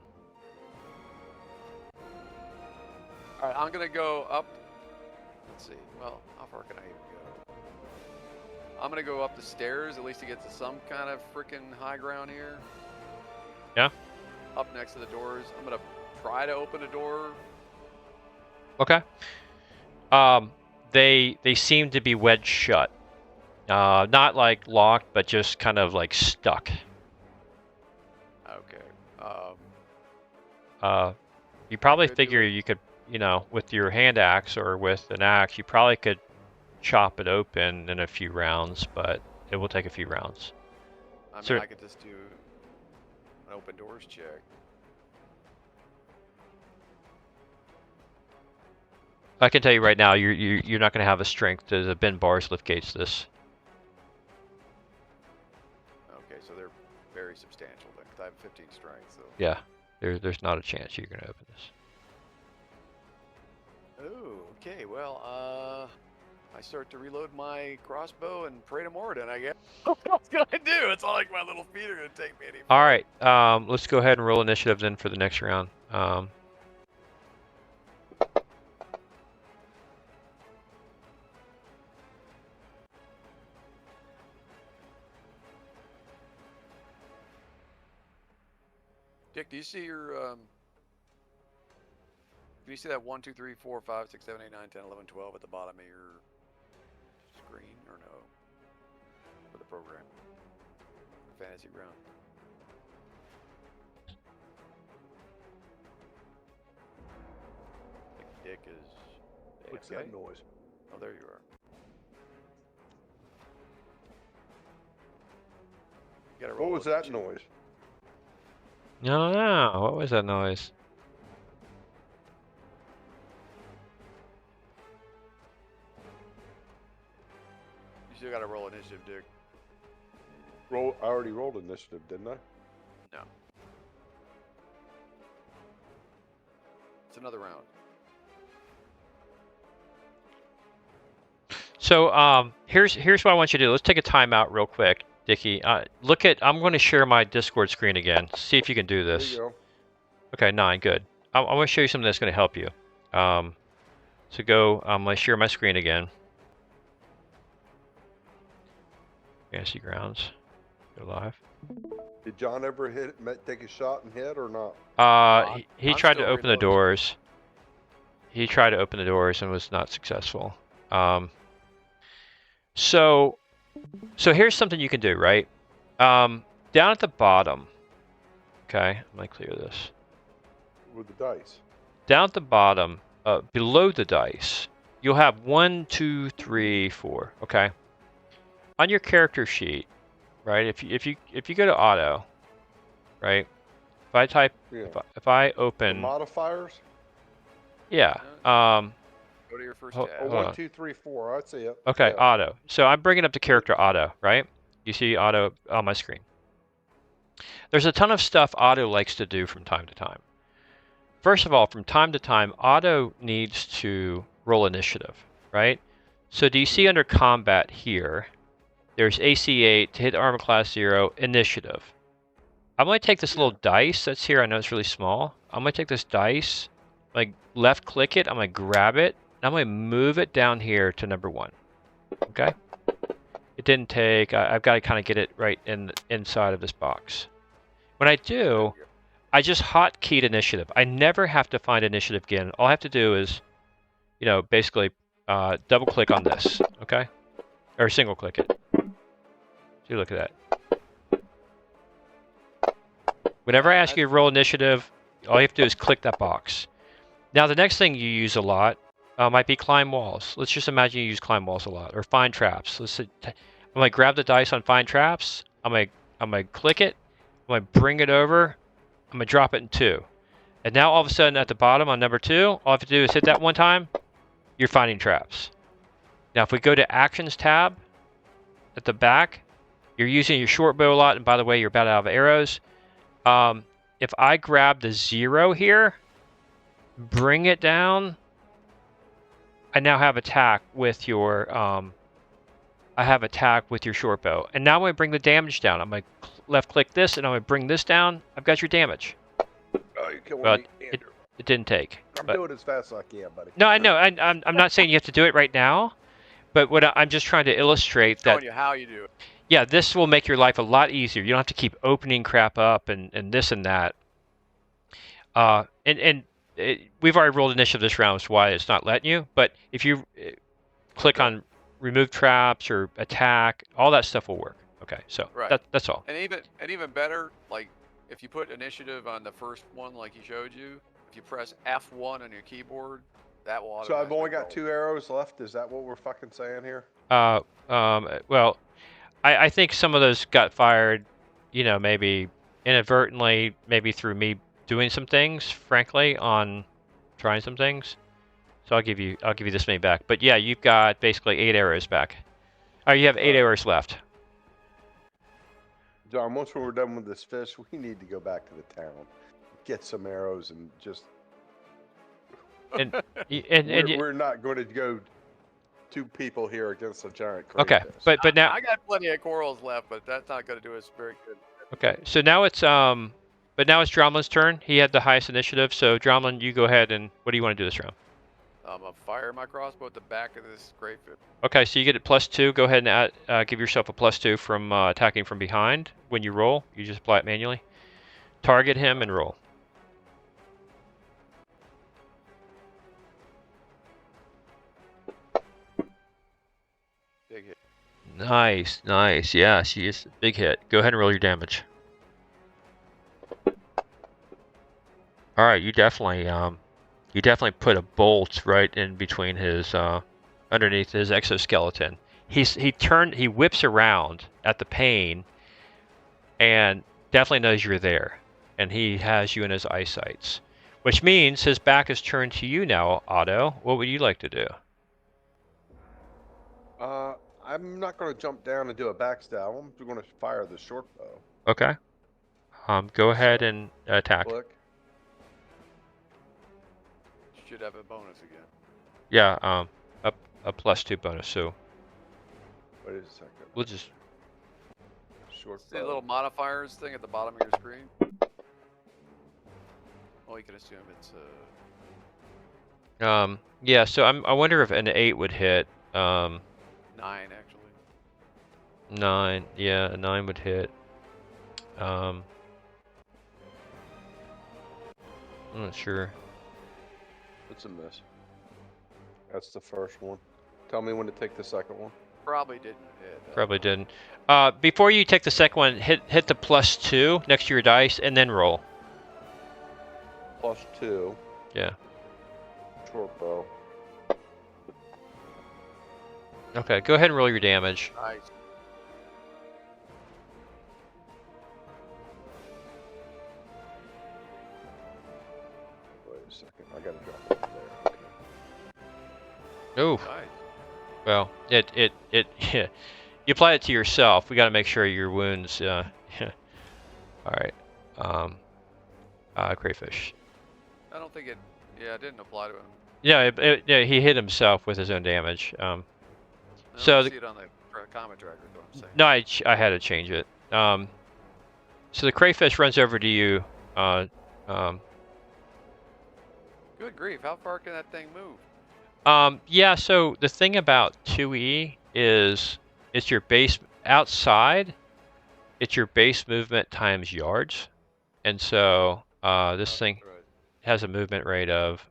right, I'm gonna go up. Let's see. Well, how far can I even go? I'm gonna go up the stairs at least to get to some kind of freaking high ground here. Yeah. Up next to the doors. I'm gonna try to open a door. Okay. They seem to be wedged shut. Not like locked, but just kind of like stuck. Okay. You probably Could do figure it. you could, with your hand axe or with an axe, you probably could chop it open in a few rounds, but it will take a few rounds. I mean, Sure. I could just do an open doors check. I can tell you right now, you're not going to have a strength to bend bars, lift gates. This. Okay, so they're very substantial then, 'cause I have 15 strength, so. Yeah, there's not a chance you're going to open this. Oh, okay. Well, I start to reload my crossbow and pray to Moradin, I guess. What else can I do? It's not like my little feet are gonna take me any. All right, let's go ahead and roll initiative then for the next round. Dick, do you see your do you see that 1, 2, 3, 4, 5, 6, 7, 8, 9, 10, 11, 12 at the bottom of your screen, or no? For the program. fantasy ground. I think Dick is. What's AFK? that noise? Oh, there you are. You gotta roll What was with that it. noise? No, no. What was that noise? You still gotta roll initiative, Dick. I already rolled initiative, didn't I? No. It's another round. So here's what I want you to do. Let's take a timeout real quick, Dickie. Look at. I'm going to share my Discord screen again. See if you can do There this. you go. Okay, 9, good. I want to show you something that's going to help you. So go. I'm going to share my screen again. Fantasy Grounds. Go live. Did John ever take a shot and hit or not? He I'm tried to still open the reloading. doors. He tried to open the doors and was not successful. So here's something you can do, right? Down at the bottom. Okay, I'm gonna clear this. With the dice. Down at the bottom, below the dice, you'll have 1, 2, 3, 4. Okay. On your character sheet, right? If you go to auto, right? If I type, Yeah. if I The open, modifiers? yeah. Go to your first Ho- tab. Oh, Hold 1, on. 2, 3, 4. I see it. Okay, Yeah. auto. So I'm bringing up the character auto, right? You see auto on my screen. There's a ton of stuff auto likes to do from time to time. First of all, from time to time, auto needs to roll initiative, right? So do you see under combat here, there's AC8 to hit armor class 0, initiative. I'm going to take this little dice that's here. I know it's really small. I'm going to take this dice, like left click it. I'm going to grab it. And I'm going to move it down here to number 1. Okay? It didn't take. I've got to kind of get it right inside of this box. When I do, I just hotkeyed initiative. I never have to find initiative again. All I have to do is, basically double click on this, okay? Or single click it. See, look at that. Whenever I ask you to roll initiative, all you have to do is click that box. Now, the next thing you use a lot might be climb walls. Let's just imagine you use climb walls a lot, or find traps. I'm going to grab the dice on find traps. I'm going to click it. I'm going to bring it over. I'm going to drop it in 2. And now all of a sudden at the bottom on number 2, all I have to do is hit that one time. You're finding traps. Now if we go to Actions tab at the back, you're using your short bow a lot. And by the way, you're about out of arrows. If I grab the 0 here, bring it down, I now have attack with your short bow. And now I'm going to bring the damage down. I'm going to left click this and I'm going to bring this down. I've got your damage. Oh, you're killing But me, Andrew. It didn't take. I'm But doing it as fast as I can, buddy. no, I know. I'm not saying you have to do it right now, but I'm just trying to illustrate that. Showing you how you do it. Yeah, this will make your life a lot easier. You don't have to keep opening crap up and this and that. We've already rolled initiative this round, which is why it's not letting you. But if you click on remove traps or attack, all that stuff will work. Okay, so Right. that's all. And even better, like if you put initiative on the first one, like he showed you, if you press F1 on your keyboard, that will So I've automatically only got roll. 2 arrows left. Is that what we're fucking saying here? Well, I think some of those got fired, maybe inadvertently, maybe through me doing some things, frankly, on trying some things. So I'll give you this many back. But yeah, you've got basically 8 arrows back. Oh, you have 8 arrows left. John, once we're done with this fish, we need to go back to the town, get some arrows, and just. We're not going to go 2 people here against a giant crayfish. Okay, but now I got plenty of corals left, but that's not going to do us very good. okay, so now it's Dromlin's turn. He had the highest initiative, so Dromlin, you go ahead and what do you want to do this round? I'm gonna fire my crossbow at the back of this crayfish. Okay, so you get it +2. Go ahead and give yourself a +2 from attacking from behind. When you roll, you just apply it manually. Target him and roll. Big hit. Nice, nice. Yeah, she is a big hit. Go ahead and roll your damage. All right, you definitely put a bolt right in between his underneath his exoskeleton. He whips around at the pain and definitely knows you're there, and he has you in his eyesights, which means his back is turned to you now, Otto. What would you like to do? I'm not going to jump down and do a backstab. I'm going to fire the short bow. Okay. Go ahead So, and attack. Click. Should have a bonus again. Yeah, a +2 bonus. So Wait a second. we'll just. Short See the bow. little modifiers thing at the bottom of your screen? Well, you can assume it's Yeah. So I wonder if an 8 would hit. 9 actually. 9. Yeah, a 9 would hit. I'm not sure. It's a miss. That's the first one. Tell me when to take the second one. Probably didn't hit. Probably didn't. Before you take the second one, hit the +2 next to your dice, and then roll. +2. Yeah. Short bow. Okay. Go ahead and roll your damage. Nice. Wait a second. I gotta drop it there. Okay. Oh. Nice. Well, yeah, you apply it to yourself. We got to make sure your wounds. All right. Crayfish. I don't think it. Yeah, it didn't apply to him. Yeah, yeah, he hit himself with his own damage. I So don't the- see it on the comment tracker. Is what I'm saying. No, I had to change it. So the crayfish runs over to you. Good grief! How far can that thing move? Yeah. So the thing about 2E is it's your base outside. It's your base movement times yards, and so this thing Right. has a movement rate of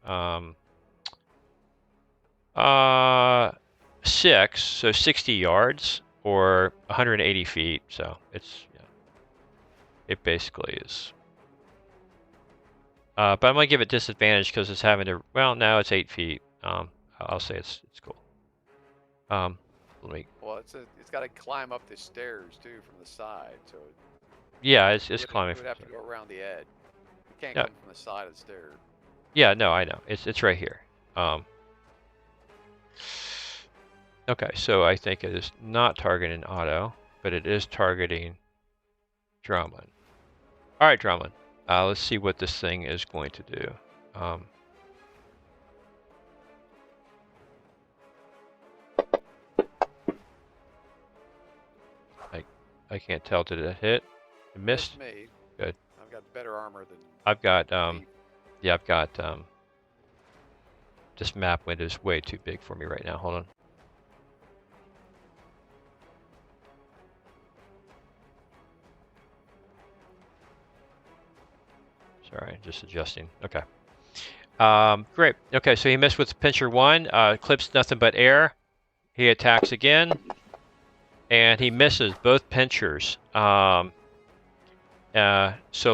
6, so 60 yards or 180 feet. So it basically is. But I'm gonna give it disadvantage because it's having to. Well, now it's 8 feet. I'll say it's cool. Let me. Well, it's got to climb up the stairs too from the side, so Yeah, it's it climbing. would have to go around the edge. It can't Yeah. come from the side of the stairs. Yeah, no, I know. It's right here. Okay, so I think it is not targeting Otto, but it is targeting Drumlin. All right, Drumlin. Let's see what this thing is going to do. I can't tell. Did it hit? It missed. Me. Good. I've got better armor than. I've got Steve. yeah, I've got this map window is way too big for me right now. Hold on. Sorry, just adjusting. Okay. Great. Okay, so he missed with pincher 1. Clips nothing but air. He attacks again, and he misses both pinchers. So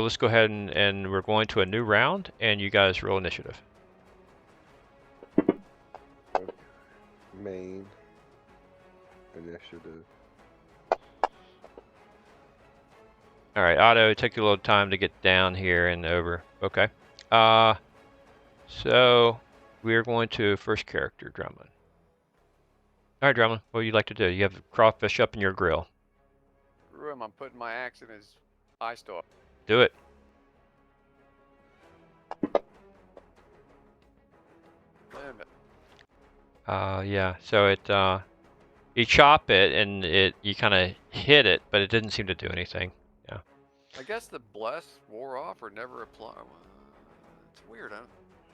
let's go ahead and we're going to a new round, and you guys roll initiative. Main initiative. All right, Otto, it took you a little time to get down here and over. Okay. So we're going to first character, Drumlin. All right, Drumlin, what would you like to do? You have crawfish up in your grill. Screw him! I'm putting my axe in his eye stalk. Do it. Wait a minute. Yeah. So you chop it and you kind of hit it, but it didn't seem to do anything. Yeah. I guess the bless wore off or never applied. It's weird, huh?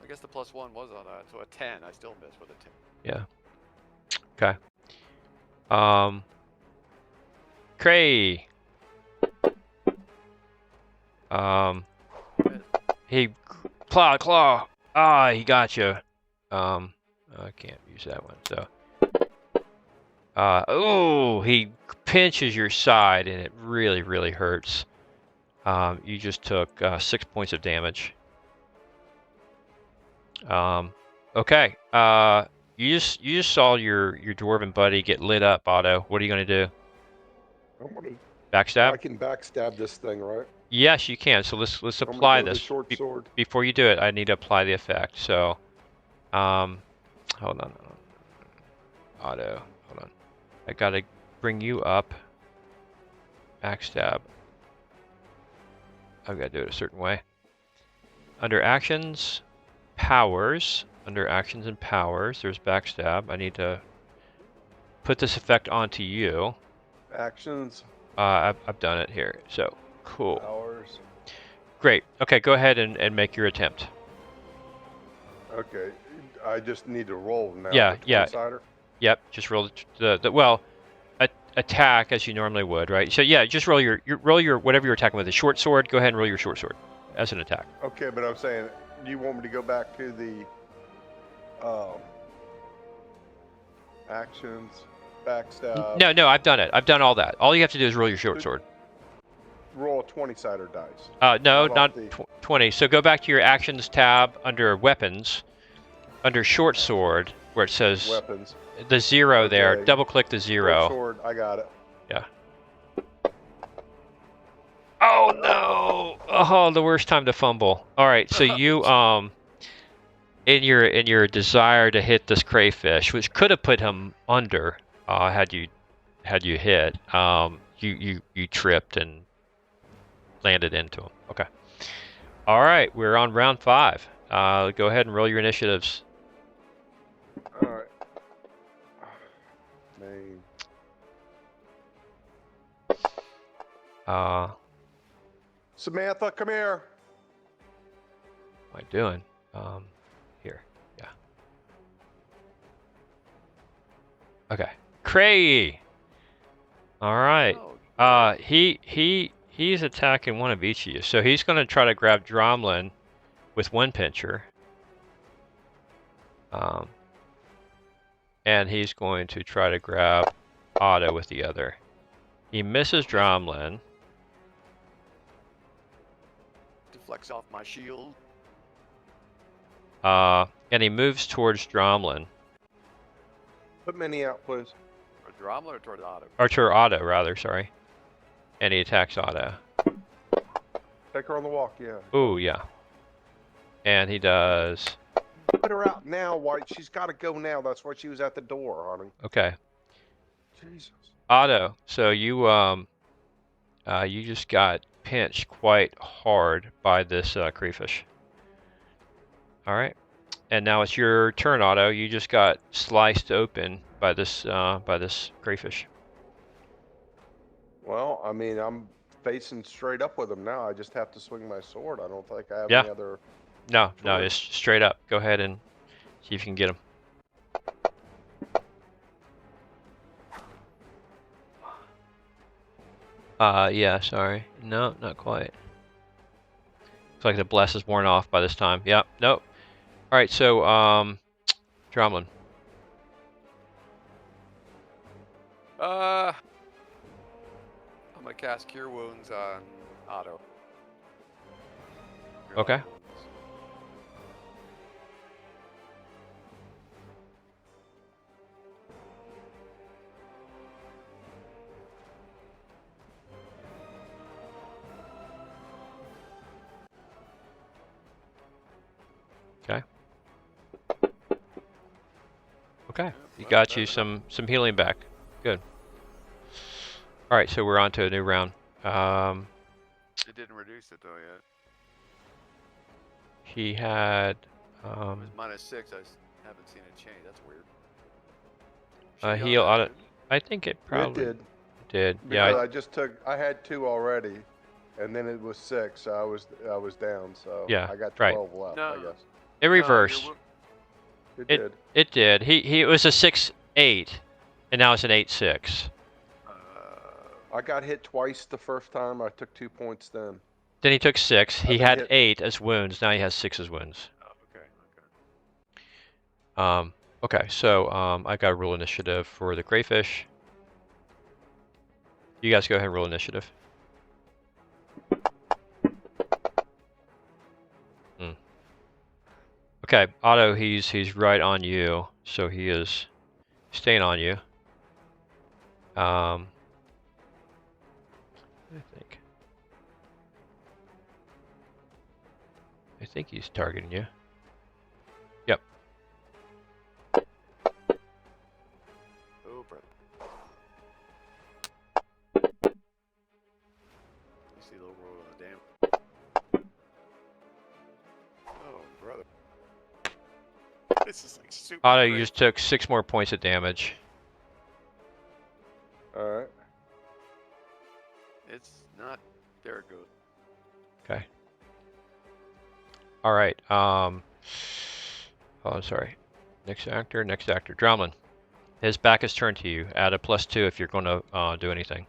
I guess the +1 was on that, so a 10. I still miss with a 10. Yeah. Okay. Cray. He claw. Ah, he got you. I can't use that one. So, Oh, he pinches your side, and it really, really hurts. You just took 6 points of damage. Okay. You just saw your dwarven buddy get lit up, Otto. What are you gonna do? I'm gonna, Backstab? I can backstab this thing, right? Yes, you can. So let's I'm gonna apply go with this. the short sword. Before you do it, I need to apply the effect. So, hold on. Otto, hold on. I gotta bring you up. Backstab. I've got to do it a certain way. Under actions, powers. Under actions and powers, there's backstab. I need to put this effect onto you. Actions. I've done it here. So, cool. Powers. Great. Okay, go ahead and make your attempt. Okay. I just need to roll now. Yeah, the yeah. 20-sider? Yep, just roll well, attack as you normally would, right? So yeah, just roll your whatever you're attacking with. A short sword, go ahead and roll your short sword as an attack. Okay, but I'm saying, do you want me to go back to the actions, backstab? No, I've done it. I've done all that. All you have to do is roll your short sword. Roll a 20-sider dice. No, How not about 20. So go back to your actions tab under weapons, under short sword, where it says weapons. the 0 there. Okay. Double click the 0. Short sword, I got it. Yeah. Oh no! Oh, the worst time to fumble. All right, so you in your desire to hit this crayfish, which could have put him under, had you hit, you tripped and landed into him. Okay. All right, we're on round 5. Go ahead and roll your initiatives. All right. Main. Samantha, come here. What am I doing? Here, yeah. Okay, Cray. All right. Oh, He's attacking one of each of you, so he's going to try to grab Dromlin with one pincher. And he's going to try to grab Otto with the other. He misses Dromlin. deflects off my shield. And he moves towards Dromlin. Put Minnie out, please. Or Dromler or toward Otto? Or to Otto, rather, sorry. And he attacks Otto. Take her on the walk, yeah. Ooh, yeah. And he does... Put her out now, White. She's got to go now. That's why she was at the door, honey. Okay. Jesus. Otto, so you just got pinched quite hard by this crayfish. All right, and now it's your turn, Otto. You just got sliced open by this crayfish. Well, I mean, I'm facing straight up with him now. I just have to swing my sword. I don't think I have Yeah. any other. No, Sure. just straight up. Go ahead and see if you can get him. Yeah, sorry. No, not quite. Looks like the bless is worn off by this time. Yep, nope. All right, so, Dromlin. I'm gonna cast Cure Wounds on Otto. Cure Okay. Light Wounds. Okay. Okay, Yep, you that's got you better. some healing back. Good. All right, so we're on to a new round. It didn't reduce it though yet. He had It was -6. Haven't seen it change. That's weird. Should be heal on that, audit. I think it It probably did. did. Because Yeah, I just took. I had 2 already, and then it was 6. So I was down. So Yeah, I got right. 12 left. I No. guess it reversed. it It- did. It did. It was a 6-8, and now it's an 8-6. I got hit twice the first time. I took 2 points then. Then he took 6. He been had hit. 8 as wounds. Now he has 6 as wounds. Oh, okay. Okay, so I got to roll initiative for the crayfish. You guys go ahead and roll initiative. Okay, Otto, he's right on you, so he is staying on you. I think he's targeting you. Yep. Oh, brother. You see the little roll of the damn. Oh, brother. This is like super. Otto, great. you just took 6 more points of damage. All right. It's not. There it goes. Okay. All right. Oh, I'm sorry. Next actor. Drumlin. His back is turned to you. Add a +2 if you're going to do anything.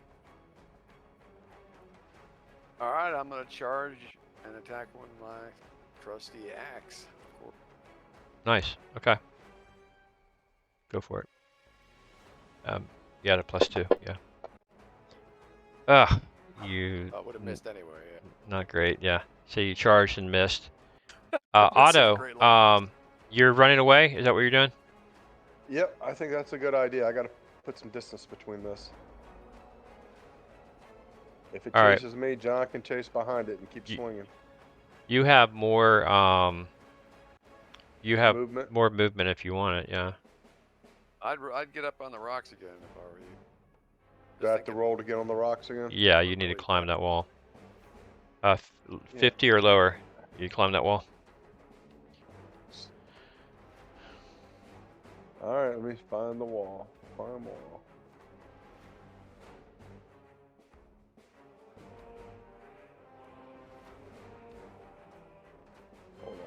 All right, I'm gonna charge and attack with my trusty axe. Nice. Okay. Go for it. You add a +2. Yeah. Ah, you. I would have missed anyway. Yeah. Not great. Yeah. So you charged and missed. This is a Otto, great little- you're running away. Is that what you're doing? Yep, I think that's a good idea. I got to put some distance between this. If it All right. chases me, John can chase behind it and keep swinging. You have more. You have Movement. more movement if you want it. Yeah. I'd get up on the rocks again if I were you. Do I have to roll to get on the rocks again? Yeah, you need to climb that wall. 50 or lower. You climb that wall. All right, let me find the wall. Find the wall. Hold on.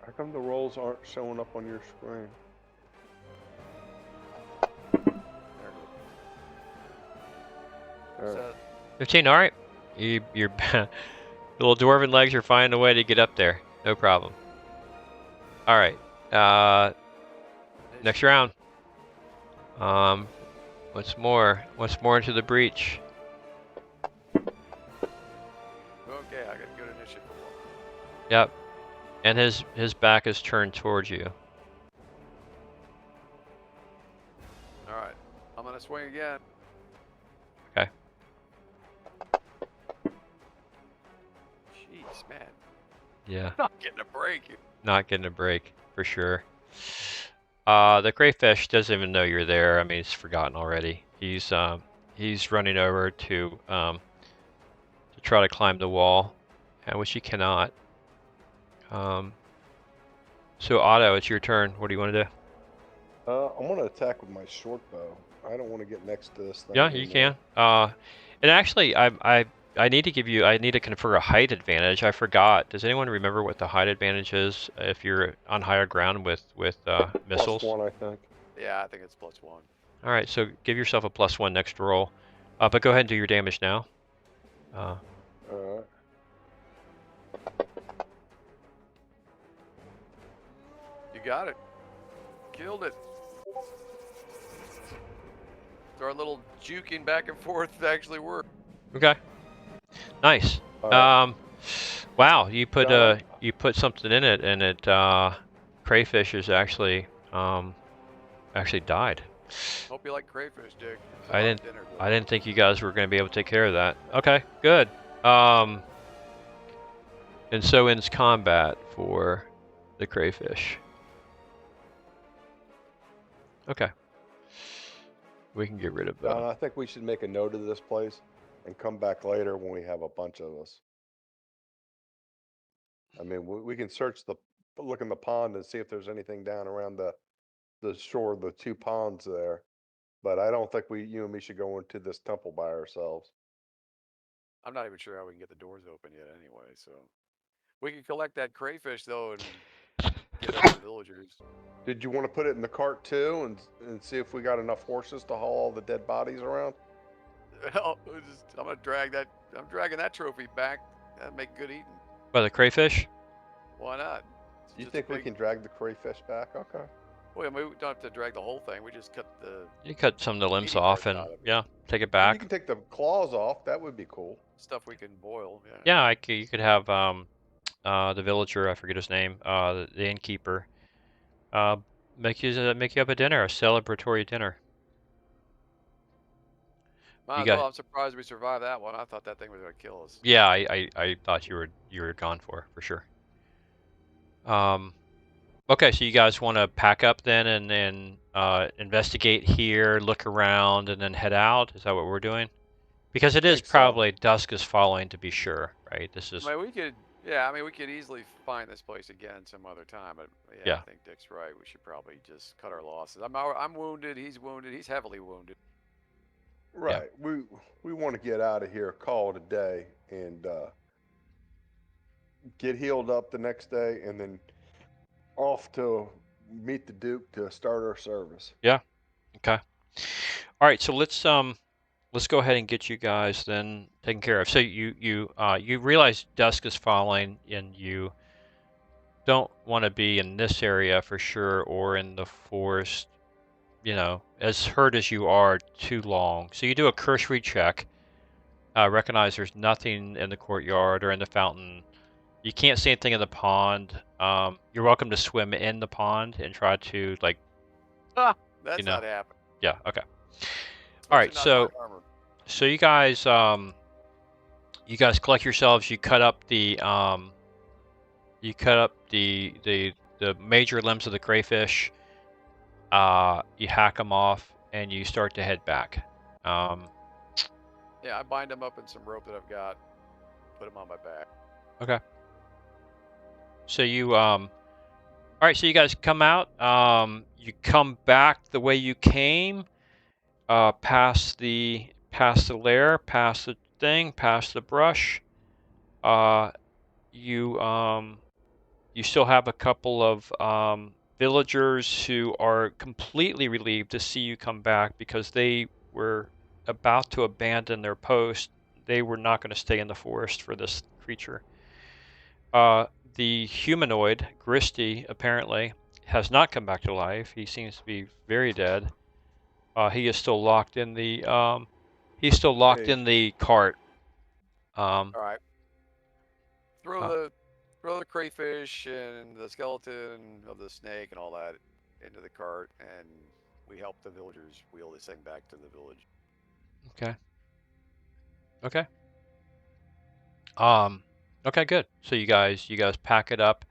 How come the rolls aren't showing up on your screen? All right. So, 15. All right. Your little dwarven legs are finding a way to get up there. No problem. All right. Next round. What's more into the breach? okay, I got good initiative. Yep. And his back is turned towards you. All right, I'm gonna swing again. Okay. Jeez, man. Yeah. Not getting a break. Not getting a break for sure. The crayfish doesn't even know you're there. I mean, he's forgotten already. He's running over to try to climb the wall, which he cannot. So Otto, it's your turn. What do you want to do? I'm gonna attack with my short bow. I don't want to get next to this thing. Yeah, you can. And actually, I need to confer a height advantage. I forgot. Does anyone remember what the height advantage is if you're on higher ground with missiles? +1, I think. Yeah, I think it's +1. All right, so give yourself a +1 next roll. But go ahead and do your damage now. All right. You got it. Killed it. So our little juking back and forth actually worked. Okay. Nice. All right. Wow, you put something in it, and it crayfish is actually died. Hope you like crayfish, Dick. It's a I hot didn't. dinner, I didn't think you guys were going to be able to take care of that. Okay, good. And so ends combat for the crayfish. Okay. We can get rid of Don, I think we should make a note of this place and come back later when we have a bunch of us. I mean, we can look in the pond and see if there's anything down around the shore of the 2 ponds there. But I don't think you and me should go into this temple by ourselves. I'm not even sure how we can get the doors open yet anyway, so. We can collect that crayfish, though, and give that to the villagers. Did you want to put it in the cart too and see if we got enough horses to haul all the dead bodies around? I'm going to drag that I'm dragging that trophy back. That'd make good eating. By the crayfish? Why not? It's You just think a we big- can drag the crayfish back? Okay. Well, I mean, we don't have to drag the whole thing. We just cut the You cut some of the limbs meaty off parts and out of it. yeah, take it You back. can take the claws off. That would be cool. Stuff we can boil. Yeah. Yeah, you could have the villager, I forget his name, the innkeeper, make you up a dinner, a celebratory dinner. Might You as got- well. I'm surprised we survived that one. I thought that thing was gonna kill us. Yeah, I thought you were gone for sure. Okay, so you guys want to pack up then and investigate here, look around, and then head out? Is that what we're doing? Because it is Think so. probably dusk is falling to be sure, right? This is I mean, we could. Yeah, I mean, we could easily find this place again some other time. But yeah, Yeah. I think Dick's right. We should probably just cut our losses. I'm wounded. He's wounded. He's heavily wounded. Right. We want to get out of here, call it a day, and get healed up the next day, and then off to meet the Duke to start our service. okay. All right, so let's go ahead and get you guys then taken care of. So you realize dusk is falling, and you don't want to be in this area for sure, or in the forest. You know, as hurt as you are, too long. So you do a cursory check. Recognize there's nothing in the courtyard or in the fountain. You can't see anything in the pond. You're welcome to swim in the pond and try to That's You know. not happening. yeah, okay. All right, Especially not in my armor. so you guys collect yourselves. You cut up the major limbs of the crayfish. You hack them off, and you start to head back. Yeah, I bind him up in some rope that I've got. Put him on my back. So you all right, so you guys come out. You come back the way you came, past the lair, past the thing, past the brush. You still have a couple of villagers who are completely relieved to see you come back because they were about to abandon their post. They were not going to stay in the forest for this creature. The humanoid, Gristy, apparently has not come back to life. He seems to be very dead. He is still locked in the in the cart. All right. Throw the crayfish and the skeleton of the snake and all that into the cart, and we help the villagers wheel this thing back to the village. Okay. Okay, good. So you guys pack it up.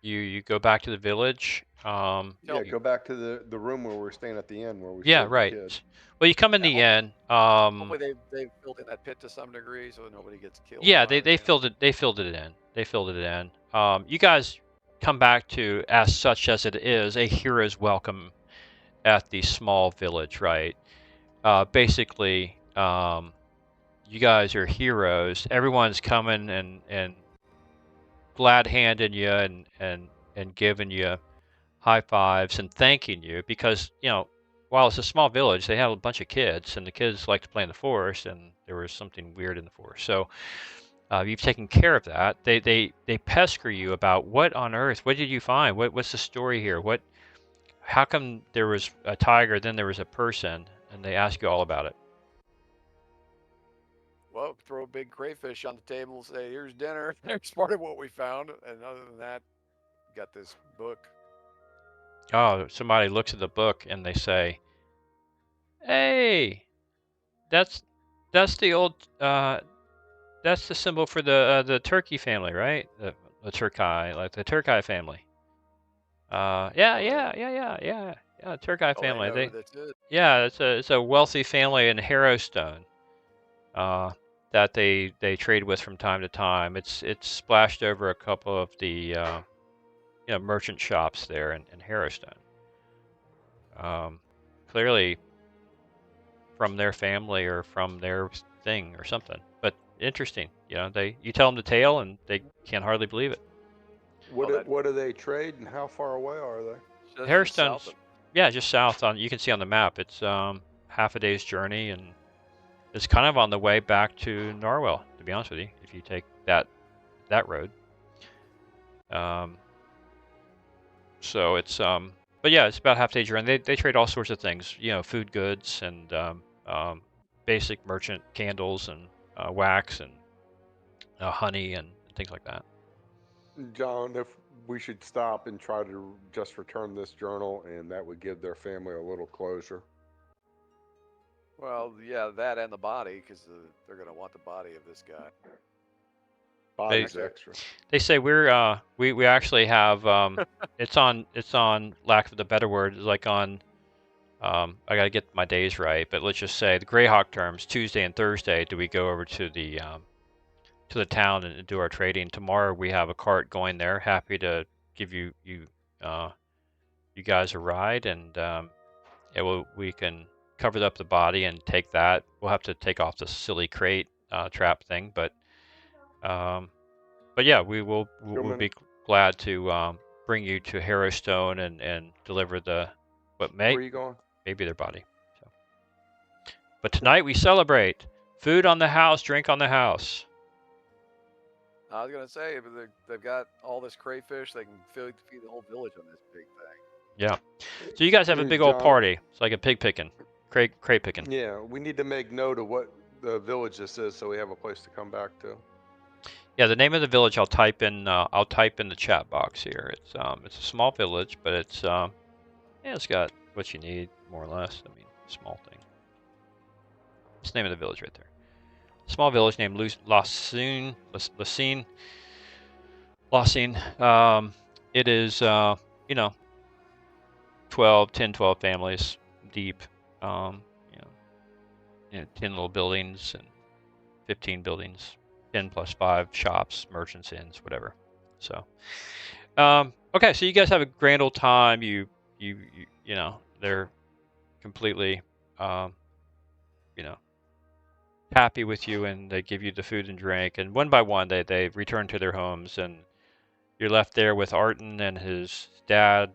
You go back to the village. Yeah, go back to the room where we're staying at the end where we Yeah, saved right. the kids. Well, you come in the inn. Hopefully they filled in that pit to some degree so nobody gets killed. Yeah, by they it. filled it. They filled it in. You guys come back to, as such as it is, a hero's welcome at the small village, right? Basically, you guys are heroes. Everyone's coming and glad handing you and giving you high fives and thanking you because, you know, while it's a small village, they have a bunch of kids, and the kids like to play in the forest, and there was something weird in the forest. So you've taken care of that. They pester you about what on earth, what did you find? What's the story here? How come there was a tiger, then there was a person, and they ask you all about it. Well, throw a big crayfish on the table, say, "Here's dinner." There's part of what we found, and other than that, we got this book. Oh, somebody looks at the book and they say, "Hey, that's the old that's the symbol for the turkey family, right? The turkey, like the turkey family." Yeah, turkey family. They know who this is. Yeah, it's a wealthy family in Harrowstone. That they trade with from time to time. It's splashed over a couple of the merchant shops there in Harrowstone. Clearly from their family or from their thing or something. But interesting, you tell them the tale and they can't hardly believe it. What do they trade and how far away are they? Just Harrowstone's south of- yeah, just south you can see on the map. It's half a day's journey, and it's kind of on the way back to Norwell, to be honest with you, if you take that road. So it's but yeah, it's about half day journey. They trade all sorts of things, you know, food goods and basic merchant candles and wax and honey and things like that. John, if we should stop and try to just return this journal, and that would give their family a little closure. Well, yeah, that and the body, because they're gonna want the body of this guy. Body's They- extra. They say we're we actually have it's on lack of the better word, like on I gotta get my days right, but let's just say the Greyhawk terms, Tuesday and Thursday, do we go over to the town and do our trading. Tomorrow we have a cart going there. Happy to give you guys a ride, and we can cover up the body and take that. We'll have to take off the silly crate trap thing, but yeah, we'll be glad to bring you to Harrowstone and deliver Where are you going? maybe their body. So. But tonight we celebrate food on the house, drink on the house. I was gonna say, if they've got all this crayfish, they can feed the whole village on this big thing. Yeah. So you guys have a big old John. party. It's like a pig picking, crate picking. Yeah, we need to make note of what the village this is, so we have a place to come back to. Yeah, the name of the village I'll type in the chat box here. It's a small village, but it's it's got what you need more or less. I mean, small thing. It's the name of the village right there. Small village named Lacine. It is 12 families deep. 10 little buildings and 15 buildings. 10 plus 5 shops, merchants, inns, whatever. So, okay, so you guys have a grand old time. You know, they're completely, happy with you, and they give you the food and drink. And one by one, they return to their homes, and you're left there with Arton and his dad,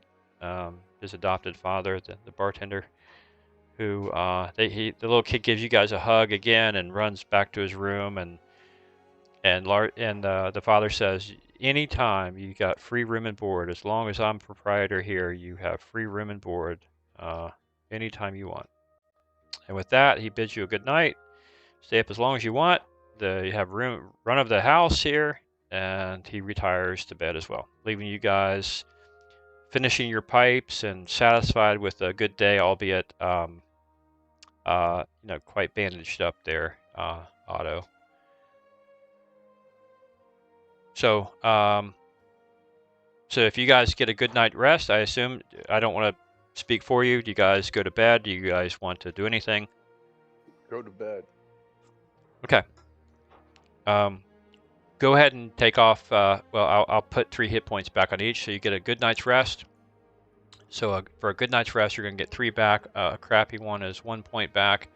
his adopted father, the bartender, who the little kid gives you guys a hug again and runs back to his room, and the father says, anytime you got free room and board, as long as I'm proprietor here, you have free room and board anytime you want. And with that, he bids you a good night. Stay up as long as you want. You have run of the house here, and he retires to bed as well, leaving you guys finishing your pipes and satisfied with a good day, albeit quite bandaged up there, Otto. So, so if you guys get a good night rest, I assume, I don't want to speak for you. Do you guys go to bed? Do you guys want to do anything? Go to bed. Okay. Go ahead and take off. I'll put 3 hit points back on each, so you get a good night's rest. So for a good night's rest, you're going to get 3 back. A crappy one is 1 point back.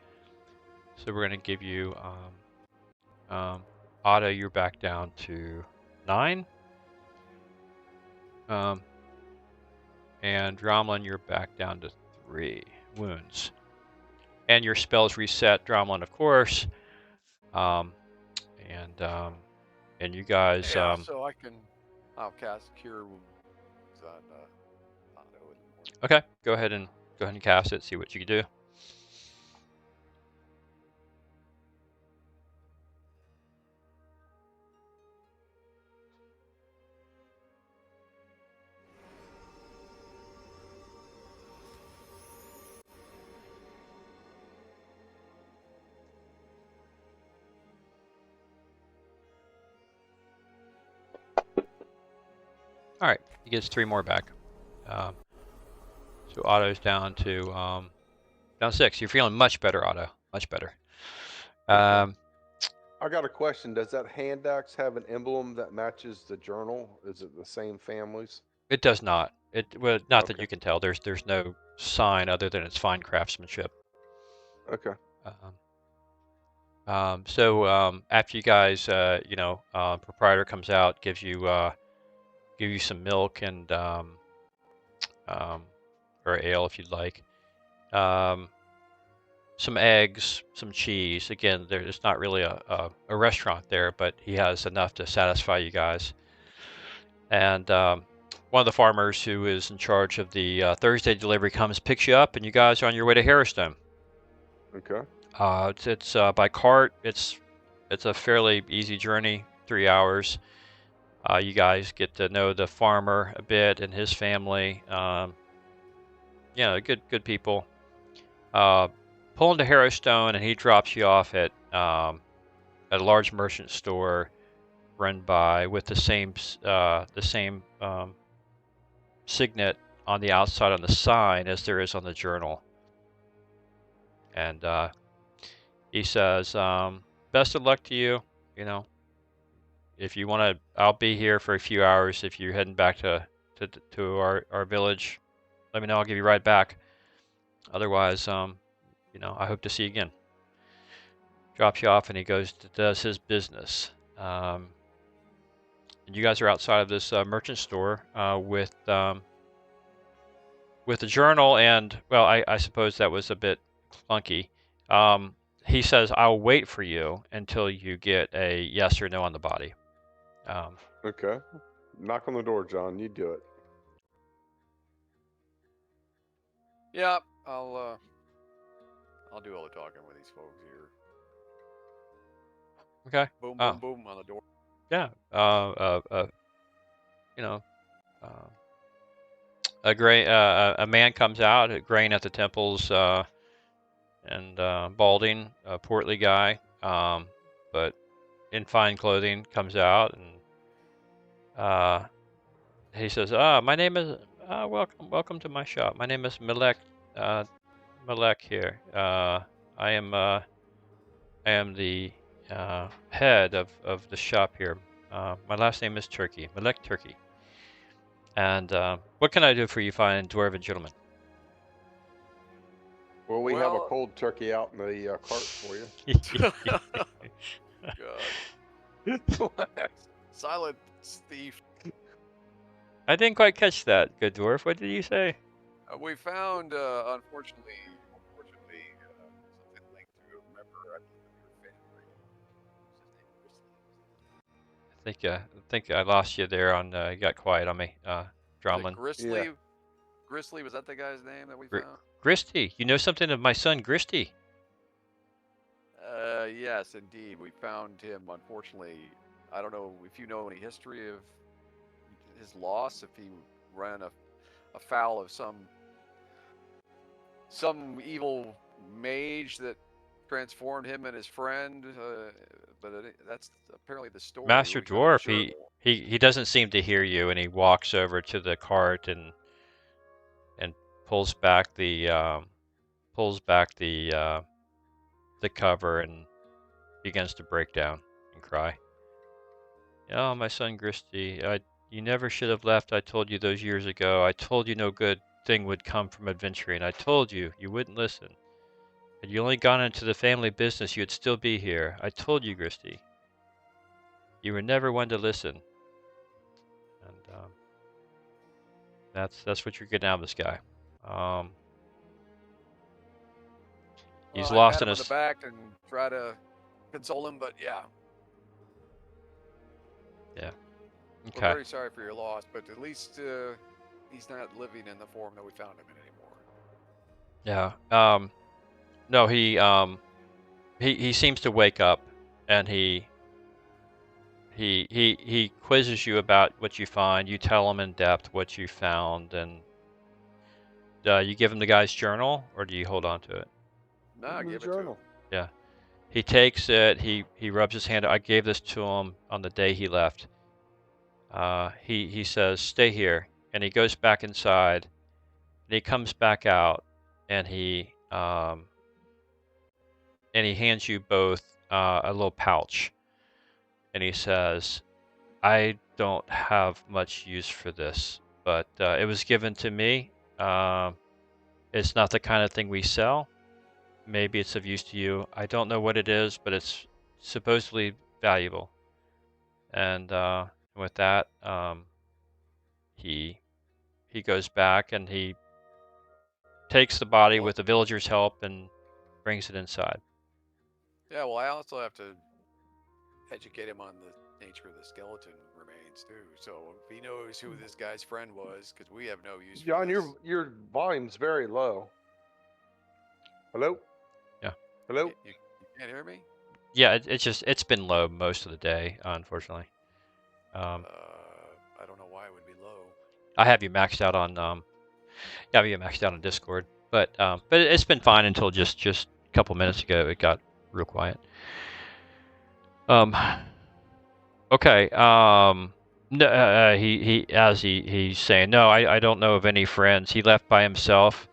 So we're going to give you, Otto, you're back down to 9. And Dromlin, you're back down to 3 wounds. And your spells reset, Dromlin, of course. And you guys. Yeah, so I'll cast Cure Wounds on Otto. Okay, go ahead and cast it. See what you can do. All right, he gets 3 more back. So Otto's down to down 6. You're feeling much better, Otto. Much better. I got a question. Does that hand axe have an emblem that matches the journal? Is it the same families? It does not. Not that Okay. you can tell. There's no sign other than its fine craftsmanship. Okay. So after you guys, proprietor comes out, gives you some milk and or ale if you'd like. some eggs, some cheese. Again, there's not really a restaurant there, but he has enough to satisfy you guys. And one of the farmers who is in charge of the Thursday delivery comes, picks you up, and you guys are on your way to Harrowstone. Okay. It's by cart. It's a fairly easy journey, 3 hours. You guys get to know the farmer a bit and his family. Good people. Pull into Harrowstone, and he drops you off at a large merchant store run by with the same signet on the outside on the sign as there is on the journal. And he says, "Best of luck to you. You know, if you want to, I'll be here for a few hours. If you're heading back to our village, let me know. I'll give you a ride back. Otherwise, I hope to see you again." Drops you off, and he does his business. And you guys are outside of this merchant store with the journal, and well, I suppose that was a bit clunky. He says, "I'll wait for you until you get a yes or no on the body." Okay. Knock on the door, John. You do it. Yeah, I'll do all the talking with these folks here. Okay. Boom, boom, boom on the door. Yeah. A man comes out, a grain at the temples, and balding, a portly guy, but in fine clothing, comes out, and he says, "My name is welcome to my shop. My name is Malek here. I am the head of the shop here. My last name is Turkey, Malek Turkey. And what can I do for you fine dwarven gentlemen?" Well, we have a Well- cold turkey out in the cart for you. God. Silent thief. I didn't quite catch that, good dwarf. What did you say? We found, unfortunately, something linked to a member, I believe, of your family. I think I lost you there on. You got quiet on me, Dromlin. Grizzly? Yeah. Grizzly, was that the guy's name that we Gri- found? Gristy, you know something of my son Gristy? Yes, indeed. We found him, unfortunately. I don't know if you know any history of his loss, if he ran afoul of some evil mage that transformed him and his friend, but that's apparently the story. Master We found the Dwarf, journal. he doesn't seem to hear you, and he walks over to the cart and pulls back the cover and begins to break down and cry. "Oh, my son Gristy, you never should have left. I told you those years ago. I told you no good thing would come from adventuring. I told you. You wouldn't listen. Had you only gone into the family business, you'd still be here. I told you, Gristy. You were never one to listen." And that's what you're getting out of this guy. He's Well, I lost pat in him on his. the back and try to console him, but yeah. We're Okay. very sorry for your loss, but at least he's not living in the form that we found him in anymore. Yeah. No, he seems to wake up, and he quizzes you about what you find. You tell him in depth what you found, and you give him the guy's journal, or do you hold on to it? Nah, Give him the give it to him. journal. Yeah. He takes it. He rubs his hand. I gave this to him on the day he left. He says, "Stay here," and he goes back inside. And he comes back out, and he hands you both a little pouch, and he says, "I don't have much use for this, but it was given to me. It's not the kind of thing we sell. Maybe it's of use to you. I don't know what it is, but it's supposedly valuable." And with that, he goes back, and he takes the body with the villagers' help and brings it inside. Yeah, well, I also have to educate him on the nature of the skeleton remains too. So if he knows who this guy's friend was, because we have no use for John, this. your volume's very low. Hello? Yeah. Hello? You can't hear me? Yeah, it's been low most of the day, unfortunately. I don't know why it would be low. I have you maxed out on Discord, but it's been fine until just a couple minutes ago. It got real quiet. Okay. No, he's saying, no, I don't know of any friends. He left by himself.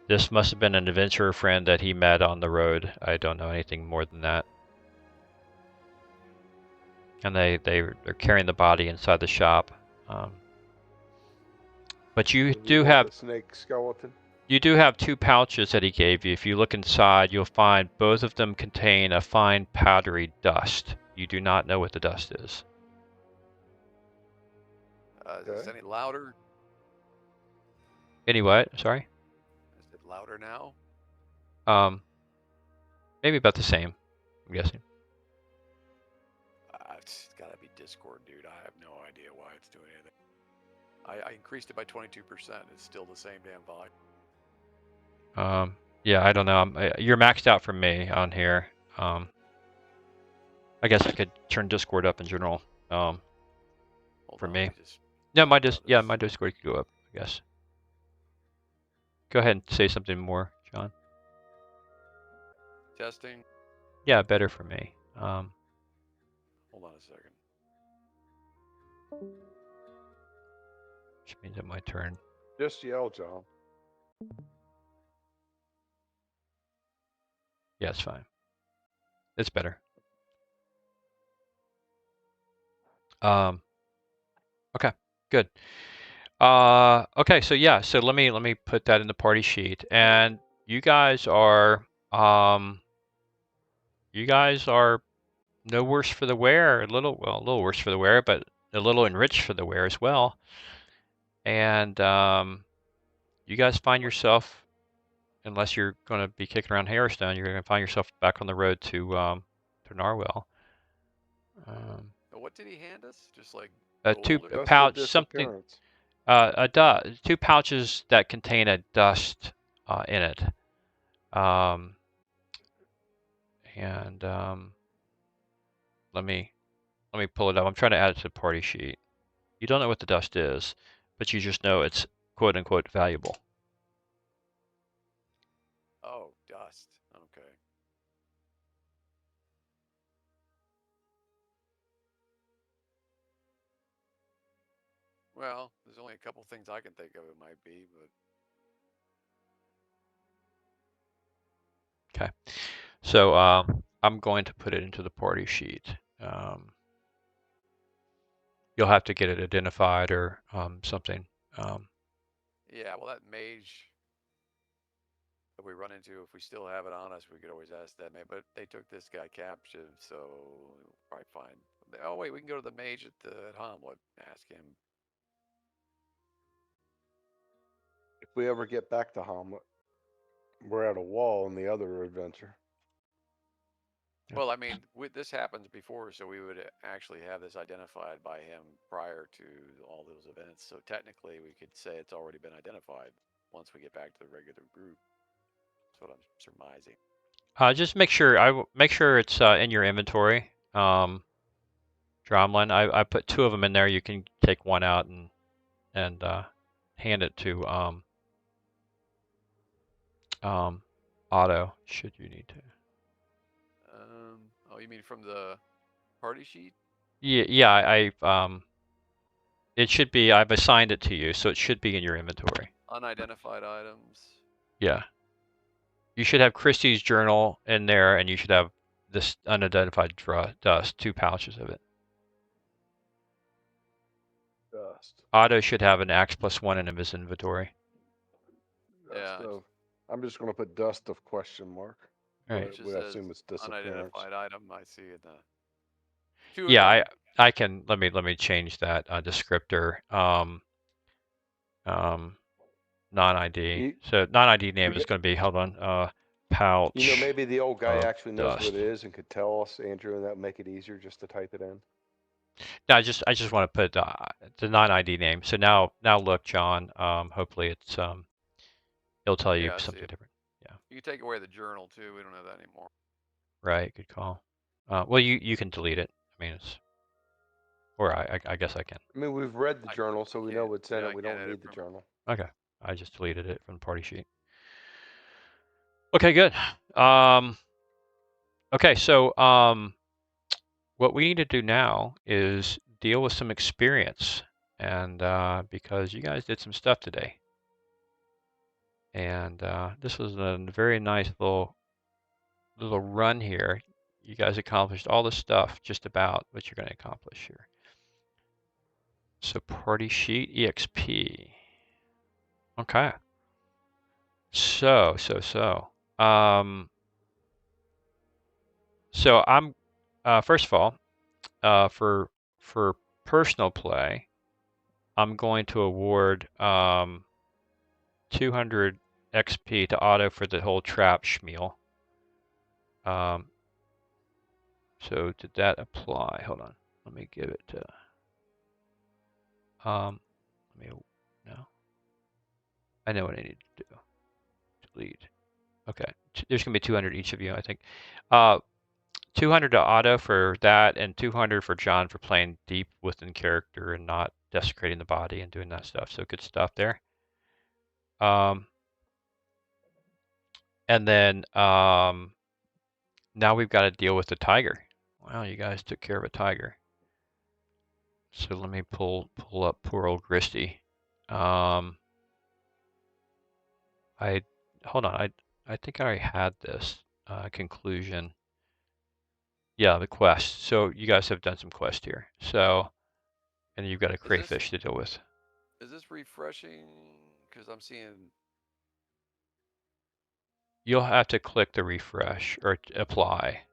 This must have been an adventurer friend that he met on the road. I don't know anything more than that. And they're carrying the body inside the shop. But you Does he do want have the snake skeleton. You do have 2 pouches that he gave you. If you look inside, you'll find both of them contain a fine powdery dust. You do not know what the dust is. Is this any louder? Any what? Sorry? Is it louder now? Maybe about the same, I'm guessing. It's gotta be Discord, dude. I have no idea why it's doing anything. I increased it by 22%. It's still the same damn volume. Yeah, I don't know. You're maxed out for me on here. I guess I could turn Discord up in general. Hold for on, me. let just No, my download my this. Discord could go up, I guess. Go ahead and say something more, John. Testing. Yeah, better for me. Hold on a second. Which means it might turn. Just yell, John. Yeah, it's fine. It's better. Okay, good. Okay, so yeah, so let me put that in the party sheet, and you guys are no worse for the wear. A little worse for the wear, but a little enriched for the wear as well. And you guys find yourself, unless you're going to be kicking around Harrowstone, you're going to find yourself back on the road to Narwhal. What did he hand us? Just like Two gold or pouch something. something. 2 pouches that contain a dust in it. And let me pull it up. I'm trying to add it to the party sheet. You don't know what the dust is, but you just know it's quote unquote valuable. Oh, dust. Okay. Well, there's only a couple things I can think of it might be, but Okay. So I'm going to put it into the party sheet. You'll have to get it identified or something. yeah, well, that mage that we run into, if we still have it on us, we could always ask that mage. But they took this guy captive, so we'll probably find. Oh wait, we can go to the mage at Hamlet and ask him. If we ever get back to Hamlet, we're at a wall in the other adventure. Well, I mean, this happens before, so we would actually have this identified by him prior to all those events. So technically, we could say it's already been identified once we get back to the regular group. That's what I'm surmising. Just make sure it's in your inventory. Dromlin, I put 2 of them in there. You can take one out and hand it to Otto, should you need to. Oh, you mean from the party sheet? Yeah, it should be. I've assigned it to you, so it should be in your inventory. Unidentified items. Yeah. You should have Christie's journal in there, and you should have this unidentified dust, 2 pouches of it. Dust. Otto should have an axe +1 in his inventory. Yeah. So I'm just going to put dust of question mark. Right. It just We says assume it's disappearance. unidentified item. I see it. Yeah, I can. Let me change that descriptor. Non-ID. So non-ID name is going to be. Hold on. pouch. You know, maybe the old guy of actually knows dust. what it is and could tell us, Andrew, and that would make it easier just to type it in. No, I just want to put the non-ID name. So now look, John. Hopefully it's it'll tell you Yeah, I see something it. different. Yeah. You can take away the journal too. We don't have that anymore. Right. Good call. Well, you can delete it. I mean, it's or I guess I can. I mean, we've read the I journal, so we know can't. what's in Yeah, it. I We can't don't edit need the from. journal. Okay. I just deleted it from the party sheet. Okay. Good. Okay. So what we need to do now is deal with some experience, and because you guys did some stuff today, and this was a very nice little run here. You guys accomplished all the stuff just about what you're going to accomplish here. So party sheet EXP. Okay. So I'm first of all, for personal play, I'm going to award 200 XP to Otto for the whole trap schmeal. So did that apply? Hold on. Let me give it to let me no. I know what I need to do. Delete. Okay. There's gonna be 200 each of you, I think. 200 to Otto for that, and 200 for John for playing deep within character and not desecrating the body and doing that stuff. So good stuff there. And then now we've got to deal with the tiger. Wow, you guys took care of a tiger. So let me pull up poor old Gristy. Hold on. I think I already had this conclusion. Yeah, the quest. So you guys have done some quest here. So, and you've got a crayfish to deal with. Is this refreshing? Because I'm seeing. You'll have to click the refresh or apply.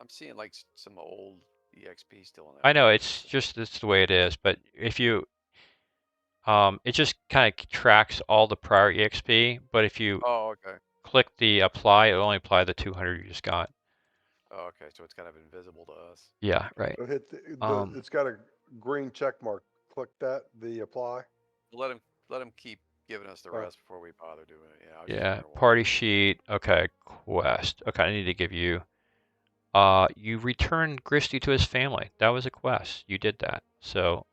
I'm seeing like some old EXP still in there. I know it's the way it is, but if you it just kind of tracks all the prior EXP, but if you Oh, okay. click the apply, it'll only apply the 200 you just got. Oh, okay. So it's kind of invisible to us. Yeah, right. So hit it's got a green check mark. Click that, the apply. Let him keep giving us the rest before we bother doing it. Yeah. I was just Yeah, wondering why. party sheet. Okay, quest. Okay, I need to give you. You returned Gristy to his family. That was a quest. You did that. So,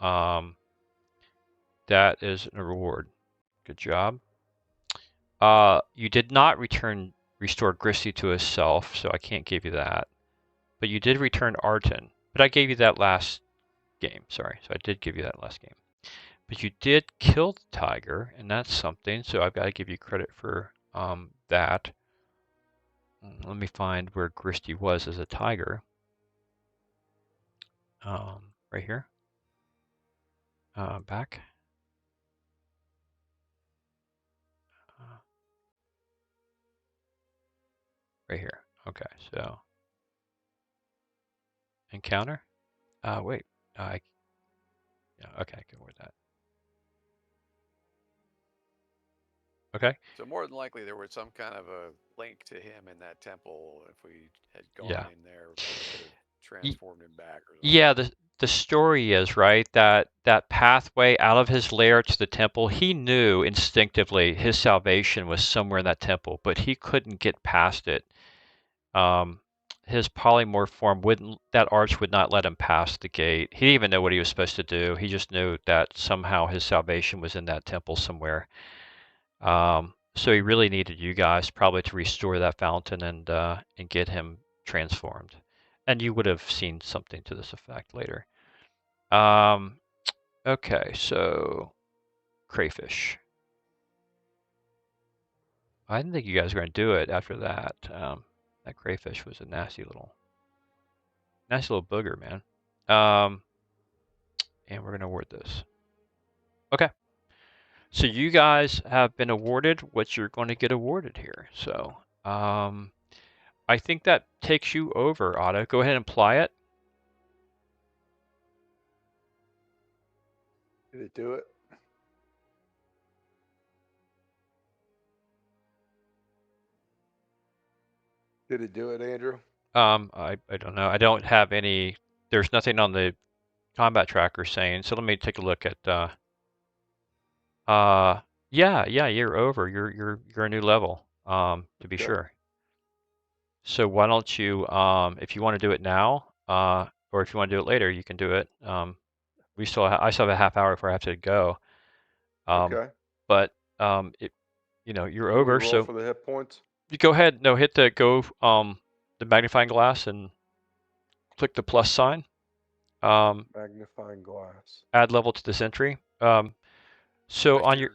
that is a reward. Good job. You did not restore Gristy to himself, so I can't give you that. But you did return Arton. But I gave you that last game. Sorry. So I did give you that last game. But you did kill the tiger, and that's something. So I've got to give you credit for that. Let me find where Gristy was as a tiger. Right here. Back. Right here. Okay, so encounter. Wait. Yeah, okay, I can word that. Okay. So more than likely there was some kind of a link to him in that temple. If we had gone in there, we could have transformed him back or something. Yeah, the story is right that pathway out of his lair to the temple, he knew instinctively his salvation was somewhere in that temple, but he couldn't get past it. His polymorph form that arch would not let him pass the gate. He didn't even know what he was supposed to do. He just knew that somehow his salvation was in that temple somewhere. So he really needed you guys probably to restore that fountain and get him transformed. And you would have seen something to this effect later. Okay, so crayfish. I didn't think you guys were going to do it after that. That crayfish was a nasty little booger, man. And we're going to award this. Okay. So you guys have been awarded what you're going to get awarded here. So I think that takes you over, Otto. Go ahead and apply it. Did it do it? Did it do it, Andrew? I don't know. I don't have any. There's nothing on the combat tracker saying. So let me take a look at. Yeah, you're over. You're a new level. To be Okay. sure. So why don't you, if you want to do it now, or if you want to do it later, you can do it. I still have a half hour before I have to go. Okay. But you're Can we over. roll So for the hit points? you go ahead. No, hit the the magnifying glass and click the plus sign. Magnifying glass. Add level to this entry. So Next on to your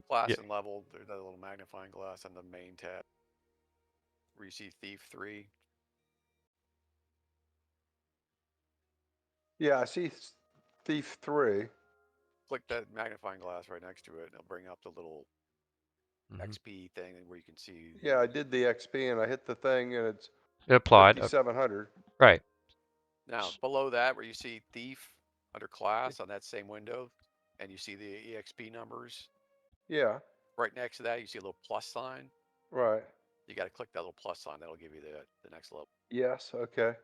class yeah, and level, there's that little magnifying glass on the main tab where you see Thief 3. Yeah, I see Thief 3. Click that magnifying glass right next to it, and it'll bring up the little mhm. XP thing where you can see. Yeah, I did the XP and I hit the thing and it's It applied. 5,700. Right. Now, below that, where you see Thief under class on that same window, and you see the EXP numbers, Yeah, right next to that, you see a little plus sign. right. You got to click that little plus sign. That'll give you the next level. Yes, okay.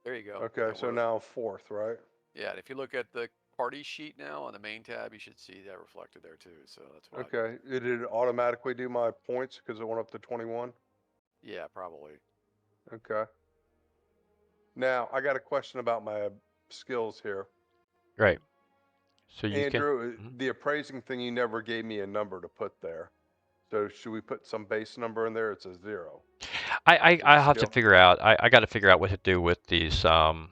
There you go. Okay, That so worked. now 4th, right? Yeah, and if you look at the party sheet now on the main tab, you should see that reflected there too. So that's why. Okay, did it automatically do my points because it went up to 21? Yeah, probably. Okay. Now, I got a question about my skills here. Right. So you can. Andrew, the appraising thing, you never gave me a number to put there. So should we put some base number in there? It's a 0. I have to skill? figure out. I got to figure out what to do with these. I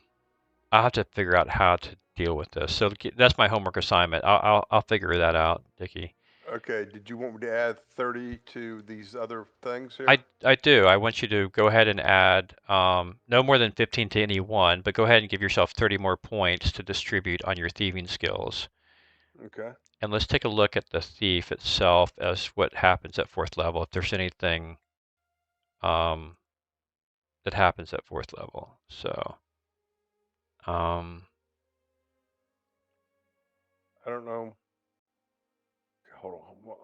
have to figure out how to deal with this. So that's my homework assignment. I'll figure that out, Dickie. Okay, did you want me to add 30 to these other things here? I do. I want you to go ahead and add no more than 15 to any one, but go ahead and give yourself 30 more points to distribute on your thieving skills. Okay. And let's take a look at the thief itself as what happens at 4th level. If there's anything that happens at 4th level. So I don't know. Hold on.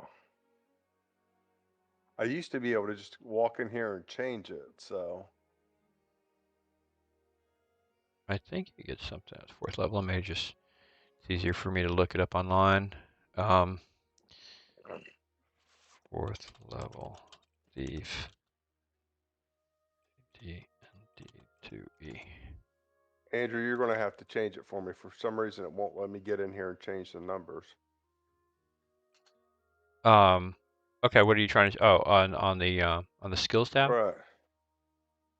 I used to be able to just walk in here and change it, so. I think you get something at 4th level. It's easier for me to look it up online. 4th level thief D&D2E. Andrew, you're going to have to change it for me. For some reason, it won't let me get in here and change the numbers. Okay, what are you trying to? Oh, on the skills tab. Right.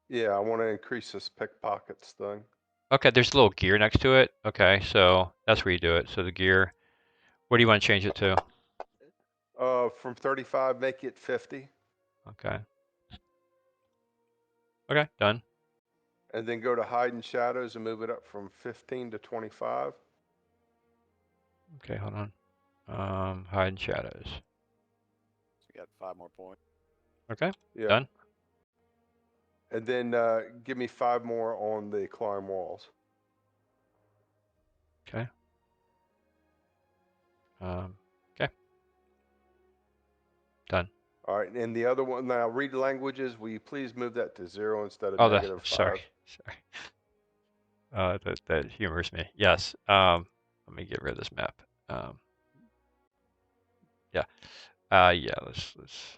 Yeah, I want to increase this pickpockets thing. Okay, there's a little gear next to it. Okay, so that's where you do it. So the gear. What do you want to change it to? From 35, make it 50. Okay. Okay, done. And then go to hide and shadows and move it up from 15 to 25. Okay, hold on. Hide and shadows. So you got 5 more points. Okay, Yeah. done. And then give me 5 more on the climb walls. Okay. Okay. Done. All right, and the other one now, read languages. Will you please move that to 0 instead of Oh, -5? sorry. That humors me. Yes. Let me get rid of this map. Yeah. Yeah. Let's.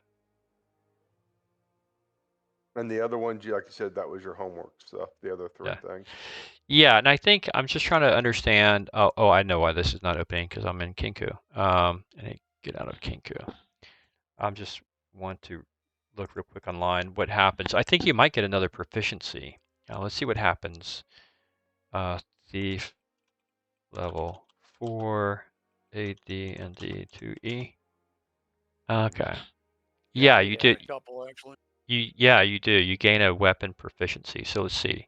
And the other ones, like you said, that was your homework stuff. The other 3 things. Yeah, and I think I'm just trying to understand. Oh, I know why this is not opening because I'm in Kinku. And I get out of Kinku. I'm just want to look real quick online what happens. I think you might get another proficiency. Let's see what happens. Thief level 4, AD&D 2E. Okay. Yeah, you did. A couple actually. You do. You gain a weapon proficiency. So let's see.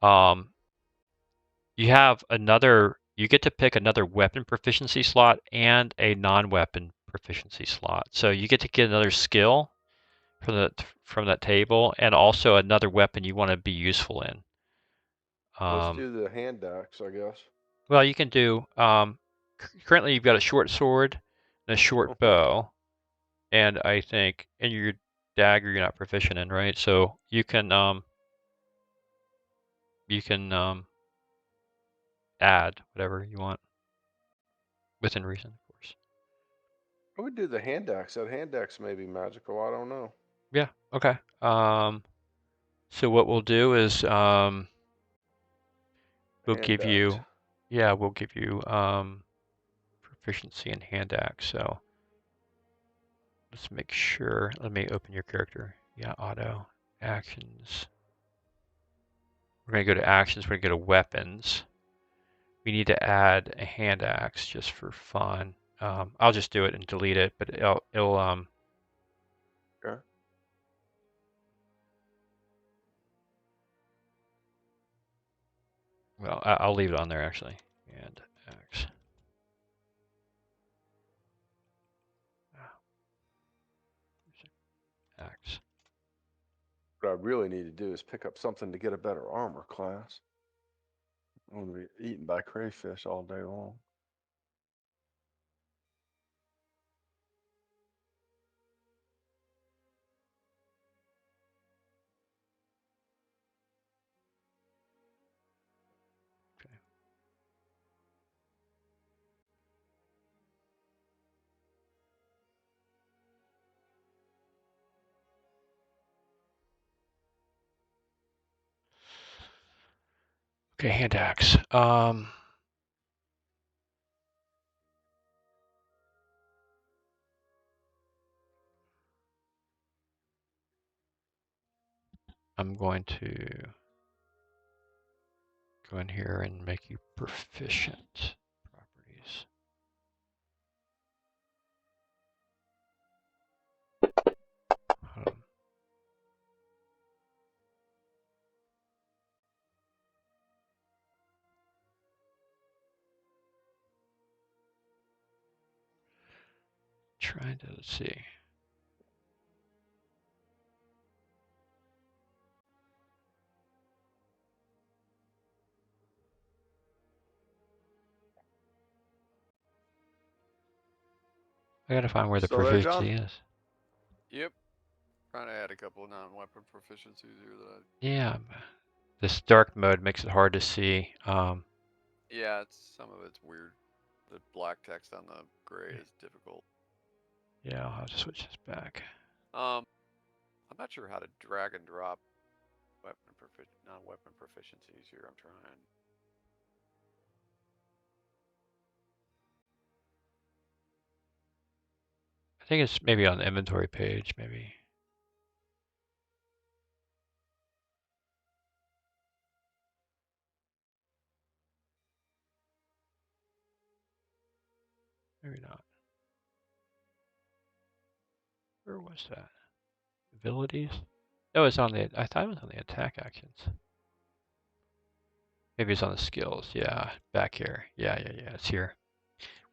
You have another. You get to pick another weapon proficiency slot and a non-weapon proficiency slot. So you get to get another skill from that table, and also another weapon you want to be useful in. Let's do the hand axe, I guess. Well, you can do. Currently, you've got a short sword and a short bow, and I think, and your dagger you're not proficient in, right? So you can add whatever you want within reason, of course. I would do the hand axe. That hand axe may be magical. I don't know. Yeah. Okay. So what we'll do is we'll Hand give axe. you, we'll give you proficiency in hand axe. So let's make sure. Let me open your character. Yeah, auto actions. We're gonna go to actions. We're gonna go to weapons. We need to add a hand axe just for fun. I'll just do it and delete it, but it'll Okay. well, I'll leave it on there actually. Hand axe. Axe. What I really need to do is pick up something to get a better armor class. I'm gonna be eaten by crayfish all day long. Okay, hand axe. I'm going to go in here and make you proficient properties. Trying to, let's see. I gotta find where the Still there, John? proficiency is. Yep. Trying to add a couple of non-weapon proficiencies here that I. Yeah, this dark mode makes it hard to see. Yeah, some of it's weird. The black text on the gray is difficult. Yeah, I'll have to switch this back. I'm not sure how to drag and drop non-weapon proficiencies here. I'm trying. I think it's maybe on the inventory page, maybe. Maybe not. Where was that? Abilities? Oh, it's on the, I thought it was on the attack actions. Maybe it's on the skills. Yeah, back here. Yeah, it's here.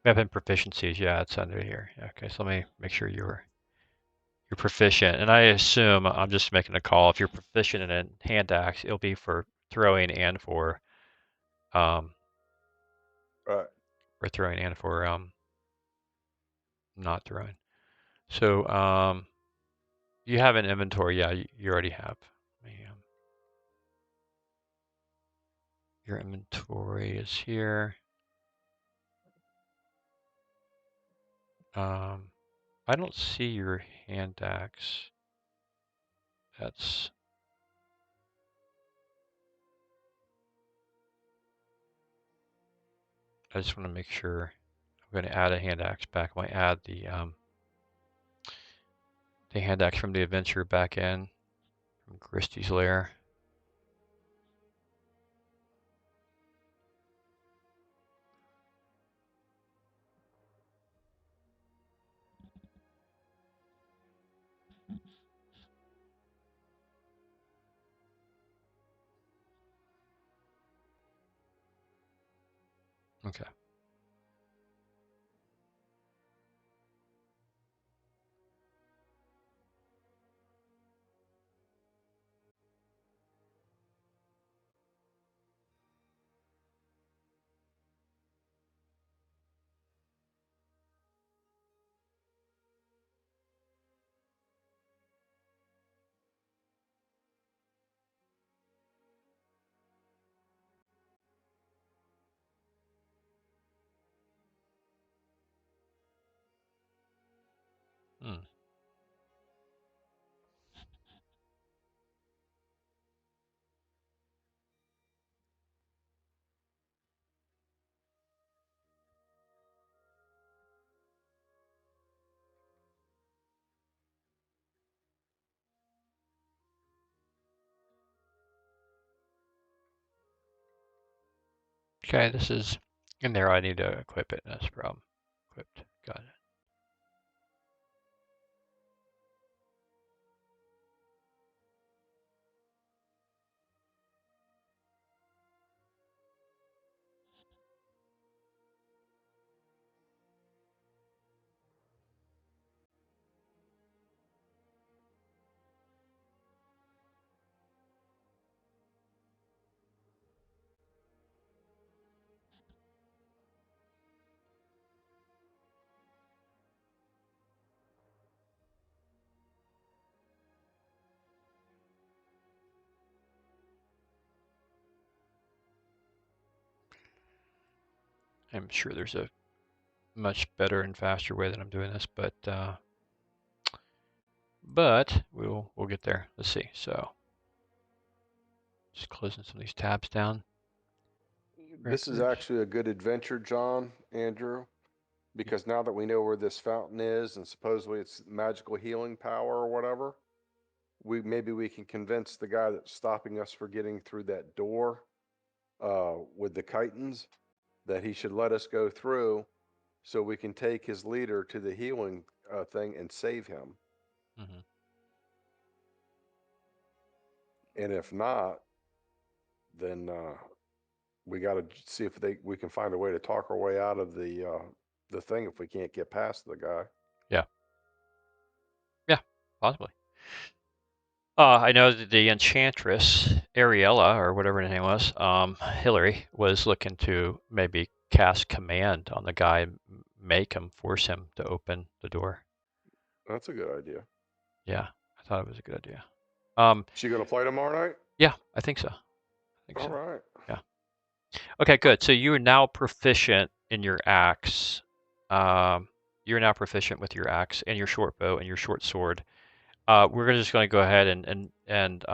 Weapon proficiencies. Yeah, it's under here. Okay, so let me make sure you're proficient. And I assume, I'm just making a call, if you're proficient in a hand axe, it'll be for throwing and for Right. or throwing and for not throwing. So you have an inventory. Yeah, you already have. Your inventory is here. I don't see your hand axe. That's I just want to make sure. I'm going to add a hand axe back. I might add the hand axe from the adventure back in from Christie's lair. Okay. Okay, this is in there. I need to equip it. That's the problem. Equipped. Got it. I'm sure there's a much better and faster way that I'm doing this, but we'll get there. Let's see. So just closing some of these tabs down. This is Records. actually a good adventure, John, Andrew, because now that we know where this fountain is and supposedly it's magical healing power or whatever, maybe we can convince the guy that's stopping us for getting through that door with the chitons that he should let us go through so we can take his leader to the healing thing and save him. Mm-hmm. And if not, then we got to see if we can find a way to talk our way out of the thing if we can't get past the guy. Yeah, possibly. I know that the enchantress Ariella, or whatever her name was, Hillary, was looking to maybe cast command on the guy, force him to open the door. That's a good idea. Yeah, I thought it was a good idea. She gonna play tomorrow night? Yeah, I think so. All right. Yeah. Okay, good. So you are now proficient in your axe. You're now proficient with your axe and your short bow and your short sword. We're just going to go ahead and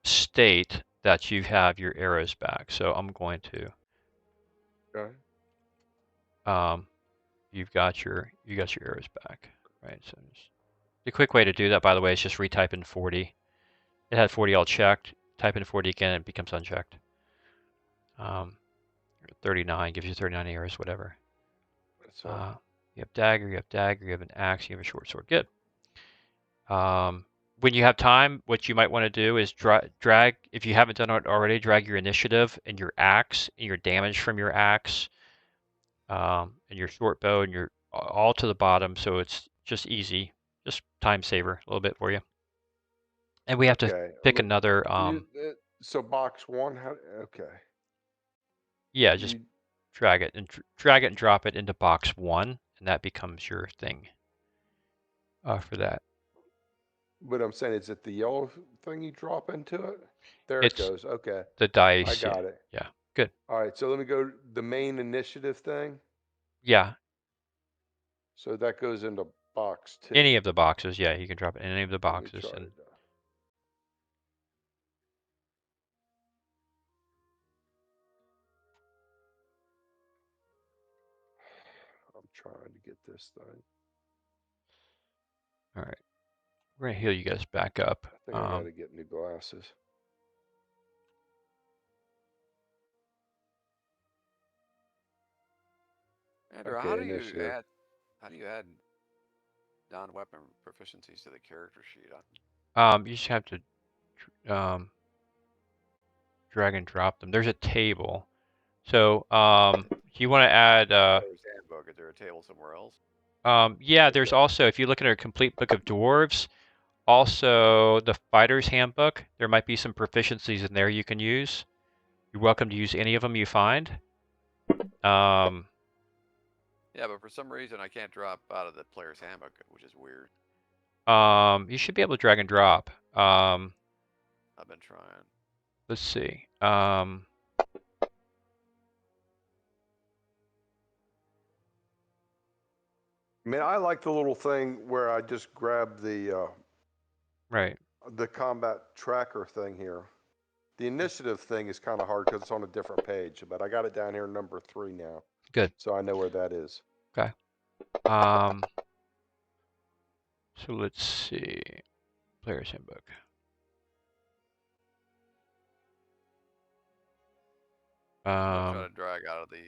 state that you have your arrows back. So I'm going to. Okay. You've got your arrows back, right? So the quick way to do that, by the way, is just retype in 40. It had 40 all checked. Type in 40 again, it becomes unchecked. 39 gives you 39 arrows, whatever. You have dagger, you have an axe, you have a short sword. Good. When you have time, what you might want to do is drag, if you haven't done it already, drag your initiative and your axe and your damage from your axe and your short bow and your all to the bottom, so it's just easy, just time saver a little bit for you. And we have to pick another. So box one, okay. Yeah, just drag it and drop it into box 1, and that becomes your thing for that. But I'm saying, is it the yellow thing you drop into it? There it goes. Okay. The dice. I got it. Yeah. Good. All right. So let me go the main initiative thing. Yeah. So that goes into box 2. Any of the boxes. Yeah, you can drop it in any of the boxes. I'm trying to get this thing. All right. We're going to heal you guys back up. I think I got to get new glasses. Andrew, Okay, how do you add non-weapon proficiencies to the character sheet? You just have to drag and drop them. There's a table. So you want to add handbook. Is there a table somewhere else? Yeah, there's also, if you look at our complete book of dwarves, also the fighter's handbook, there might be some proficiencies in there you can use. You're welcome to use any of them you find. Yeah, but for some reason I can't drop out of the player's handbook, which is weird. You should be able to drag and drop. I've been trying. Let's see. I mean, I like the little thing where I just grab Right. the combat tracker thing here. The initiative thing is kind of hard because it's on a different page, but I got it down here number 3 now. Good. So I know where that is. Okay. So let's see. Player's handbook. I'm trying to drag out of the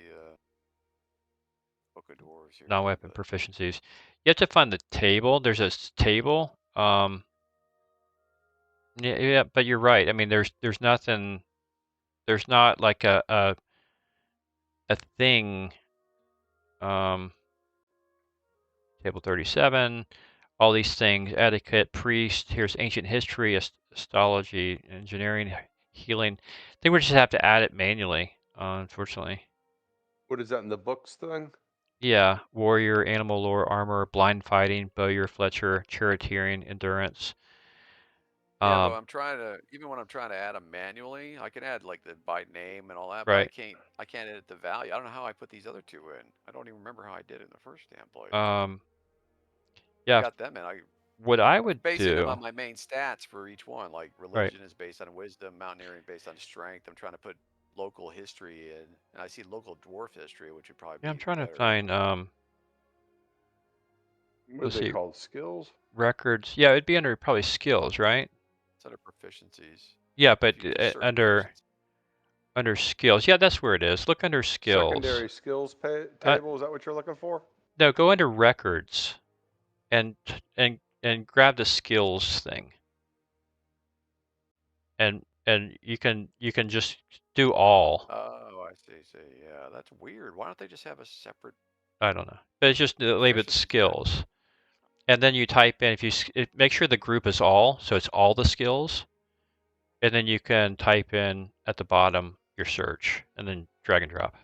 Book of Dwarves here. Non-weapon proficiencies. You have to find the table. There's a table. Yeah, but you're right. I mean, there's nothing. There's not like a thing. Table 37. All these things: etiquette, priest. Here's ancient history, astrology, engineering, healing. I think we just have to add it manually. Unfortunately. What is that in the books thing? Yeah, warrior, animal lore, armor, blind fighting, bowyer, fletcher, charioteering, endurance. Yeah, but I'm trying to, even when I'm trying to add them manually, I can add like the by name and all that, but Right. I can't edit the value. I don't know how I put these other 2 in. I don't even remember how I did it in the first damn place. I Yeah. got them in. What I I'm would basing them do. on my main stats for each one. Like religion is based on wisdom, mountaineering based on strength. I'm trying to put local history in, and I see local dwarf history, which would probably be Yeah, I'm trying better. to find. What Let's are they see. called? Skills? Records. Yeah, it'd be under probably skills, right? It's under proficiencies. Yeah, but If you reach certain under skills. Yeah, that's where it is. Look under skills. Secondary skills table. Is that what you're looking for? No, go under records, and grab the skills thing. And you can just do all. Oh, I see. Yeah, that's weird. Why don't they just have a separate? I don't know. But it's just label it skills. And then you type in, make sure the group is all, so it's all the skills. And then you can type in at the bottom your search and then drag and drop.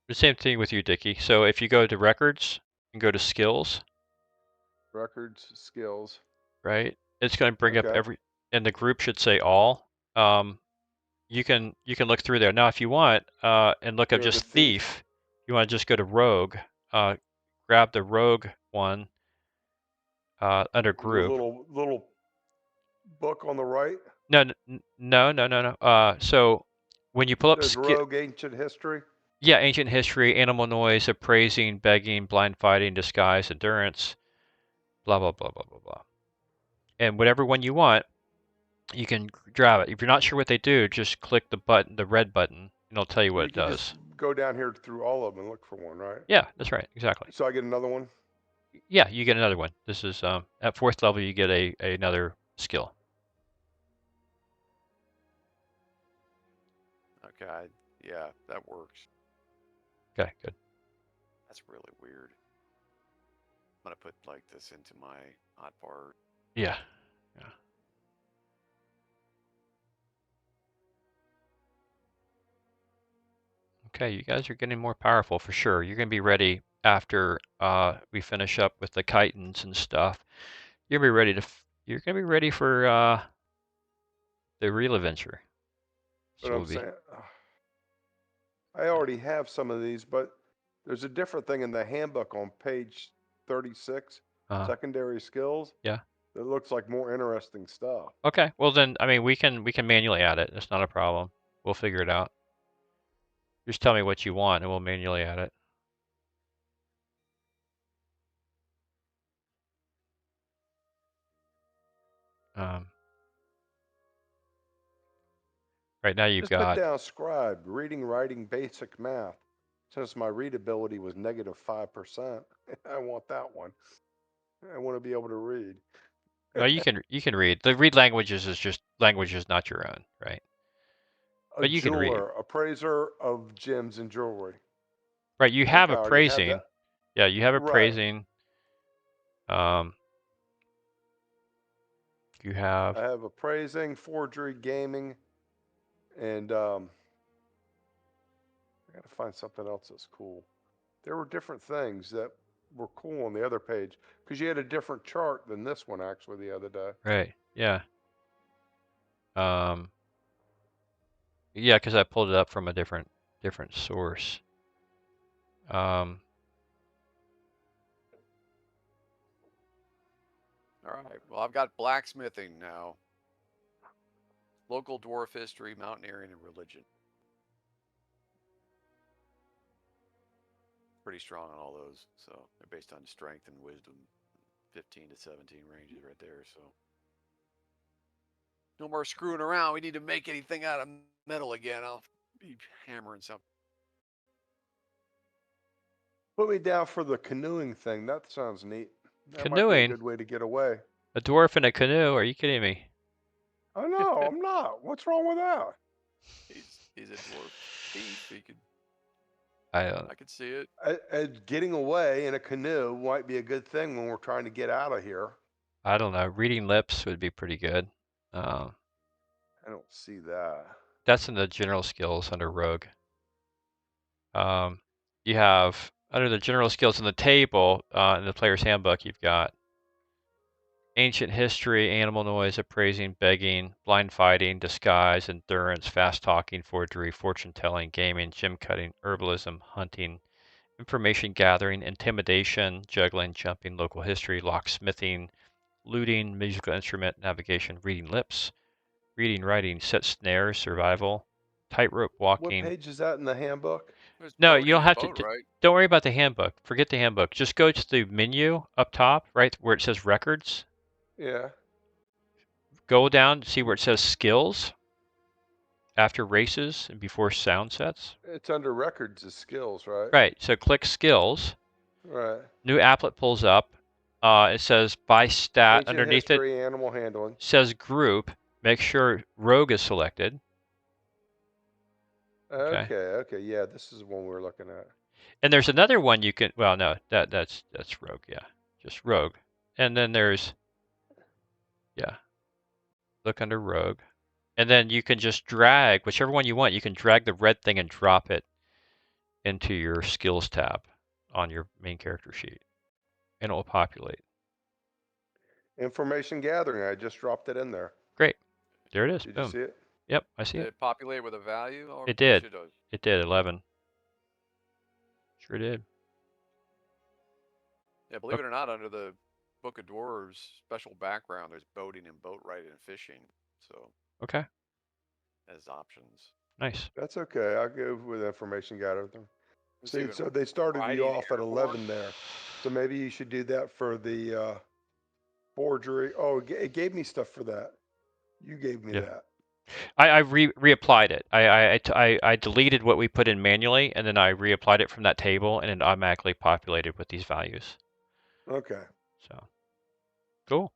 The same thing with you, Dickie. So if you go to records and go to skills. Records, skills. Right? It's going to bring up and the group should say all. You can look through there. Now if you want, and look up just thief, you want to just go to rogue, grab the rogue one under group. The little book on the right? No. So when you pull up rogue ancient history? Yeah, ancient history, animal noise, appraising, begging, blind fighting, disguise, endurance, blah blah blah blah blah blah. And whatever one you want, you can grab it. If you're not sure what they do, just click the button, the red button, and it'll tell you what it does. Just go down here through all of them and look for one, right? Yeah, that's right, exactly. So I get another one? Yeah, you get another one. This is at 4th level, you get another skill. Okay, yeah, that works. Okay, good. That's really weird. I'm gonna put like this into my hotbar. Yeah. Okay, you guys are getting more powerful for sure. You're gonna be ready after we finish up with the chitons and stuff. You're gonna be ready for the real adventure. But I'm saying, I already have some of these, but there's a different thing in the handbook on page 36, secondary skills. Yeah. It looks like more interesting stuff. Okay, well then, I mean, we can manually add it. It's not a problem. We'll figure it out. Just tell me what you want, and we'll manually add it. Right now you've got. Put down scribe, reading, writing, basic math. Since my readability was -5%, I want that one. I want to be able to read. No, you can read. The read languages is just languages, not your own, right? But you can read. Appraiser of gems and jewelry. Right, you have appraising. Yeah, you have appraising. You have. I have appraising, forgery, gaming, and I gotta find something else that's cool. There were different things that were cool on the other page because you had a different chart than this one actually the other day. Right. Yeah. Yeah, because I pulled it up from a different source. All right. Well, I've got blacksmithing now. Local dwarf history, mountaineering, and religion. Pretty strong on all those. So they're based on strength and wisdom. 15 to 17 ranges right there. So no more screwing around. We need to make anything out of metal again. I'll be hammering something. Put me down for the canoeing thing. That sounds neat. That might be a Canoeing? good way to get away. A dwarf in a canoe? Are you kidding me? Oh no, I'm not. What's wrong with that? He's a dwarf thief. He could. I I could see it. Getting away in a canoe might be a good thing when we're trying to get out of here. don't know. Reading lips would be pretty good. I don't see that. That's in the general skills under rogue. You have under the general skills in the table in the player's handbook. You've got ancient history, animal noise, appraising, begging, blind fighting, disguise, endurance, fast talking, forgery, fortune telling, gaming, gem cutting, herbalism, hunting, information gathering, intimidation, juggling, jumping, local history, locksmithing, looting, musical instrument, navigation, reading lips, reading, writing, set snares, survival, tightrope What walking. page is that in the handbook? There's No, boating you don't and have boat, to. right? Don't worry about the handbook. Forget the handbook. Just go to the menu up top, right where it says records. Yeah. Go down, see where it says skills after races and before sound sets. It's under records as skills, right? Right. So click skills. Right. New applet pulls up. It says by stat. Ancient Underneath history, animal handling. says group. Make sure rogue is selected. Okay. Yeah, this is the one we're looking at. And there's another one you can. Well, no, that's rogue. Yeah, just rogue. And then there's look under rogue. And then you can just drag whichever one you want. You can drag the red thing and drop it into your skills tab on your main character sheet, and it will populate. Information gathering. I just dropped it in there. Great. There it is. Did Boom. you see it? Yep, I see Did it. it populate with a value? Or It did. should have? It did. 11. Sure did. Yeah, believe it or not, under the Book of Dwarves special background, there's boating and boat riding and fishing. So Okay. as options. Nice. That's okay. I'll go with information gathering. There's See, even so they started riding you off at airborne. 11 there. So maybe you should do that for the forgery. Oh, it gave me stuff for that. You gave me Yeah. that. I reapplied it. I deleted what we put in manually, and then I reapplied it from that table, and it automatically populated with these values. Okay. So, cool.